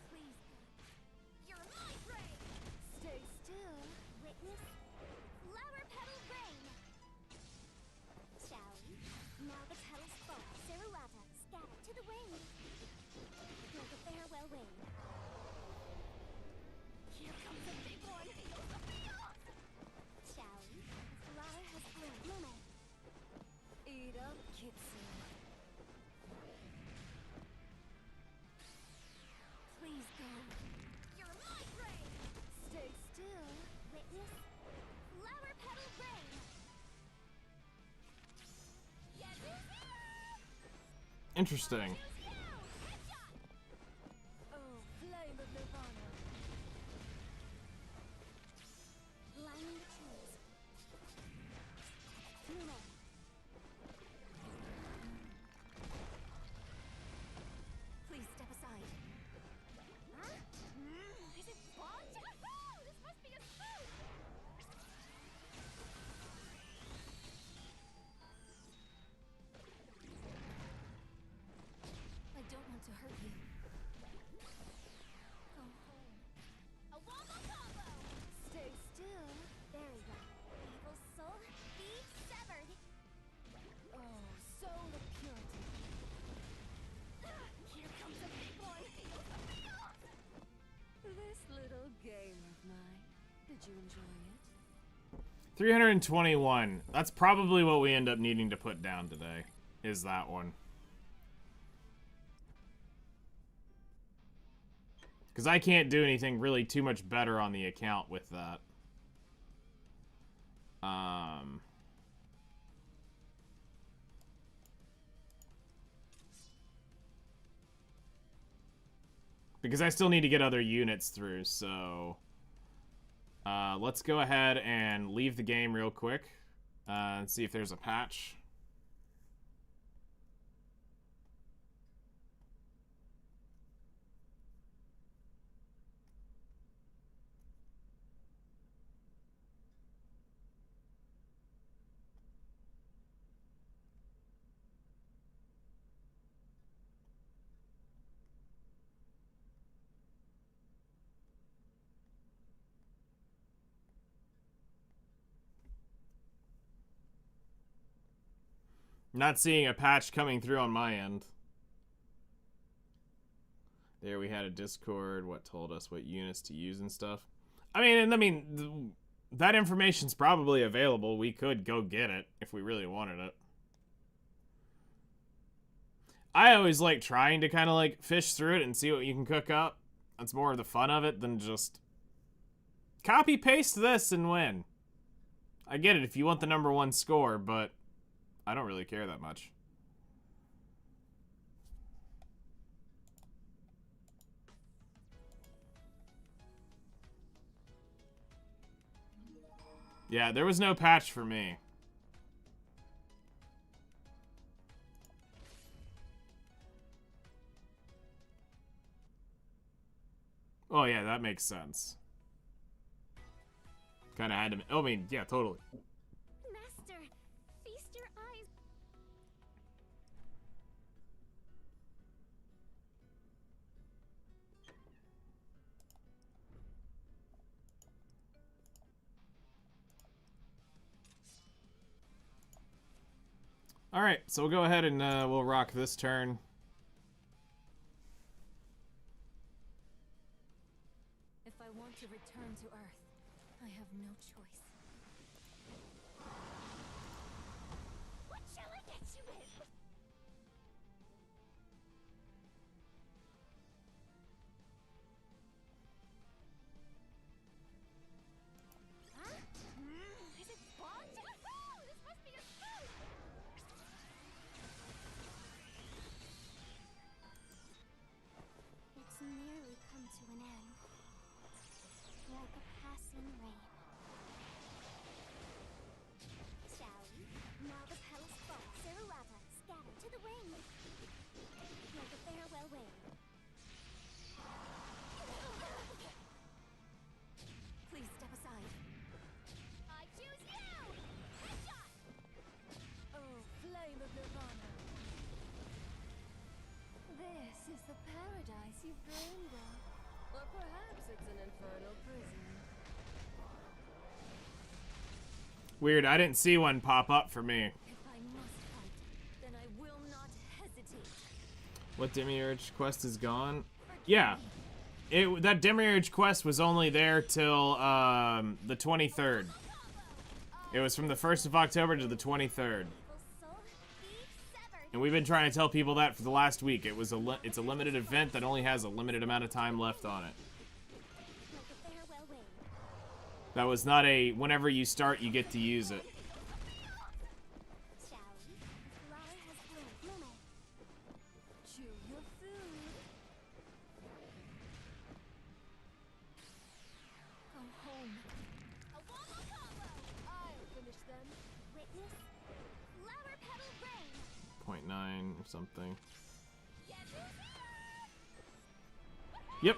Please, you're my rain! Stay still. Witness flower petal rain. Shall we? Now the petals fall, Serrata, scatter to the wind. Like a farewell rain. Here comes a big one. Shall we? The flower has bloomed. Lume. Eat up, Kitsu. Please go. You're my rain! Stay still. Witness flower petal rain. Interesting. Oh, flame of Nirvana. Lining the trees. Lume. Please step aside. Did you enjoy it? 321. That's probably what we end up needing to put down today, is that one. Because I can't do anything really too much better on the account with that. Because I still need to get other units through, so... let's go ahead and leave the game real quick and see if there's a patch. Not seeing a patch coming through on my end. There we had a Discord, what told us what units to use and stuff. I mean, that information's probably available. We could go get it if we really wanted it. I always like trying to kind of like fish through it and see what you can cook up. That's more of the fun of it than just copy paste this and win. I get it if you want the #1 score, but I don't really care that much. Yeah, there was no patch for me. Oh yeah, that makes sense. Kind of had to... I mean, yeah, totally. Master, feast your eyes. Alright, so we'll go ahead and we'll rock this turn. If I want to return to Earth, I have no choice. What shall I get you with? Huh? Is it sponge? Oh, this must be a spoon! It's nearly come to an end. Like a passing rain. Shall we? Now the petals fall. Sararata, scatter to the wind. Like a farewell wave. Please step aside. I choose you! Headshot! Oh, flame of Nirvana. This is the paradise you've dreamed of. Or perhaps it's an infernal prison. Weird, I didn't see one pop up for me. If I must fight, then I will not hesitate. What Demiurge quest is gone? Yeah. That Demiurge quest was only there till the 23rd. It was from the 1st of October to the 23rd. And we've been trying to tell people that for the last week. It's a limited event that only has a limited amount of time left on it. That was not a whenever you start you get to use it. Shall we? Flower has bloomed. Lume. Chew your food. Go home. A wombo combo! I'll finish them. Witness flower petal rain. 0.9 or something. Yes, Yep.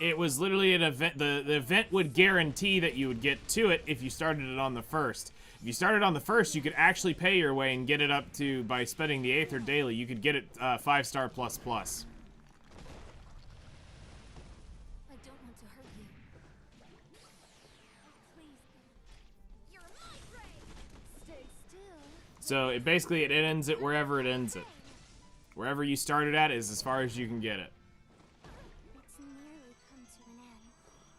It was literally an event. The event would guarantee that you would get to it if you started it on the 1st. If you started on the 1st, you could actually pay your way and get it up to, by spending the Aether daily, you could get it 5-star plus plus. I don't want to hurt you. Please, you're my prey! stay still. So it basically it ends it wherever it ends it. Wherever you started at is as far as you can get it. It's nearly come to an end.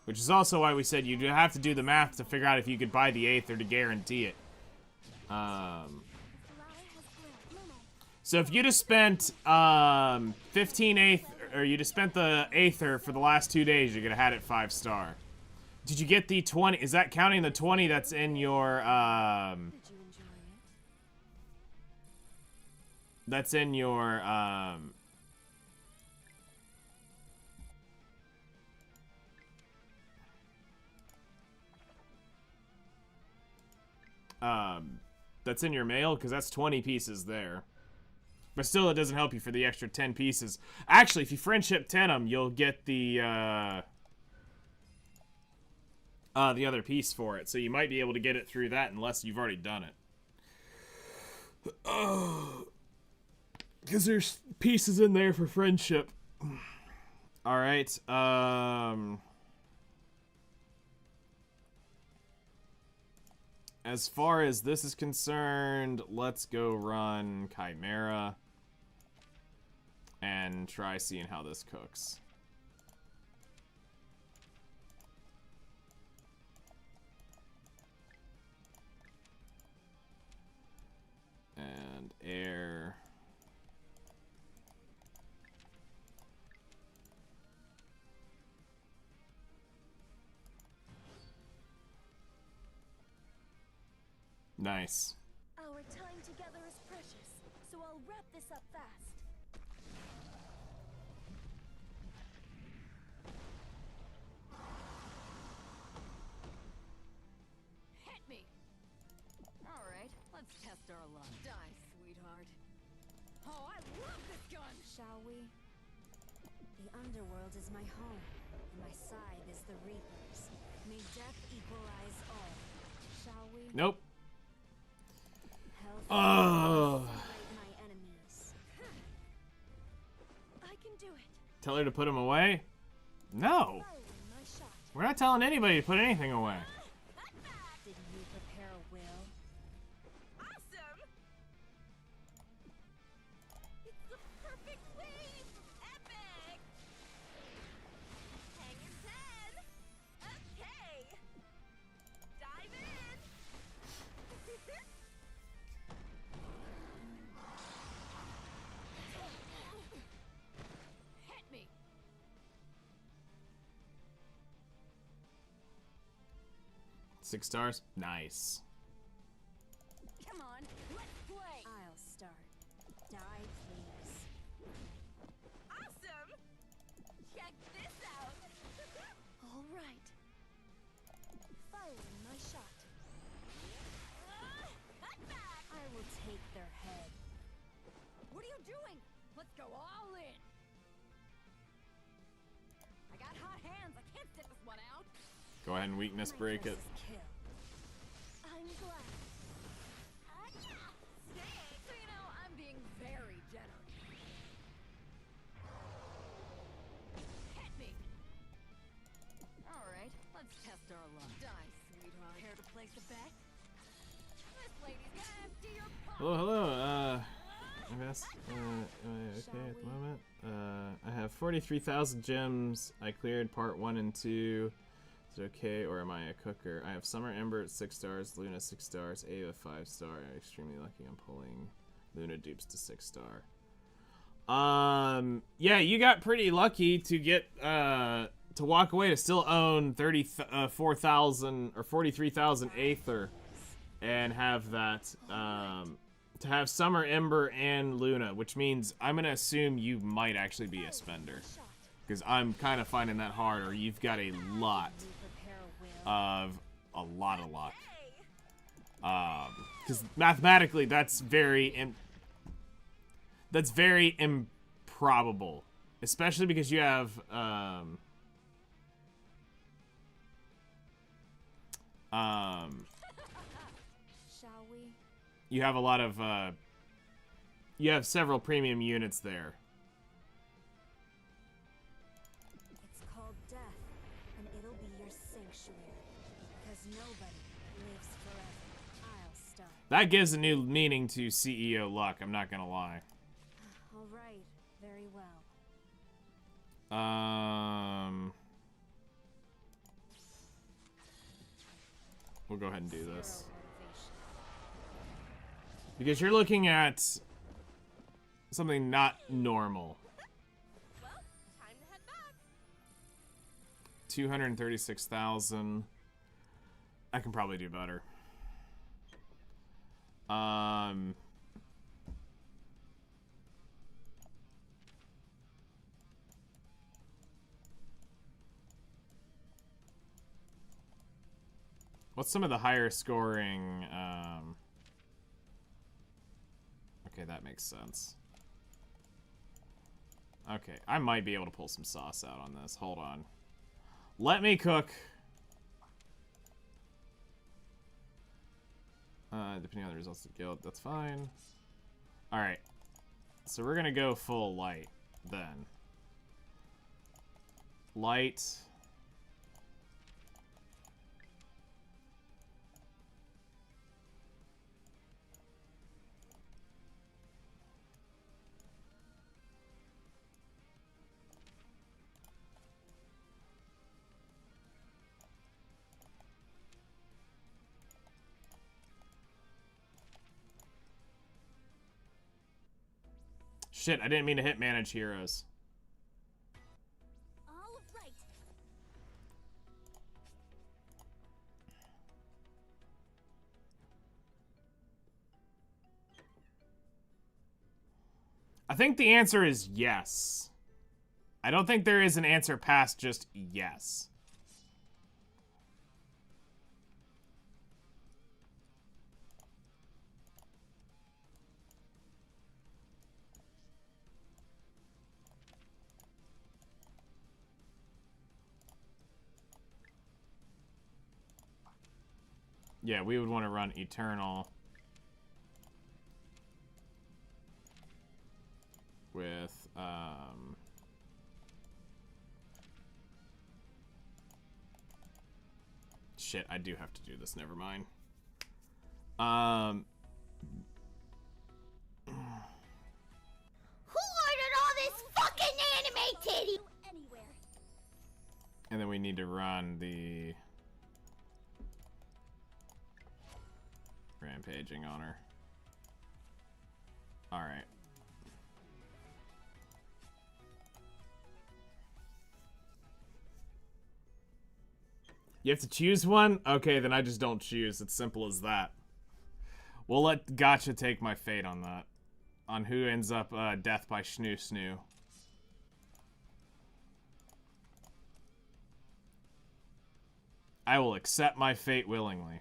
Which is also why we said you have to do the math to figure out if you could buy the Aether to guarantee it. So if you'd have spent 15 Aether, or you'd have spent the Aether for the last 2 days, you could have had it 5-star. Did you get the 20? Is that counting the 20 that's in your that's in your that's in your mail? Because that's 20 pieces there. But still, it doesn't help you for the extra 10 pieces. Actually, if you friendship 10 them, you'll get the other piece for it. So you might be able to get it through that unless you've already done it. Because there's pieces in there for friendship. Alright, as far as this is concerned, let's go run Chimera and try seeing how this cooks. And air. Nice. Our time together is precious, so I'll wrap this up fast. Hit me! Alright, let's test our luck. Die, sweetheart. Oh, I love this gun! Shall we? The underworld is my home, and my side is the Reaper's. May death equalize all. Shall we? Nope. Oh. My enemies. I can do it. Tell her to put him away? No. My shot. We're not telling anybody to put anything away. Did you prepare a will? Awesome! It's the perfect wave! Epic! Hang your 10! Okay! Dive in! Hit me! 6 stars? Nice. Come on, let's play! I'll start. Die, please. Awesome! Check this out! All right. Firing my shot. Cut back! I will take their head. What are you doing? Let's go all in! I got hot hands. I can't sit this one out. Go ahead and weakness break it. Kill. I'm glad. Yeah. So you know, I'm being very generous. Hit me. All right, let's test our luck. Die, sweetheart. Care to place a bet? This lady's gonna empty your pocket. Hello, hello. Am I okay at the moment? I have 43,000 gems. I cleared part 1 and 2. Is it okay, or am I a cooker? I have Summer Ember at 6 stars, Luna 6 stars, Ava 5 star. I'm extremely lucky I'm pulling Luna dupes to 6 star. Yeah, you got pretty lucky to get to walk away to still own 34,000 or 43,000 Aether and have that to have Summer Ember and Luna, which means I'm gonna assume you might actually be a spender, because I'm kind of finding that hard, or you've got a lot of luck. Because mathematically, that's very improbable, especially because you have Shall we? you have a lot of you have several premium units there. It's called death, and it'll be your sanctuary, because nobody lives forever. I'll start. That gives a new meaning to CEO luck, I'm not gonna lie. All right, very well. We'll go ahead and do this. Because you're looking at something not normal. Well, time to head back. 236,000. I can probably do better. What's some of the higher scoring? Okay, that makes sense. Okay, I might be able to pull some sauce out on this. Hold on. Let me cook. Depending on the results of the guild, that's fine. Alright. So we're gonna go full light, then. Light. Shit, I didn't mean to hit manage heroes. All right. I think the answer is yes. I don't think there is an answer past just yes. Yeah, we would want to run Eternal with, shit, I do have to do this, never mind. Who ordered all this fucking anime titty? Anywhere. And then we need to run the rampaging on her. Alright. You have to choose one? Okay, then I just don't choose. It's simple as that. We'll let Gotcha take my fate on that. On who ends up death by Snoo Snoo. I will accept my fate willingly.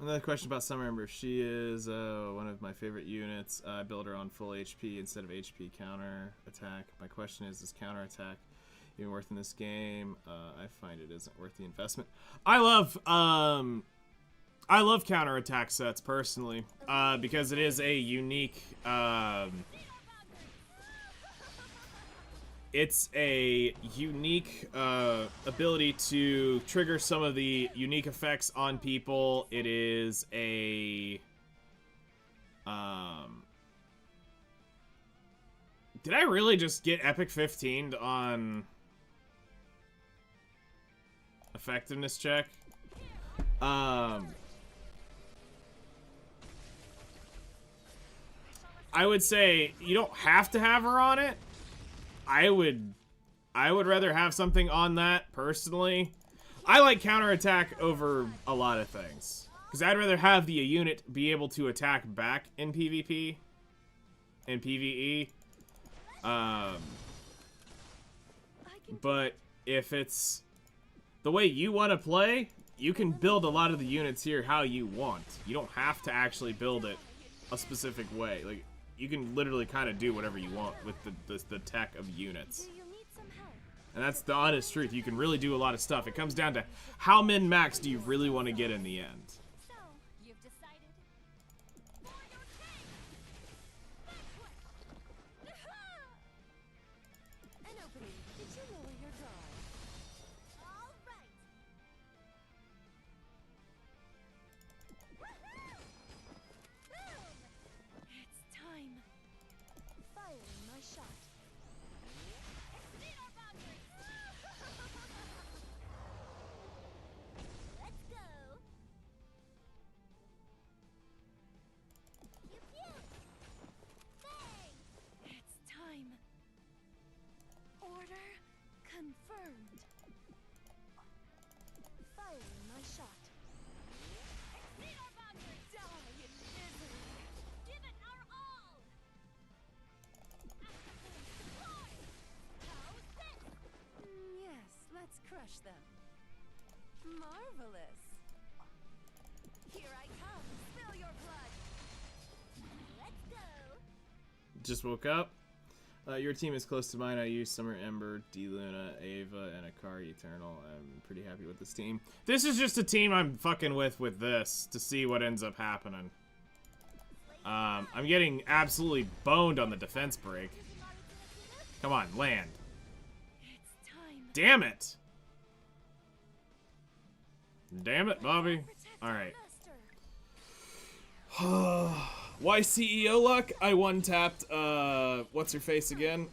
Another question about Summer Ember. She is one of my favorite units. I build her on full HP instead of HP counter attack. My question is counter attack even worth in this game? I find it isn't worth the investment. I love counter attack sets personally because it is a unique. It's a unique ability to trigger some of the unique effects on people. It is a... Did I really just get Epic 15'd on effectiveness check? I would say you don't have to have her on it. I would rather have something on that, personally. I like counterattack over a lot of things. Because I'd rather have the unit be able to attack back in PvP and PvE. But if it's the way you want to play, you can build a lot of the units here how you want. You don't have to actually build it a specific way. Like, you can literally kind of do whatever you want with the tech of units. And that's the honest truth. You can really do a lot of stuff. It comes down to how min-max do you really want to get in the end. So, you've decided. For your my shot. Exceed our boundaries. Die in misery. Give it our all. How's this? Yes, let's crush them. Marvelous. Here I come. Spill your blood. Let's go. Just woke up. Your team is close to mine. I use Summer Ember, D Luna, Ava, and Akari Eternal. I'm pretty happy with this team. This is just a team I'm fucking with this to see what ends up happening. I'm getting absolutely boned on the defense break. Come on, land. It's time. Damn it! Damn it, Bobby. Alright. Why CEO luck? I one-tapped, what's her face again?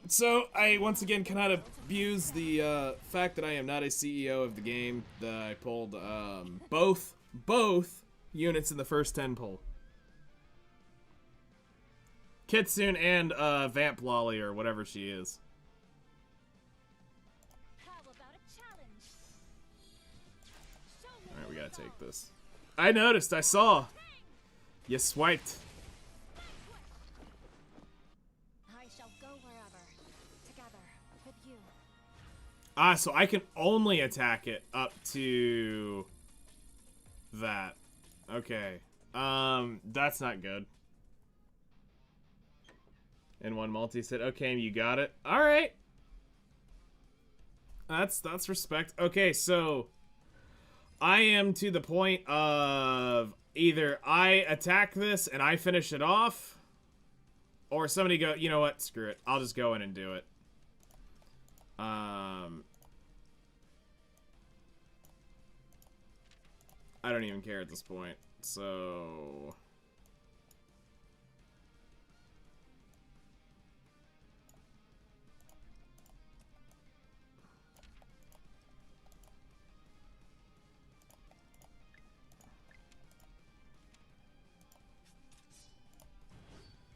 So, I once again cannot abuse the, fact that I am not a CEO of the game, that I pulled, both units in the first 10 pull. Kitsune and, Vamp Lolly, or whatever she is. How about a challenge? Alright, we gotta take this. I noticed, I saw. You swiped. I shall go wherever. Together with you. Ah, so I can only attack it up to that. Okay. That's not good. And one multi said, okay, you got it. Alright. That's respect. Okay, so I am to the point of either I attack this and I finish it off, or somebody go, you know what, screw it. I'll just go in and do it. I don't even care at this point, so...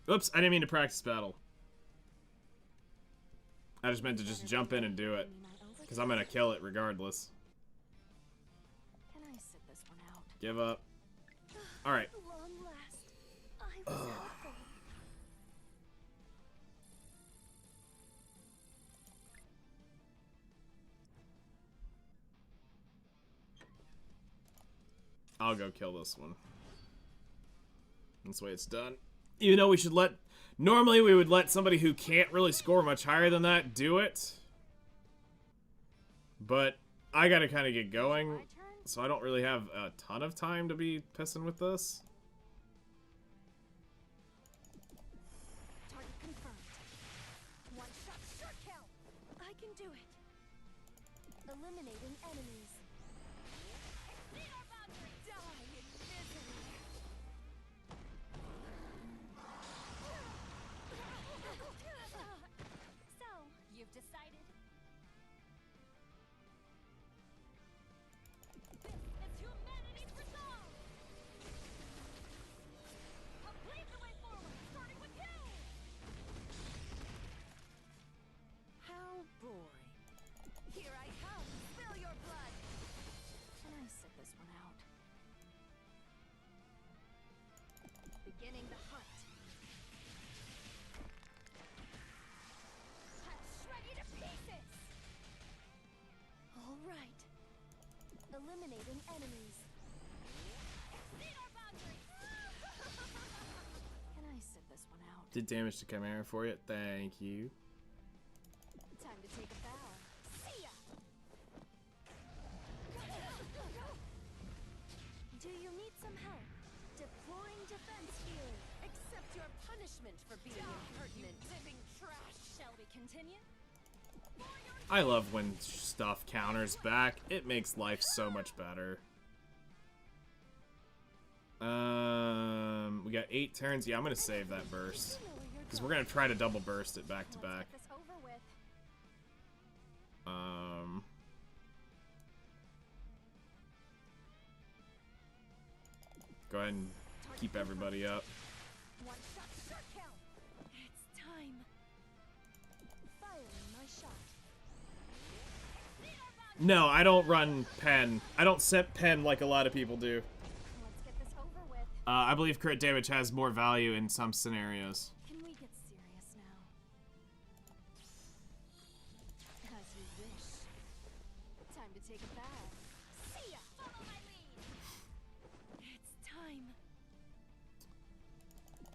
Oops, I didn't mean to practice battle. I just meant to just jump in and do it. Because I'm gonna kill it regardless. Can I sit this one out? Give up. Alright. Long last. I was helpful. I'll go kill this one. That's the way it's done. Even though we should let... Normally we would let somebody who can't really score much higher than that do it. But I gotta kind of get going. So I don't really have a ton of time to be pissing with this. Target confirmed. One shot, sure kill. I can do it. Eliminating enemies. Exceed our boundaries. Die in misery. So, you've decided? This is humanity's resolve! I'll lead the way forward, starting with you! How boring. Here I come, spill your blood! Can I sit this one out? Beginning the hunt. Shred you to pieces! All right. Eliminating enemies. Exceed our boundaries! Can I sit this one out? Did damage to Chimera for you. Thank you. Time to take a bow. See ya! Do you need some help? Deploying defense field. Accept your punishment for being impertinent. Living trash. Shall we continue? I love when stuff counters back. It makes life so much better. We got 8 turns. Yeah, I'm gonna save that burst. Because we're gonna try to double burst it back to back. Let's get this over with. Go ahead and keep everybody up. One shot, sure kill. It's time. Firing my shot. Exceed our No, I don't run pen. I don't set pen like a lot of people do. Let's get this over with. I believe crit damage has more value in some scenarios. Can we get serious now? As you wish. Time to take a bath. See ya! Follow my lead! It's time.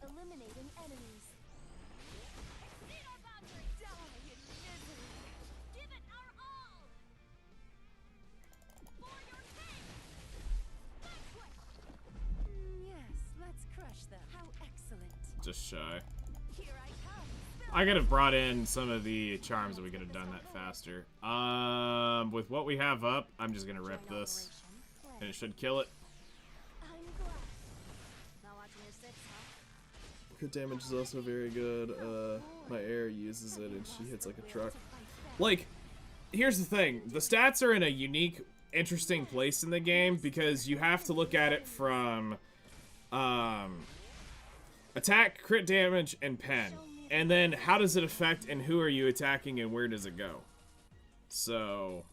Eliminating enemies. Exceed our boundary! Die in misery. Give it our all! For your king! Vanquish! Yes, let's crush them. How excellent. Just shy. Here I come. I could have brought in some of the charms and we could have done that faster. With what we have up, I'm just gonna rip this. And it should kill it. I'm glad. Not watching your six, huh? Crit damage is also very good. My heir uses it and she hits like a truck. Like, here's the thing. The stats are in a unique, interesting place in the game because you have to look at it from attack, crit damage, and pen. And then how does it affect and who are you attacking and where does it go? So...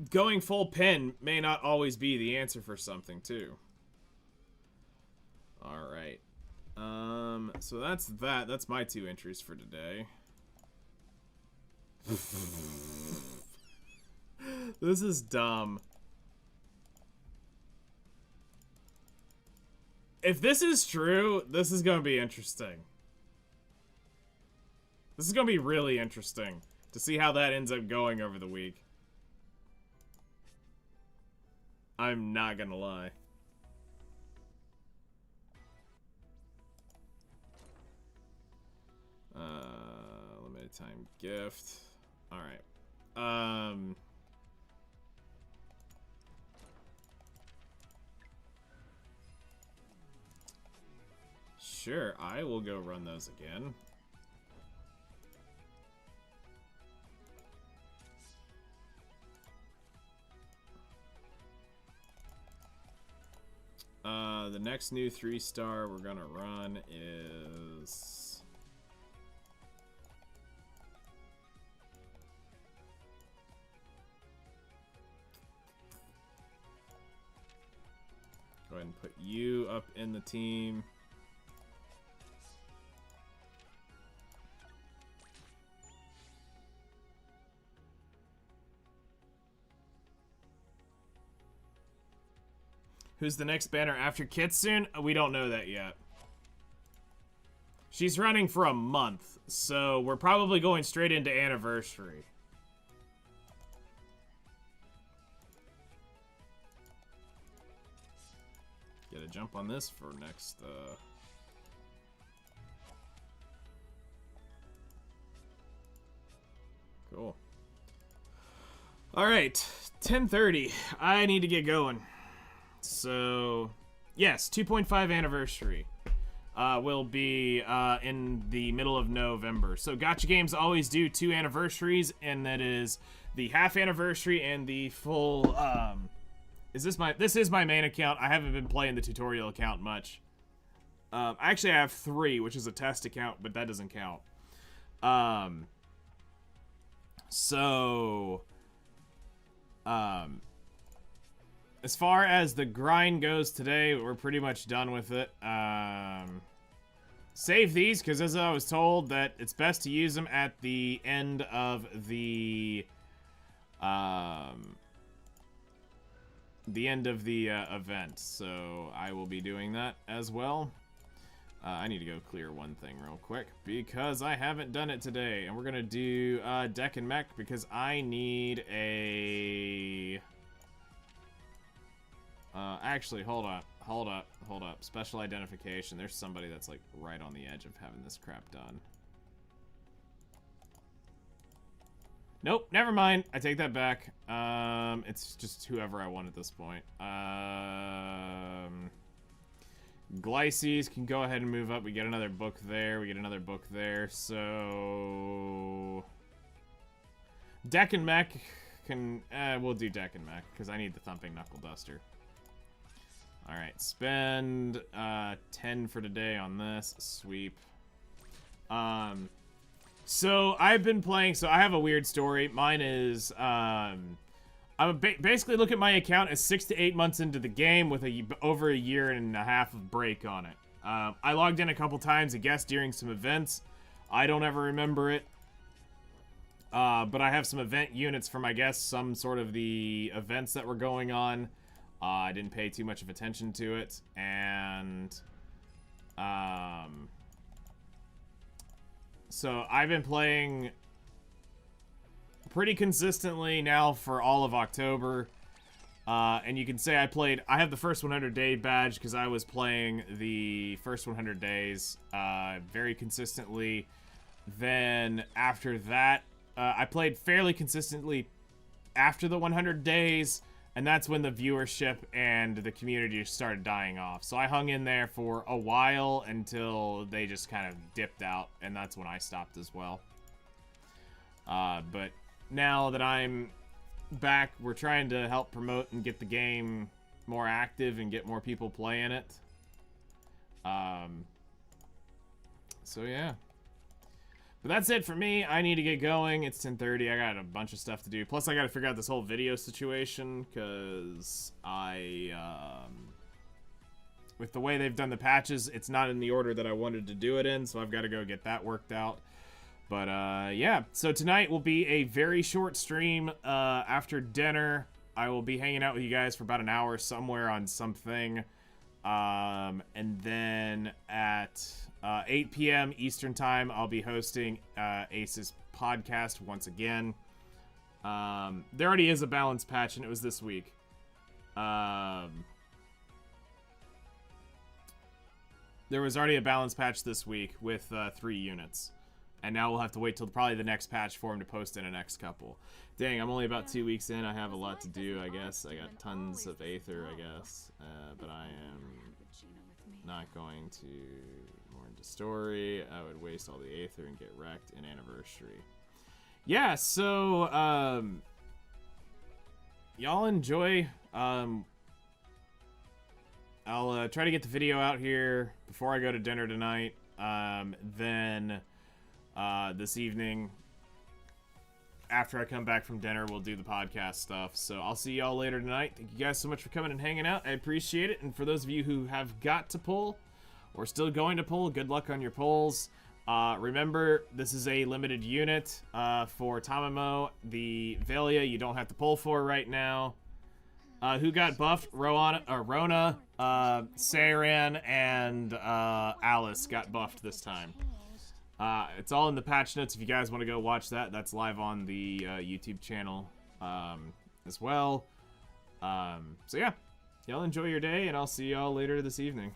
going full pen may not always be the answer for something, too. Alright. So that's that. That's my 2 entries for today. This is dumb. If this is true, this is gonna be interesting. This is gonna be really interesting to see how that ends up going over the week. I'm not gonna lie. Limited time gift. Alright. Sure, I will go run those again. The next new 3-star we're gonna run is... Go ahead and put you up in the team. Who's the next banner after Kitsune? We don't know that yet. She's running for a month, so we're probably going straight into Anniversary. Get a jump on this for next, Cool. Alright, 10:30. I need to get going. So, yes, 2.5 anniversary will be in the middle of November. So, gacha games always do 2 anniversaries, and that is the half anniversary and the full. This is my main account. I haven't been playing the tutorial account much. Actually, I have 3, which is a test account, but that doesn't count. As far as the grind goes today, we're pretty much done with it. Save these, because as I was told, that it's best to use them at the end of the event. So I will be doing that as well. I need to go clear one thing real quick, because I haven't done it today. And we're going to do Deck and Mech, because I need a... actually, hold up. Special identification. There's somebody that's, like, right on the edge of having this crap done. Nope, never mind. I take that back. It's just whoever I want at this point. Glyces can go ahead and move up. We get another book there. We get another book there. So... Deck and Mech can... we'll do Deck and Mech, because I need the Thumping Knuckle Duster. Alright, spend 10 for today on this. Sweep. So I've been playing, so I have a weird story. Mine is, I'm basically look at my account as 6 to 8 months into the game with over a year and a half of break on it. I logged in a couple times, I guess, during some events. I don't ever remember it. But I have some event units from, I guess, some sort of the events that were going on. I didn't pay too much of attention to it. And, so I've been playing pretty consistently now for all of October. And you can say I have the first 100 day badge because I was playing the first 100 days very consistently. Then after that, I played fairly consistently after the 100 days, and that's when the viewership and the community started dying off. So I hung in there for a while until they just kind of dipped out, and that's when I stopped as well. But now that I'm back, we're trying to help promote and get the game more active and get more people playing it. So yeah. But that's it for me. I need to get going. It's 10:30. I got a bunch of stuff to do. Plus, I got to figure out this whole video situation because with the way they've done the patches, it's not in the order that I wanted to do it in, so I've got to go get that worked out. But, yeah. So tonight will be a very short stream after dinner. I will be hanging out with you guys for about an hour somewhere on something. And then at 8 p.m. Eastern Time, I'll be hosting Ace's podcast once again. There already is a balance patch, and it was this week. There was already a balance patch this week with 3 units. And now we'll have to wait till probably the next patch for him to post in a next couple. Dang, I'm only about 2 weeks in. I have a lot to do, I guess. I got tons of Aether, I guess. But I am not going to more into story. I would waste all the Aether and get wrecked in Anniversary. Yeah, so, y'all enjoy. I'll try to get the video out here before I go to dinner tonight. Then this evening, after I come back from dinner, we'll do the podcast stuff. So I'll see y'all later tonight. Thank you guys so much for coming and hanging out. I appreciate it. And for those of you who have got to pull or still going to pull, good luck on your pulls. Remember, this is a limited unit for Tamamo. The Velia you don't have to pull for right now. Who got buffed? Rona, Saran, and Alice got buffed this time. It's all in the patch notes if you guys want to go watch that. That's live on the YouTube channel as well. So yeah, y'all enjoy your day, and I'll see y'all later this evening.